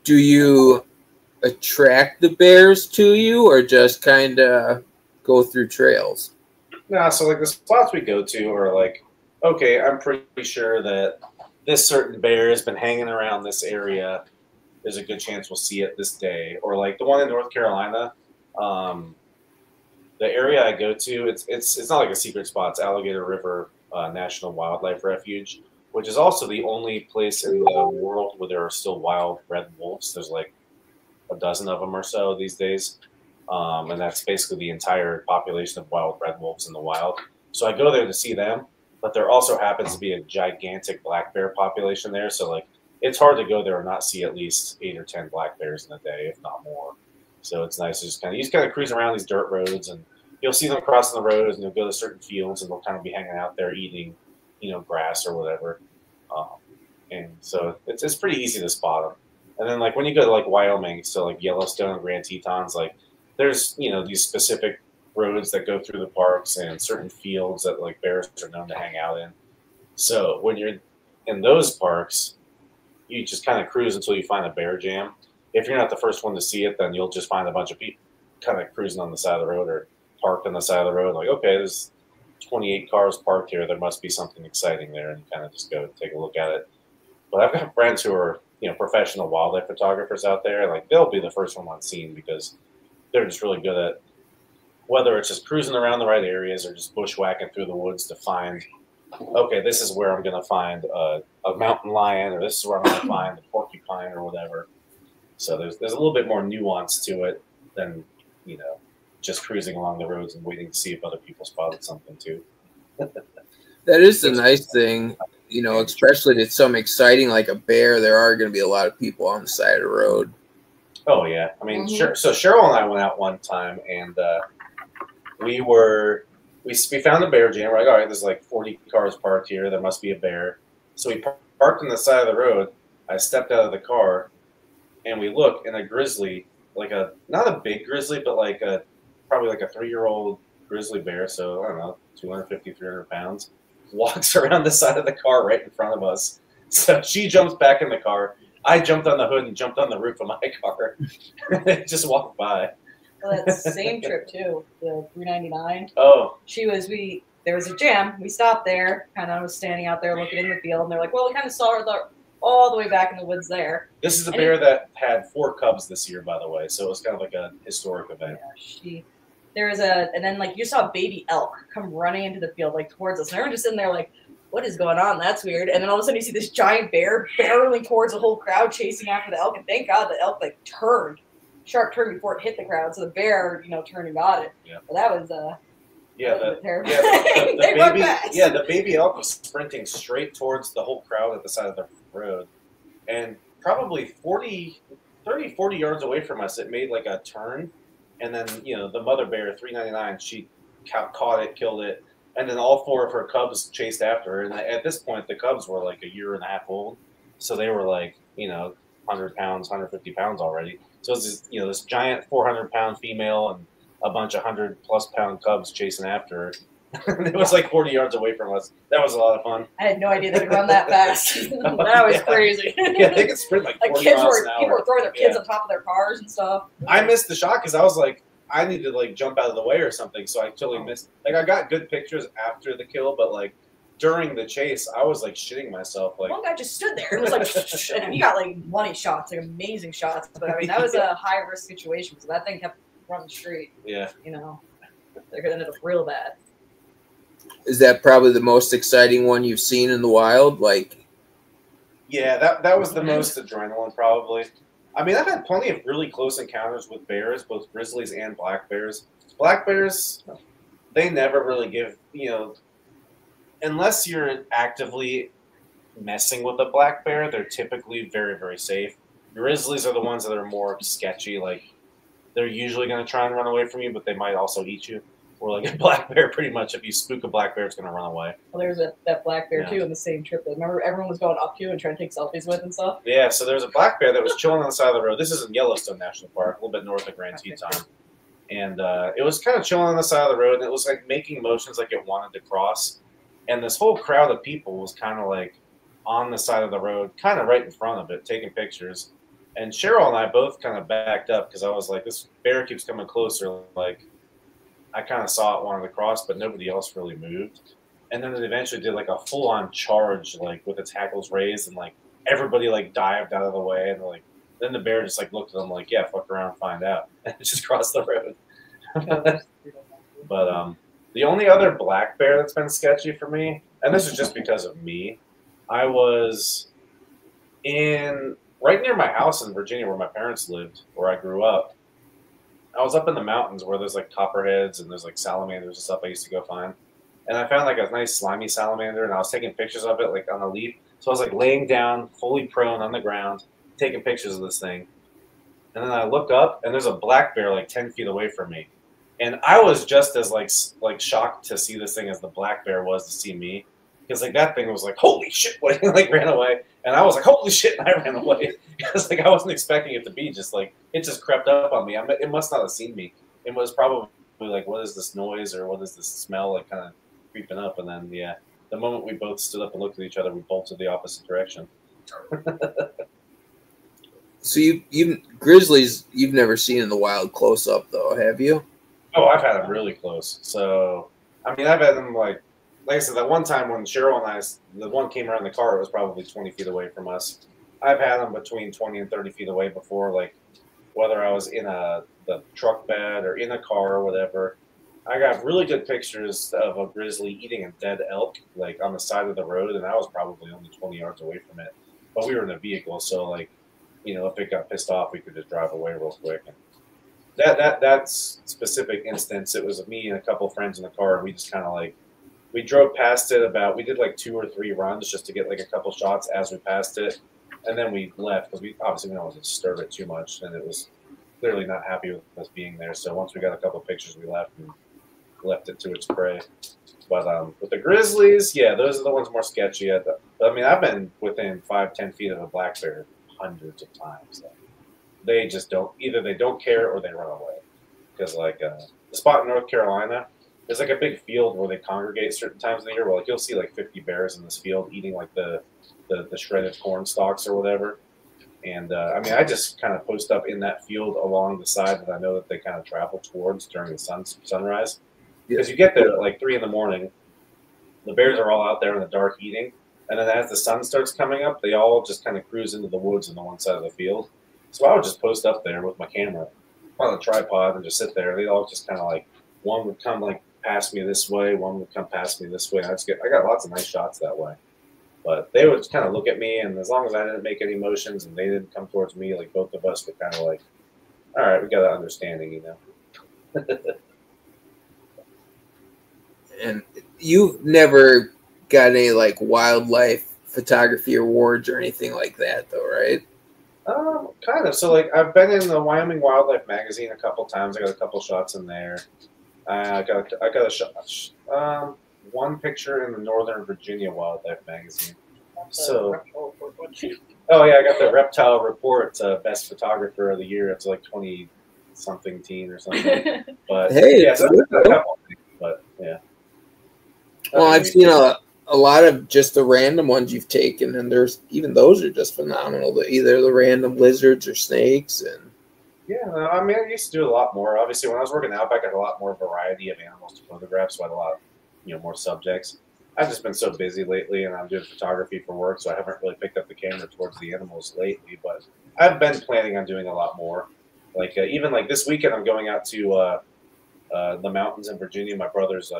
Do you attract the bears to you or just kind of go through trails?
No, so like the spots we go to are like, okay, I'm pretty sure that this certain bear has been hanging around this area. There's a good chance we'll see it this day. Or like the one in North Carolina, the area I go to, it's not like a secret spot. It's Alligator River National Wildlife Refuge, which is also the only place in the world where there are still wild red wolves. There's like a dozen of them or so these days. And that's basically the entire population of wild red wolves in the wild. So I go there to see them. But there also happens to be a gigantic black bear population there. So, like, it's hard to go there and not see at least 8 or 10 black bears in a day, if not more. So it's nice to just kind of cruise around these dirt roads, and you'll see them crossing the roads, and you'll go to certain fields, and they'll kind of be hanging out there eating, grass or whatever. And so it's pretty easy to spot them. And then, like, when you go to, like, Wyoming, so, like, Yellowstone and Grand Tetons, like, there's, these specific roads that go through the parks and certain fields that like bears are known to hang out in. So when you're in those parks, you just kind of cruise until you find a bear jam. If you're not the first one to see it, then you'll just find a bunch of people kind of cruising on the side of the road or parked on the side of the road. Like, okay, there's 28 cars parked here. There must be something exciting there. And you kind of just go take a look at it. But I've got friends who are, professional wildlife photographers out there. Like, they'll be the first one on scene because they're just really good at whether it's just cruising around the right areas or just bushwhacking through the woods to find, okay, this is where I'm going to find a mountain lion, or this is where I'm going to find a porcupine or whatever. So there's a little bit more nuance to it than, just cruising along the roads and waiting to see if other people spotted something too.
That is the nice thing, especially if it's something exciting like a bear, there are going to be a lot of people on the side of the road.
Oh, yeah. I mean, so Cheryl and I went out one time, and we found a bear jam. We're like, all right, there's like 40 cars parked here. There must be a bear. So we parked on the side of the road. I stepped out of the car, and we look, and a grizzly, like not a big grizzly, but probably like a 3-year-old grizzly bear, so I don't know, 250, 300 pounds, walks around the side of the car right in front of us. So she jumps back in the car. I jumped on the hood and jumped on the roof of my car. It just walked by.
Well, that same trip too, the 399.
Oh.
There was a jam. We stopped there, kind of was standing out there looking in the field, and they're like, well, we kind of saw her all the way back in the woods there.
This is a bear that had 4 cubs this year, by the way, so it was kind of like a historic event.
Yeah, and then like you saw a baby elk come running into the field like towards us, and everyone just sitting there like, what is going on? That's weird. And then all of a sudden you see this giant bear barreling towards the whole crowd, chasing after the elk, and thank God the elk like sharp turn before it hit the crowd, so the bear turned and got it.
Yeah.
But that was terrible.
The baby elk was sprinting straight towards the whole crowd at the side of the road, and probably 40 yards away from us, it made like a turn, and then the mother bear 399, she caught it, killed it, and then all 4 of her cubs chased after her. And at this point, the cubs were like 1.5 years old, so they were like 100 pounds, 150 pounds already. So it's this giant 400-pound female and a bunch of 100+ pound cubs chasing after her. It was like 40 yards away from us. That was a lot of fun.
I had no idea they could run that fast. That was crazy.
Yeah, they could sprint like 40
kids
miles an hour.
People were throwing their kids on top of their cars and stuff.
I missed the shot because I was like, I need to like jump out of the way or something, so I totally missed. Like I got good pictures after the kill, but like during the chase, I was like shitting myself. Like
one guy just stood there and was like, and he got like money shots, like amazing shots. But I mean, that was a high risk situation because that thing kept running straight.
Yeah,
they could end up real bad.
Is that probably the most exciting one you've seen in the wild? Like,
yeah, that was the most adrenaline probably. I mean, I've had plenty of really close encounters with bears, both grizzlies and black bears. Black bears, they never really give, unless you're actively messing with a black bear, they're typically very, very safe. Grizzlies are the ones that are more sketchy. Like, they're usually going to try and run away from you, but they might also eat you. Or like a black bear, pretty much, if you spook a black bear, it's going to run away.
Well, there's that black bear, too, in the same trip. Remember everyone was going up to and trying to take selfies with and stuff?
Yeah, so there's a black bear that was chilling on the side of the road. This is in Yellowstone National Park, a little bit north of Grand Teton. And it was kind of chilling on the side of the road, and it was like making motions like it wanted to cross. And this whole crowd of people was kind of like on the side of the road, kind of right in front of it, taking pictures. And Cheryl and I both kind of backed up because I was like, this bear keeps coming closer. Like, I kind of saw it wanted to cross, but nobody else really moved. And then it eventually did like a full-on charge, like with its hackles raised, and like everybody like dived out of the way, and like then the bear just like looked at them like, yeah, fuck around and find out, and it just crossed the road. But the only other black bear that's been sketchy for me, and this is just because of me, I was right near my house in Virginia where my parents lived, where I grew up. I was up in the mountains where there's like copperheads and there's like salamanders and stuff I used to go find. And I found like a nice slimy salamander, and I was taking pictures of it like on a leaf. So I was like laying down, fully prone on the ground, taking pictures of this thing. And then I look up and there's a black bear like 10 feet away from me. And I was just as like shocked to see this thing as the black bear was to see me. Because like that thing was like, holy shit, like ran away. And I was like, holy shit, and I ran away. Because like I wasn't expecting it to be just like, it just crept up on me. It must not have seen me. It was probably like, what is this noise or what is this smell, like kind of creeping up. And then, yeah, the moment we both stood up and looked at each other, we bolted the opposite direction.
So you grizzlies, you've never seen in the wild close up though, have you?
Oh, I've had them really close. So, I mean, I've had them like I said, that one time when Cheryl and I, the one came around the car, it was probably 20 feet away from us. I've had them between 20 and 30 feet away before, like whether I was in the truck bed or in a car or whatever. I got really good pictures of a grizzly eating a dead elk, like on the side of the road, and I was probably only 20 yards away from it. But we were in a vehicle, so like, if it got pissed off, we could just drive away real quick. And that specific instance, it was me and a couple of friends in the car, and we just kind of like, we drove past it we did like 2 or 3 runs just to get like a couple shots as we passed it. And then we left because we obviously didn't want to disturb it too much. And it was clearly not happy with us being there. So once we got a couple of pictures, we left and left it to its prey. But with the grizzlies, yeah, those are the ones more sketchy. I mean, I've been within 5-10 feet of a black bear hundreds of times. They just don't, either they don't care or they run away. Because like the spot in North Carolina, there's like a big field where they congregate certain times of the year where like you'll see like 50 bears in this field eating like the shredded corn stalks or whatever. And I mean, I just kind of post up in that field along the side that I know that they kind of travel towards during the sunrise. Because you get there at like 3 in the morning, the bears are all out there in the dark eating, and then as the sun starts coming up, they all just kind of cruise into the woods on the one side of the field. So I would just post up there with my camera on a tripod and just sit there. They all just kind of like, one would come like past me this way, one would come past me this way. And I got lots of nice shots that way. But they would just kind of look at me, and as long as I didn't make any motions and they didn't come towards me, like both of us were kind of like, all right, we got an understanding, you know.
And you never got any like wildlife photography awards or anything like that, though, right?
Kind of. So like I've been in the Wyoming Wildlife magazine a couple times. I got a couple shots in there. I got a shot. One picture in the Northern Virginia Wildlife magazine. So, oh yeah, I got the Reptile Report Best Photographer of the Year. It's like 20-something teen or something. But
hey,
yeah, so a couple things, but yeah.
Well, I've seen a lot of just the random ones you've taken, and there's even those are just phenomenal. Either the random lizards or snakes, and
yeah, I mean, I used to do a lot more. Obviously, when I was working out, I got a lot more variety of animals to photograph, so I had a lot, more subjects. I've just been so busy lately, and I'm doing photography for work, so I haven't really picked up the camera towards the animals lately. But I've been planning on doing a lot more. Like even like this weekend, I'm going out to the mountains in Virginia. My brother's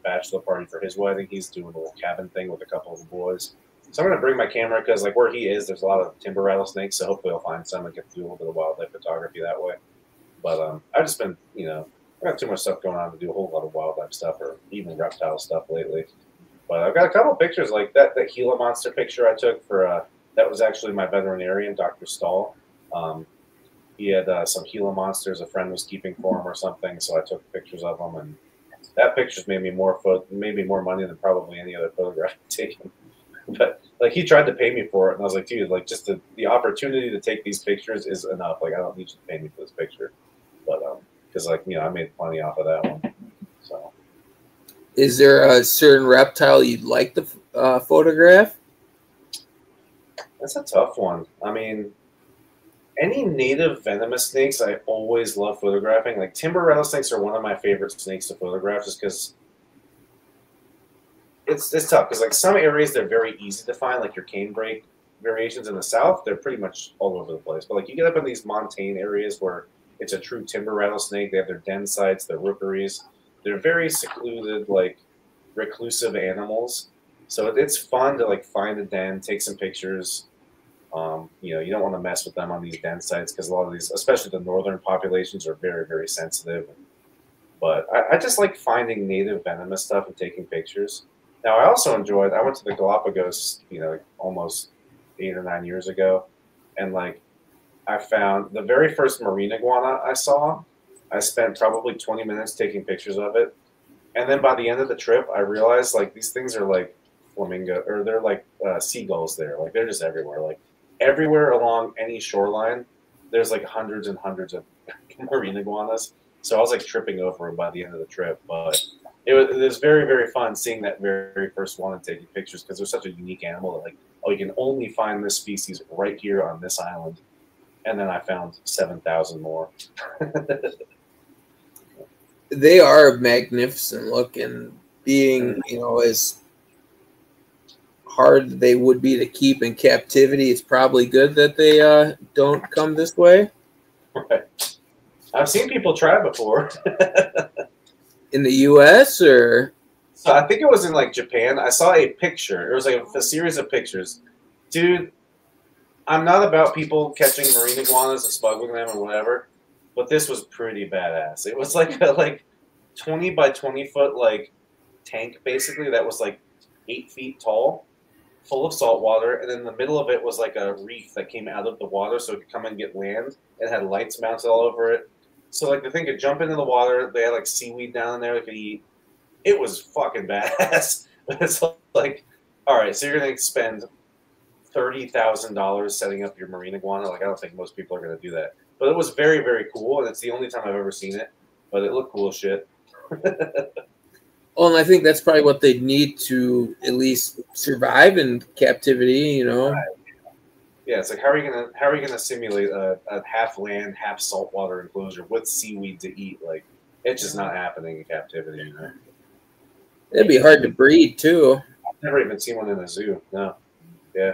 bachelor party for his wedding. He's doing a little cabin thing with a couple of the boys. So I'm going to bring my camera because like where he is, there's a lot of timber rattlesnakes. So hopefully I'll find some and get to do a little bit of wildlife photography that way. But I've just been, I got too much stuff going on to do a whole lot of wildlife stuff or even reptile stuff lately. But I've got a couple of pictures like that Gila monster picture I took for, that was actually my veterinarian, Dr. Stahl. He had some Gila monsters a friend was keeping for him or something. So I took pictures of them, and that picture's made me more money than probably any other photograph I've taken. But like he tried to pay me for it, and I was like, dude, like just the opportunity to take these pictures is enough. Like I don't need you to pay me for this picture. But because like I made plenty off of that one. So,
is there a certain reptile you'd like to photograph?
That's a tough one. I mean, any native venomous snakes, I always love photographing. Like timber rattlesnakes are one of my favorite snakes to photograph, just because it's tough. Because like some areas they're very easy to find, like your canebrake variations in the south, they're pretty much all over the place. But like you get up in these montane areas where it's a true timber rattlesnake, they have their den sites, their rookeries. They're very secluded, like reclusive animals. So it's fun to like find a den, take some pictures. You don't want to mess with them on these den sites because a lot of these, especially the northern populations, are very, very sensitive. But I just like finding native venomous stuff and taking pictures. Now, I also enjoyed, I went to the Galapagos, almost 8 or 9 years ago. And like, I found the very first marine iguana I saw. I spent probably 20 minutes taking pictures of it. And then by the end of the trip, I realized like these things are like flamingo, or they're like seagulls there. Like they're just everywhere. Like everywhere along any shoreline, there's like hundreds and hundreds of marine iguanas. So I was like tripping over them by the end of the trip. But it was very, very fun seeing that very first one and taking pictures because they're such a unique animal that like, oh, you can only find this species right here on this island. And then I found 7,000 more.
They are magnificent looking, being, as hard they would be to keep in captivity. It's probably good that they don't come this way.
Right. I've seen people try before.
In the U.S. or?
So I think it was in like Japan. I saw a picture. It was like a series of pictures. Dude, I'm not about people catching marine iguanas and smuggling them or whatever, but this was pretty badass. It was like a 20 by 20 foot like tank basically that was like 8 feet tall, full of salt water, and in the middle of it was like a reef that came out of the water so it could come and get land. It had lights mounted all over it. So like the thing could jump into the water. They had like seaweed down in there they could eat. It was fucking badass. It's like, all right, so you're gonna spend $30,000 setting up your marine iguana. Like I don't think most people are gonna do that. But it was very, very cool, and it's the only time I've ever seen it. But it looked cool as shit.
Well, and I think that's probably what they need to at least survive in captivity,
Right. Yeah, it's like how are you gonna simulate a half land, half saltwater enclosure with seaweed to eat? Like it's just not happening in captivity. You know?
It'd be hard to breed too.
I've never even seen one in a zoo. No. Yeah.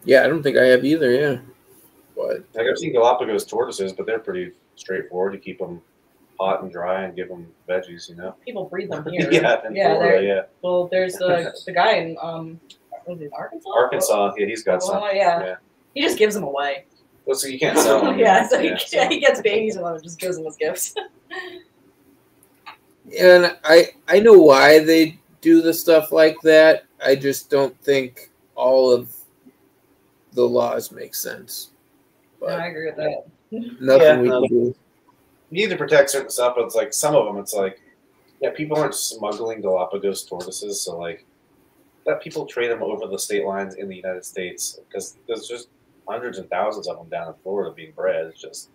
Yeah, I don't think I have either. Yeah. But
like I've seen Galapagos tortoises, but they're pretty straightforward. You keep them hot and dry and give them veggies. You know.
People breed them here.
yeah.
Well, there's the guy in was it Arkansas?
Arkansas. Yeah, he's got some.
Yeah. He just gives them away.
Well, so you can't sell them.
Yeah, so he gets babies and just gives them as gifts.
And I know why they do the stuff like that. I just don't think all of the laws make sense. But
no, I agree with that.
Nothing we can do.
You need to protect certain stuff, but it's like some of them, it's like, yeah, people aren't smuggling Galapagos tortoises, so like, let people trade them over the state lines in the United States because there's just hundreds and thousands of them down in Florida being bred. It's just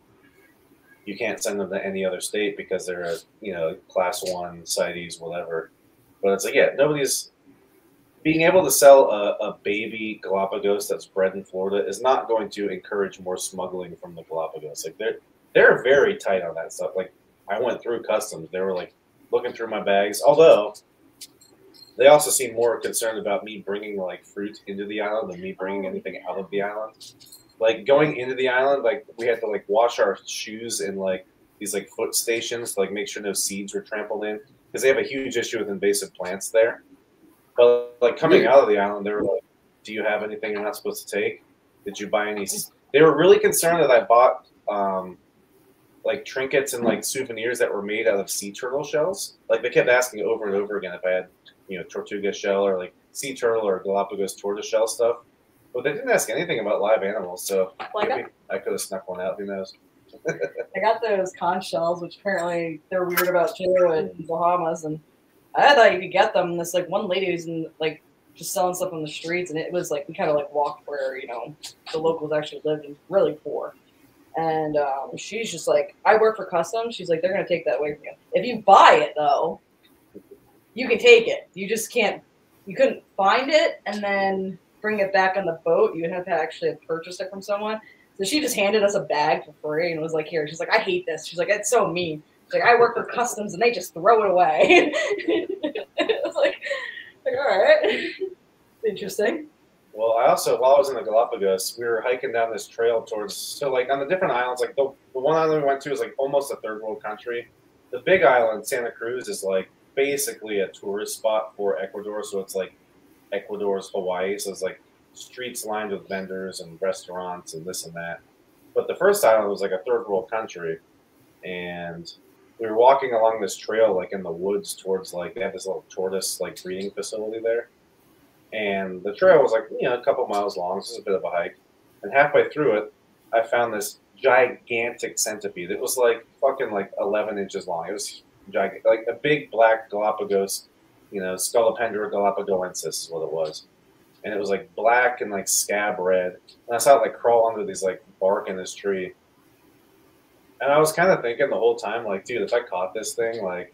you can't send them to any other state because they're a, class 1 CITES, whatever. But it's like, yeah, nobody's being able to sell a baby Galapagos that's bred in Florida is not going to encourage more smuggling from the Galapagos. Like they're very tight on that stuff. Like I went through customs, they were like looking through my bags, although they also seem more concerned about me bringing like fruit into the island than me bringing anything out of the island. Like going into the island, like we had to like wash our shoes in like these like foot stations to like make sure no seeds were trampled in because they have a huge issue with invasive plants there. But like coming out of the island, they were like, "Do you have anything you're not supposed to take? Did you buy any?" They were really concerned that I bought like trinkets and like souvenirs that were made out of sea turtle shells. Like they kept asking over and over again if I had tortuga shell or like sea turtle or Galapagos tortoise shell stuff. But they didn't ask anything about live animals, so maybe I could have snuck one out. Who knows?
I got those conch shells, which apparently they're weird about too in Bahamas, and I thought you could get them. This like one lady who's in like just selling stuff on the streets, and it was like we kind of like walked where the locals actually lived and really poor. And she's just like, I work for customs. She's like, they're gonna take that away from you. If you buy it though, you can take it. You just can't. You couldn't find it and then bring it back on the boat. You would have to actually have purchased it from someone. So she just handed us a bag for free and was like, here. She's like, I hate this. She's like, it's so mean. She's like, I work for customs and they just throw it away. I was like, all right. Interesting.
Well, I also, while I was in the Galapagos, we were hiking down this trail towards, so like on the different islands, like the one island we went to is like almost a third world country. The big island, Santa Cruz, is like basically a tourist spot for Ecuador. So it's like Ecuador's Hawaii. So it's like streets lined with vendors and restaurants and this and that. But the first island was like a third world country. And we were walking along this trail like in the woods towards like, they have this little tortoise like breeding facility there. And the trail was like, a couple miles long. This is a bit of a hike. And halfway through it, I found this gigantic centipede. It was like fucking like 11 inches long. It was gigantic, like a big black Galapagos, Scolopendra galapagoensis is what it was. And it was like black and like scab red. And I saw it like crawl under these like bark in this tree. And I was kind of thinking the whole time, like, dude, if I caught this thing, like,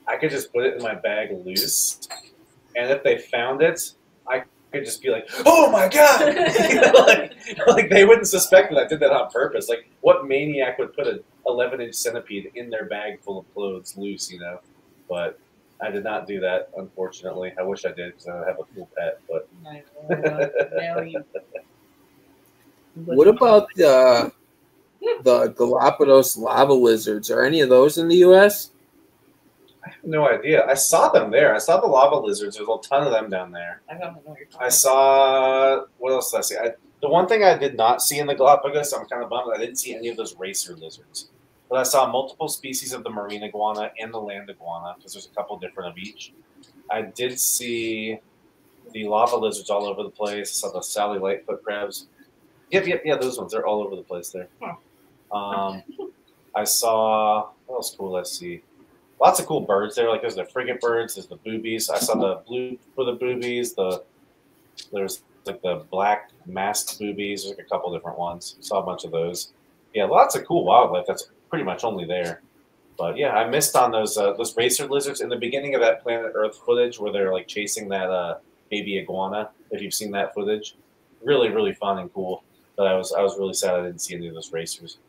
I could just put it in my bag loose. And if they found it, I could just be like, oh my God! like they wouldn't suspect that I did that on purpose. Like, what maniac would put an 11-inch centipede in their bag full of clothes loose, But I did not do that, unfortunately. I wish I did because I would have a cool pet. But
what about the Galapagos lava lizards? Are any of those in the U.S.?
I have no idea. I saw them there. I saw the lava lizards. There's a ton of them down there.
I don't know what you're talking
I saw, what else did I see? The one thing I did not see in the Galapagos, I'm kind of bummed, I didn't see any of those racer lizards. But I saw multiple species of the marine iguana and the land iguana, because there's a couple different of each. I did see the lava lizards all over the place. I saw the Sally Lightfoot crabs. Yeah, those ones. They're all over the place there. Huh. I saw, what else cool did I see? Lots of cool birds there. Like there's the frigate birds, there's the boobies. I saw the blue for the boobies. There's like the black masked boobies. There's like a couple different ones. Saw a bunch of those. Yeah, lots of cool wildlife. That's pretty much only there. But yeah, I missed on those racer lizards in the beginning of that Planet Earth footage where they're like chasing that baby iguana. If you've seen that footage, really, really fun and cool. But I was really sad I didn't see any of those racers.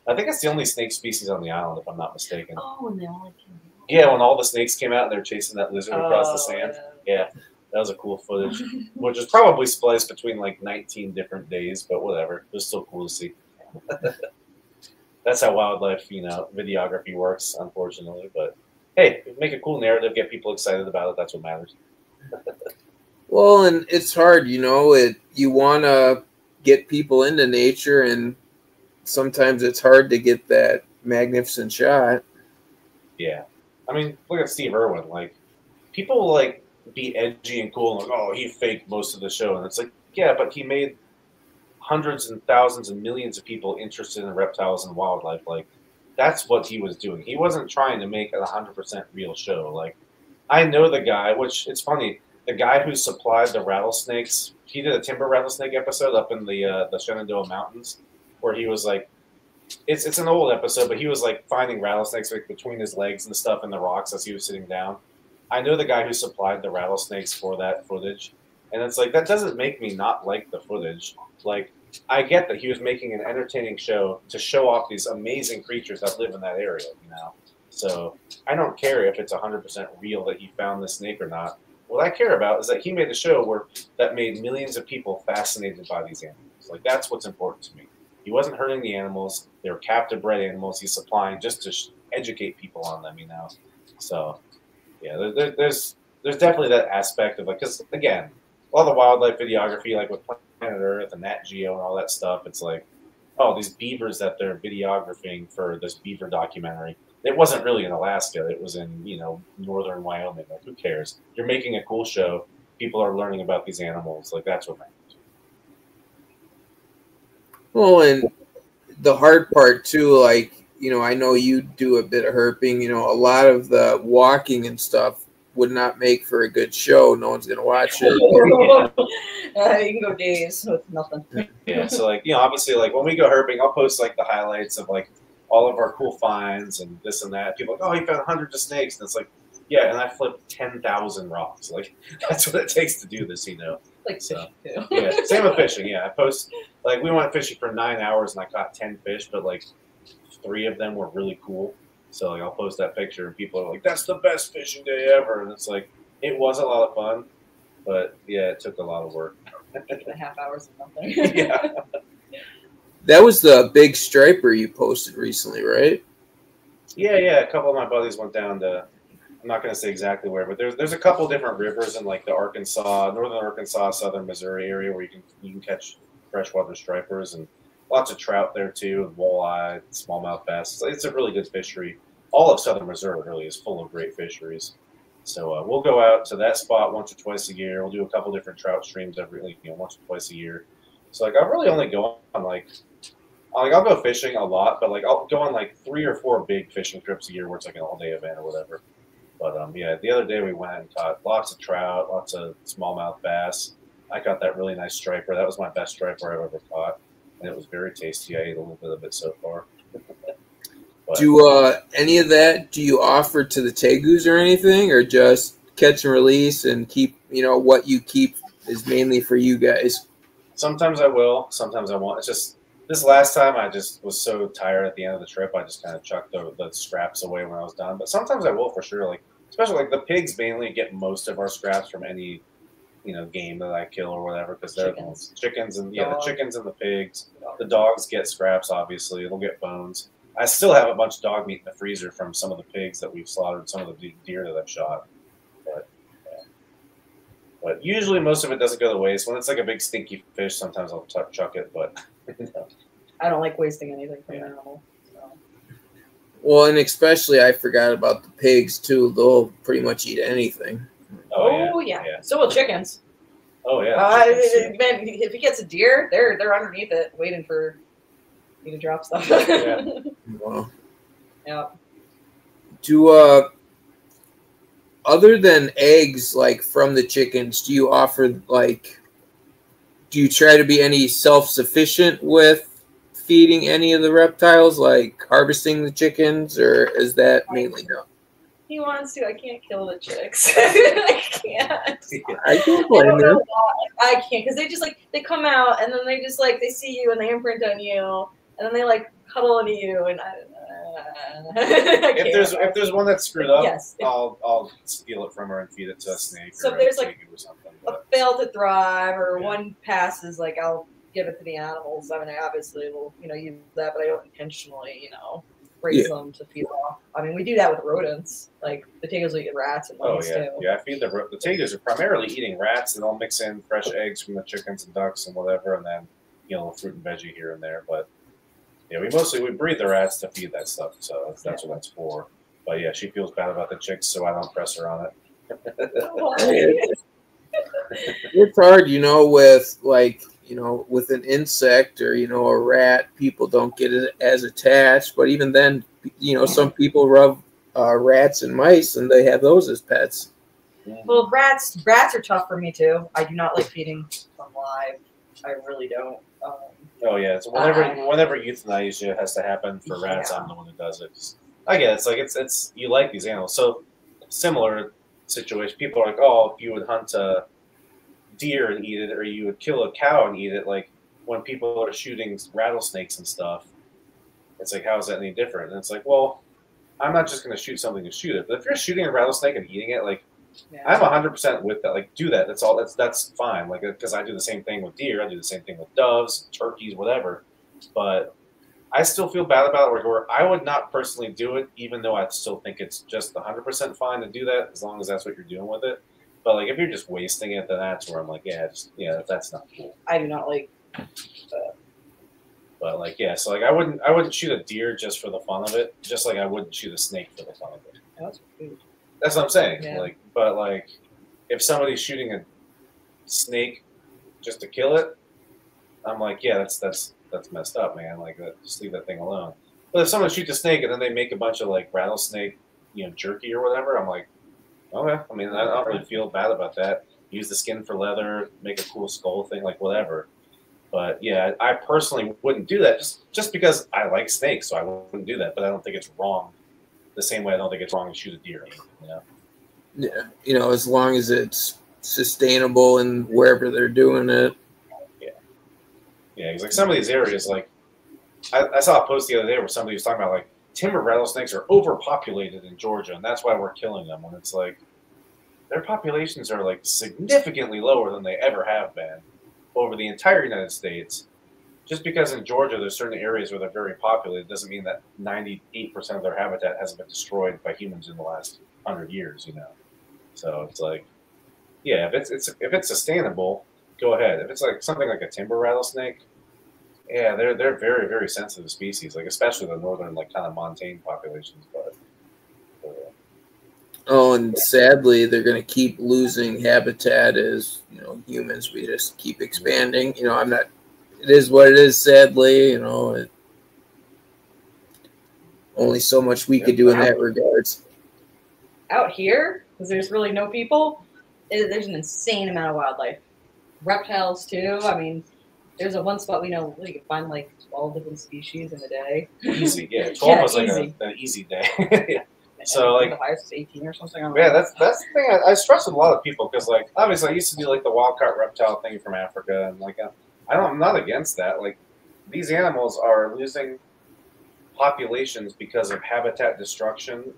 I think it's the only snake species on the island, if I'm not mistaken.
Oh, and they all came out.
Yeah, when all the snakes came out and they're chasing that lizard across the sand.
Yeah.
That was a cool footage, which is probably spliced between like 19 different days, but whatever. It was still cool to see. That's how wildlife, videography works, unfortunately. But hey, make a cool narrative, get people excited about it. That's what matters.
Well, and it's hard, you want to get people into nature, and sometimes it's hard to get that magnificent shot.
Yeah. I mean, look at Steve Irwin. Like, people will, like, be edgy and cool and like, oh, he faked most of the show. And it's like, yeah, but he made hundreds and thousands and millions of people interested in reptiles and wildlife. Like, that's what he was doing. He wasn't trying to make a 100% real show. Like, I know the guy, which it's funny, the guy who supplied the rattlesnakes, he did a timber rattlesnake episode up in the Shenandoah Mountains where he was like, it's an old episode, but he was like finding rattlesnakes like between his legs and stuff in the rocks as he was sitting down. I know the guy who supplied the rattlesnakes for that footage, and it's like, that doesn't make me not like the footage. Like, I get that he was making an entertaining show to show off these amazing creatures that live in that area, So I don't care if it's 100% real that he found the snake or not. What I care about is that he made a show that made millions of people fascinated by these animals. Like, that's what's important to me. He wasn't hurting the animals. They were captive bred animals he's supplying just to educate people on them, So, yeah, there's definitely that aspect of, like, because, again, all the wildlife videography, like with Planet Earth and Nat Geo and all that stuff, it's like, oh, these beavers that they're videographing for this beaver documentary. It wasn't really in Alaska. It was in, northern Wyoming. Like, who cares? You're making a cool show. People are learning about these animals. Like, that's what matters.
Well, and the hard part, too, like, I know you do a bit of herping. A lot of the walking and stuff would not make for a good show. No one's going to watch it.
You can go days with nothing.
Yeah, so, like, obviously, like, when we go herping, I'll post, like, the highlights of, like, all of our cool finds and this and that. People are like, oh, he found hundreds of snakes. And it's like, yeah, and I flipped 10,000 rocks. Like, that's what it takes to do this,
Like
so,
fishing, too.
Yeah, same with fishing. Yeah, I post, like, we went fishing for 9 hours and I caught 10 fish, but, like, 3 of them were really cool. So, like, I'll post that picture and people are like, that's the best fishing day ever. And it's like, it was a lot of fun, but, yeah, it took a lot of work.
8.5 hours of nothing.
Yeah.
That was the big striper you posted recently, right?
Yeah. A couple of my buddies went down to, I'm not going to say exactly where, but there's a couple different rivers in, like, the northern Arkansas, southern Missouri area where you can catch freshwater stripers, and lots of trout there too, and walleye, smallmouth bass. It's a really good fishery. All of southern Missouri really is full of great fisheries. So we'll go out to that spot once or twice a year. We'll do a couple different trout streams once or twice a year. So, like, I really only go on, like, I'll go fishing a lot, but, like, I'll go on, like, 3 or 4 big fishing trips a year where it's, like, an all-day event or whatever. But, yeah, the other day we went and caught lots of trout, lots of smallmouth bass. I caught that really nice striper. That was my best striper I've ever caught, and it was very tasty. I ate a little bit of it so far. But,
do any of that, do you offer to the Tegus or anything, or just catch and release and keep, what you keep is mainly for you guys?
Sometimes I will, sometimes I won't. It's just, this last time I just was so tired at the end of the trip, I just kind of chucked the scraps away when I was done. But sometimes I will for sure. Like, especially, like, the pigs mainly get most of our scraps from any, game that I kill or whatever, because they're chickens and the chickens and the pigs. The dogs get scraps, obviously. They'll get bones. I still have a bunch of dog meat in the freezer from some of the pigs that we've slaughtered, some of the deer that I've shot. But usually most of it doesn't go to waste. When it's like a big stinky fish, sometimes I'll chuck it, but
I don't like wasting anything from an animal. So.
Well, and especially I forgot about the pigs too. They'll pretty much eat anything.
Oh yeah. So will chickens.
Oh yeah.
Man, if he gets a deer, they're underneath it waiting for you to drop stuff.
Yeah.
Wow.
Yeah.
Do other than eggs, like, from the chickens, do you offer, like, do you try to be any self-sufficient with feeding any of the reptiles, like harvesting the chickens, or is that mainly no?
He wants to. I can't kill the chicks. I can't.
I can't blame them.
I can't because they just like they come out and then they just like they see you and they imprint on you and then they like cuddle into you and I
if there's one that's screwed up,
yes,
I'll steal it from her and feed it to a snake.
So
or
if there's
a
like
or something,
a fail to thrive or one passes, like I'll give it to the animals. I mean, I obviously will use that, but I don't intentionally raise them to feed off. I mean, we do that with rodents. Like the Tegus will eat rats and mice too.
Yeah, I feed the Tegus are primarily eating rats, and I'll mix in fresh eggs from the chickens and ducks and whatever, and then fruit and veggie here and there. But yeah, we breed the rats to feed that stuff, so that's what that's for. But yeah, she feels bad about the chicks, so I don't press her on it.
It's hard, with with an insect or a rat, people don't get as attached. But even then, some people rub rats and mice, and they have those as pets.
Well, rats are tough for me too. I do not like feeding them live. I really don't.
Oh yeah, so whenever euthanasia has to happen for rats, I'm the one who does it. I get it. It's like it's you like these animals. So similar situation. People are like, oh, if you would hunt a deer and eat it, or you would kill a cow and eat it. Like when people are shooting rattlesnakes and stuff, it's like, how is that any different? And it's like, well, I'm not just going to shoot something to shoot it. But if you're shooting a rattlesnake and eating it, like I'm 100% with that. Like do that. That's all. That's fine. Like because I do the same thing with deer. I do the same thing with doves, turkeys, whatever. But I still feel bad about it. Where I would not personally do it, even though I still think it's just 100% fine to do that, as long as that's what you're doing with it. But like if you're just wasting it, then that's where I'm like, that's not cool.
I do not like that.
But like so like I wouldn't shoot a deer just for the fun of it, just like I wouldn't shoot a snake for the fun of it. That's what I'm saying. Yeah. Like, but like if somebody's shooting a snake just to kill it, I'm like, that's messed up, man. Like just leave that thing alone. But if someone shoots a snake and then they make a bunch of like rattlesnake, jerky or whatever, I'm like, okay. I mean, I don't really feel bad about that. Use the skin for leather, make a cool skull thing, like whatever. But yeah, I personally wouldn't do that just because I like snakes, so I wouldn't do that. But I don't think it's wrong. The same way I don't think it's wrong to shoot a deer.
Yeah, as long as it's sustainable and wherever they're doing it.
Yeah, because like some of these areas, like I saw a post the other day where somebody was talking about like timber rattlesnakes are overpopulated in Georgia, and that's why we're killing them. When it's like their populations are like significantly lower than they ever have been over the entire United States. Just because in Georgia there's certain areas where they're very populated doesn't mean that 98% of their habitat hasn't been destroyed by humans in the last 100 years. So it's like, yeah, if it's sustainable, go ahead. If it's like something like a timber rattlesnake, yeah, they're very, very sensitive species, like especially the northern, like kind of montane populations. But
and sadly, they're going to keep losing habitat as humans. We just keep expanding. I'm not. It is what it is. Sadly, only so much we could do in that regards.
Out here, because there's really no people, there's an insane amount of wildlife. Reptiles too. I mean, there's one spot we know you can find like 12 different species in a day.
Easy, yeah. 12 was like an easy day. Yeah. So like
the highest is 18 or something.
That's the thing I stress with a lot of people because like obviously I used to do like the wild caught reptile thing from Africa and like I'm not against that. Like these animals are losing populations because of habitat destruction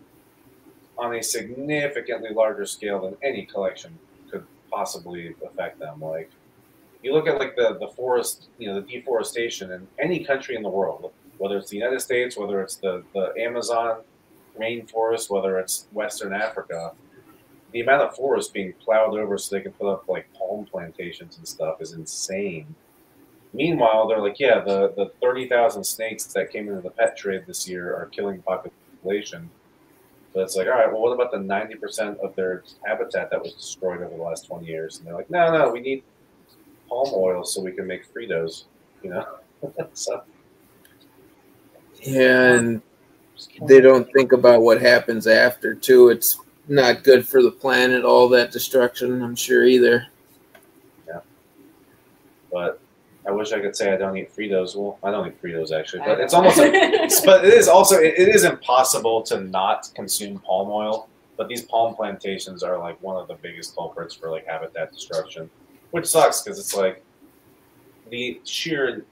on a significantly larger scale than any collection could possibly affect them. Like you look at like the forest, the deforestation in any country in the world, whether it's the United States, whether it's the Amazon rainforest, whether it's Western Africa, the amount of forest being plowed over so they can put up like palm plantations and stuff is insane. Meanwhile, they're like, yeah, the 30,000 snakes that came into the pet trade this year are killing population. But it's like, all right, well, what about the 90% of their habitat that was destroyed over the last 20 years? And they're like, no, we need palm oil so we can make Fritos, So.
And they don't think about what happens after, too. It's not good for the planet, all that destruction, I'm sure, either.
Yeah. But I wish I could say I don't eat Fritos. Well, I don't eat Fritos, actually. But it's almost but it is impossible to not consume palm oil But these palm plantations are like one of the biggest culprits for like habitat destruction, which sucks because it's like the sheer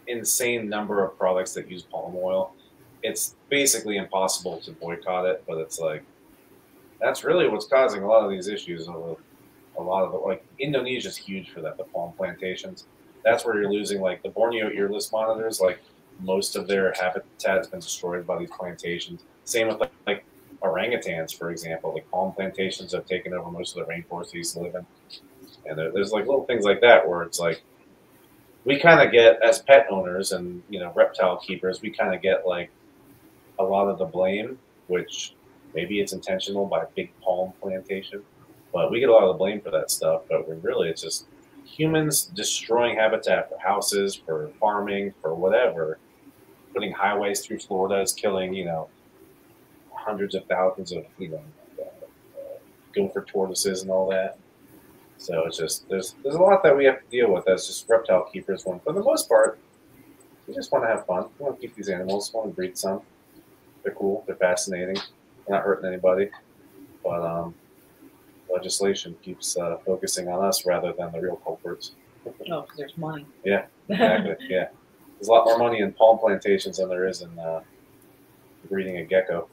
insane number of products that use palm oil. It's basically impossible to boycott it, but it's like that's really what's causing a lot of these issues. A lot of the, like Indonesia's huge for that, the palm plantations. That's where you're losing like the Borneo earless monitors. Like most of their habitat has been destroyed by these plantations. Same with like orangutans, for example. Like palm plantations have taken over most of the rainforest they used to live in. And there's like little things like that where it's like we kind of get, as pet owners and reptile keepers, we kind of get like a lot of the blame, which maybe it's intentional by a big palm plantation, but we get a lot of the blame for that stuff. But really, it's just humans destroying habitat for houses, for farming, for whatever. Putting highways through Florida is killing, hundreds of thousands of, gopher tortoises and all that. So it's just there's a lot that we have to deal with as just reptile keepers. When for the most part, we just want to have fun. We want to keep these animals. We want to breed some. They're cool. They're fascinating. They're not hurting anybody. But legislation keeps focusing on us rather than the real culprits.
No, because there's money.
Yeah, exactly. Yeah, there's a lot more money in palm plantations than there is in breeding a gecko.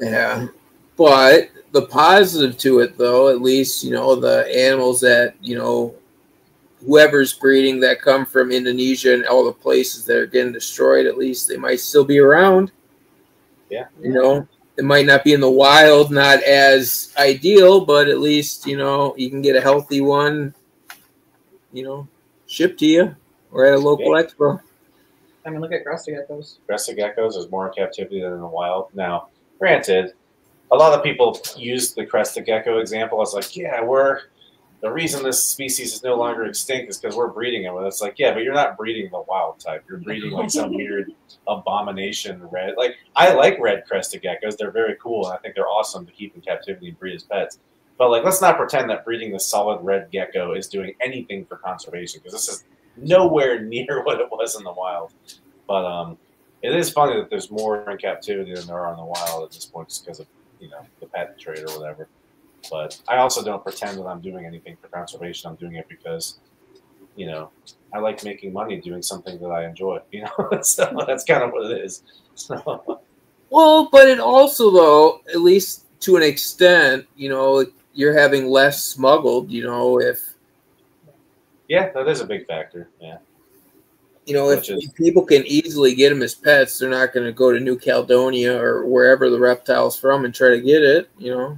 Yeah. But the positive to it, though, at least, the animals that, whoever's breeding that come from Indonesia and all the places that are getting destroyed, at least they might still be around.
Yeah.
It might not be in the wild, not as ideal, but at least, you can get a healthy one, shipped to you or at a local expo.
I mean, look at crested geckos.
Crested geckos is more in captivity than in the wild. Now, granted, a lot of people use the crested gecko example as like, the reason this species is no longer extinct is because we're breeding it. It's like, yeah, but you're not breeding the wild type. You're breeding like some weird abomination red. Like, I like red crested geckos. They're very cool, and I think they're awesome to keep in captivity and breed as pets. But like, let's not pretend that breeding the solid red gecko is doing anything for conservation, because this is nowhere near what it was in the wild. But it is funny that there's more in captivity than there are in the wild at this point, just because of the pet trade or whatever. But I also don't pretend that I'm doing anything for conservation. I'm doing it because, I like making money doing something that I enjoy. So that's kind of what it is. So.
Well, but it also, though, at least to an extent, you're having less smuggled. If
that is a big factor. Yeah.
If people can easily get them as pets, they're not going to go to New Caledonia or wherever the reptile's from and try to get it.
Yeah,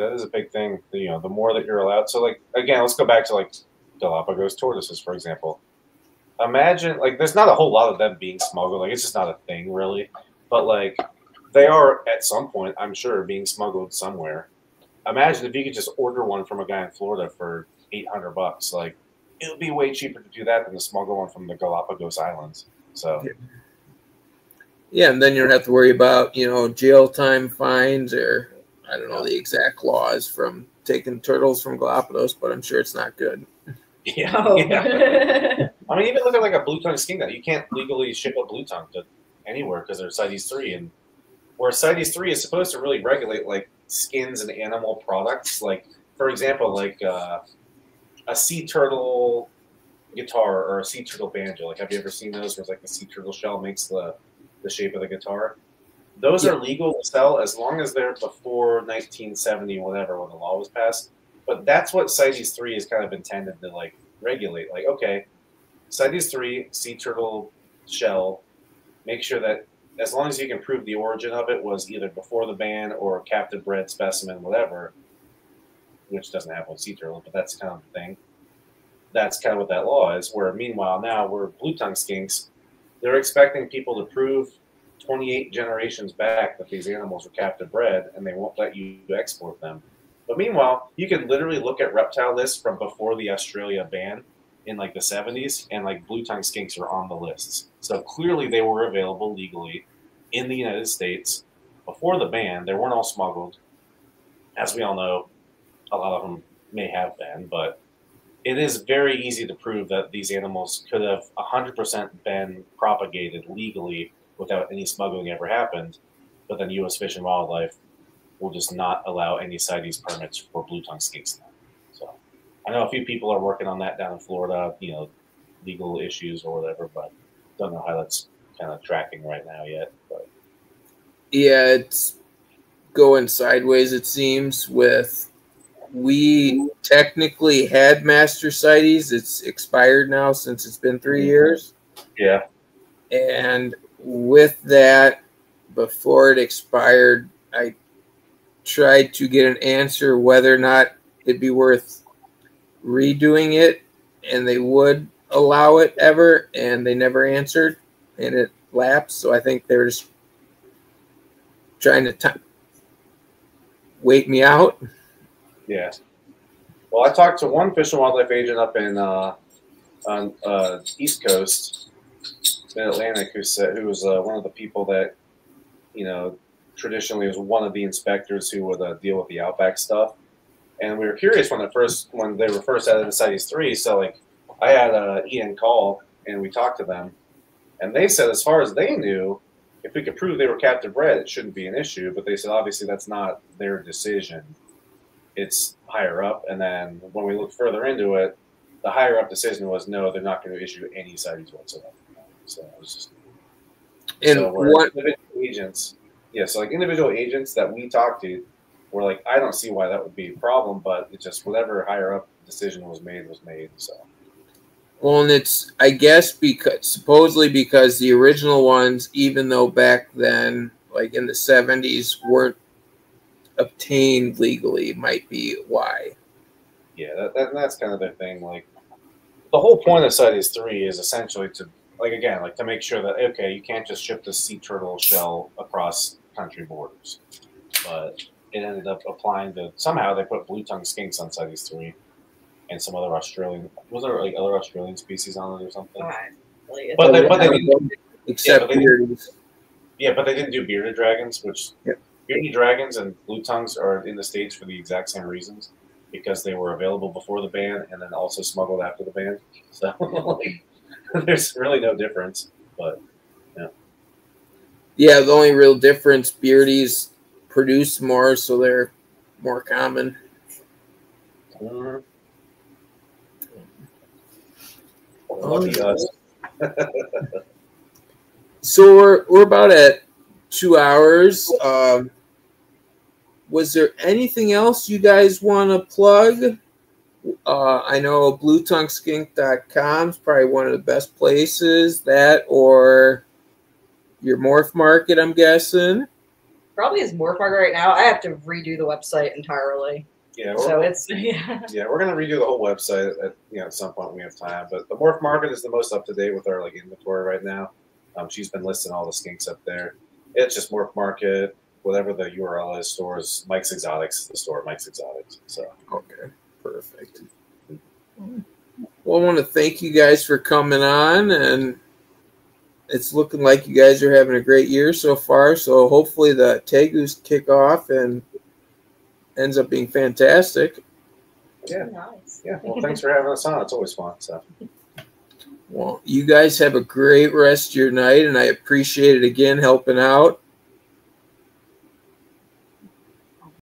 that is a big thing. The more that you're allowed. So, like, again, let's go back to like Galapagos tortoises, for example. Imagine, like, there's not a whole lot of them being smuggled. Like, it's just not a thing, really. But like, they are at some point, I'm sure, being smuggled somewhere. Imagine if you could just order one from a guy in Florida for $800. Like, it would be way cheaper to do that than to smuggle one from the Galapagos Islands. So.
Yeah, and then you don't have to worry about jail time, fines, or I don't know the exact laws from taking turtles from Galapagos, but I'm sure it's not good.
Yeah. I mean, even look at like a blue tongue skink. You can't legally ship a blue tongue to anywhere because they're CITES 3, and where CITES 3 is supposed to really regulate like skins and animal products. Like, for example, like a sea turtle guitar or a sea turtle banjo. Like, have you ever seen those where it's like the sea turtle shell makes the shape of the guitar? Those are legal to sell as long as they're before 1970, whatever, when the law was passed. But that's what CITES 3 is kind of intended to like regulate. Like, okay, CITES 3, sea turtle shell, make sure that as long as you can prove the origin of it was either before the ban or captive bred specimen, whatever, which doesn't happen with sea turtle, but that's kind of the thing. That's kind of what that law is. Where meanwhile now we're blue tongue skinks, they're expecting people to prove 28 generations back that these animals were captive bred, and they won't let you export them. But meanwhile, you can literally look at reptile lists from before the Australia ban in like the 70s, and like blue tongue skinks are on the lists. So clearly they were available legally in the United States before the ban. They weren't all smuggled. As we all know, a lot of them may have been, but it is very easy to prove that these animals could have 100% been propagated legally without any smuggling ever happened. But then U.S. Fish and Wildlife will just not allow any CITES permits for blue tongue skinks now. So I know a few people are working on that down in Florida, you know, legal issues or whatever, but don't know how that's kind of tracking right now yet. But
yeah, it's going sideways, it seems. With we technically had master CITES. It's expired now since it's been 3 years.
Yeah.
And with that, before it expired, I tried to get an answer whether or not it'd be worth redoing it, and they would allow it ever, and they never answered, and it lapsed. So I think they were just trying to wait me out.
Yeah. Well, I talked to one Fish and Wildlife agent up in on East Coast, Mid-Atlantic, who was one of the people that, you know, traditionally was one of the inspectors who would deal with the outback stuff. And we were curious when they were first added to CITES 3. So like, I had Ian call and we talked to them, and they said as far as they knew, if we could prove they were captive bred, it shouldn't be an issue. But they said obviously that's not their decision; it's higher up. And then when we looked further into it, the higher up decision was no, they're not going to issue any CITES whatsoever. So it was just.
And
so
what
individual agents? Yeah, so like individual agents that we talked to were like, I don't see why that would be a problem, but it just whatever higher up decision was made. So.
Well, and it's, I guess, supposedly because the original ones, even though back then, like in the 70s, weren't obtained legally, might be why.
Yeah, that's kind of their thing. Like, the whole point of CITES 3 is essentially to, like, again, like to make sure that, okay, you can't just ship the sea turtle shell across country borders. But it ended up applying to, somehow they put blue tongue skinks on CITES 3. And some other Australian, was there like other Australian species on it or something? But they didn't,
except beardies.
Yeah, but they didn't do bearded dragons, which bearded dragons and blue tongues are in the States for the exact same reasons, because they were available before the ban and then also smuggled after the ban. So like, there's really no difference. But
yeah, the only real difference, beardies produce more, so they're more common.
Mm-hmm.
So we're about at 2 hours. Was there anything else you guys want to plug? I know bluetongueskink.com is probably one of the best places. That or your morph market, I'm guessing.
Probably is morph market right now. I have to redo the website entirely.
Yeah,
so it's
yeah, we're gonna redo the whole website at some point when we have time. But the morph market is the most up to date with our like inventory right now. She's been listing all the skinks up there. It's just morph market, whatever the URL is. Stores Mike's Exotics, the store Mike's Exotics. So
okay, perfect. Well, I want to thank you guys for coming on, and it's looking like you guys are having a great year so far. So hopefully the Tegus kick off and ends up being fantastic.
Yeah. Nice. Yeah. Well, thanks for having us on. It's always fun. So.
Well, you guys have a great rest of your night, and I appreciate it again helping out.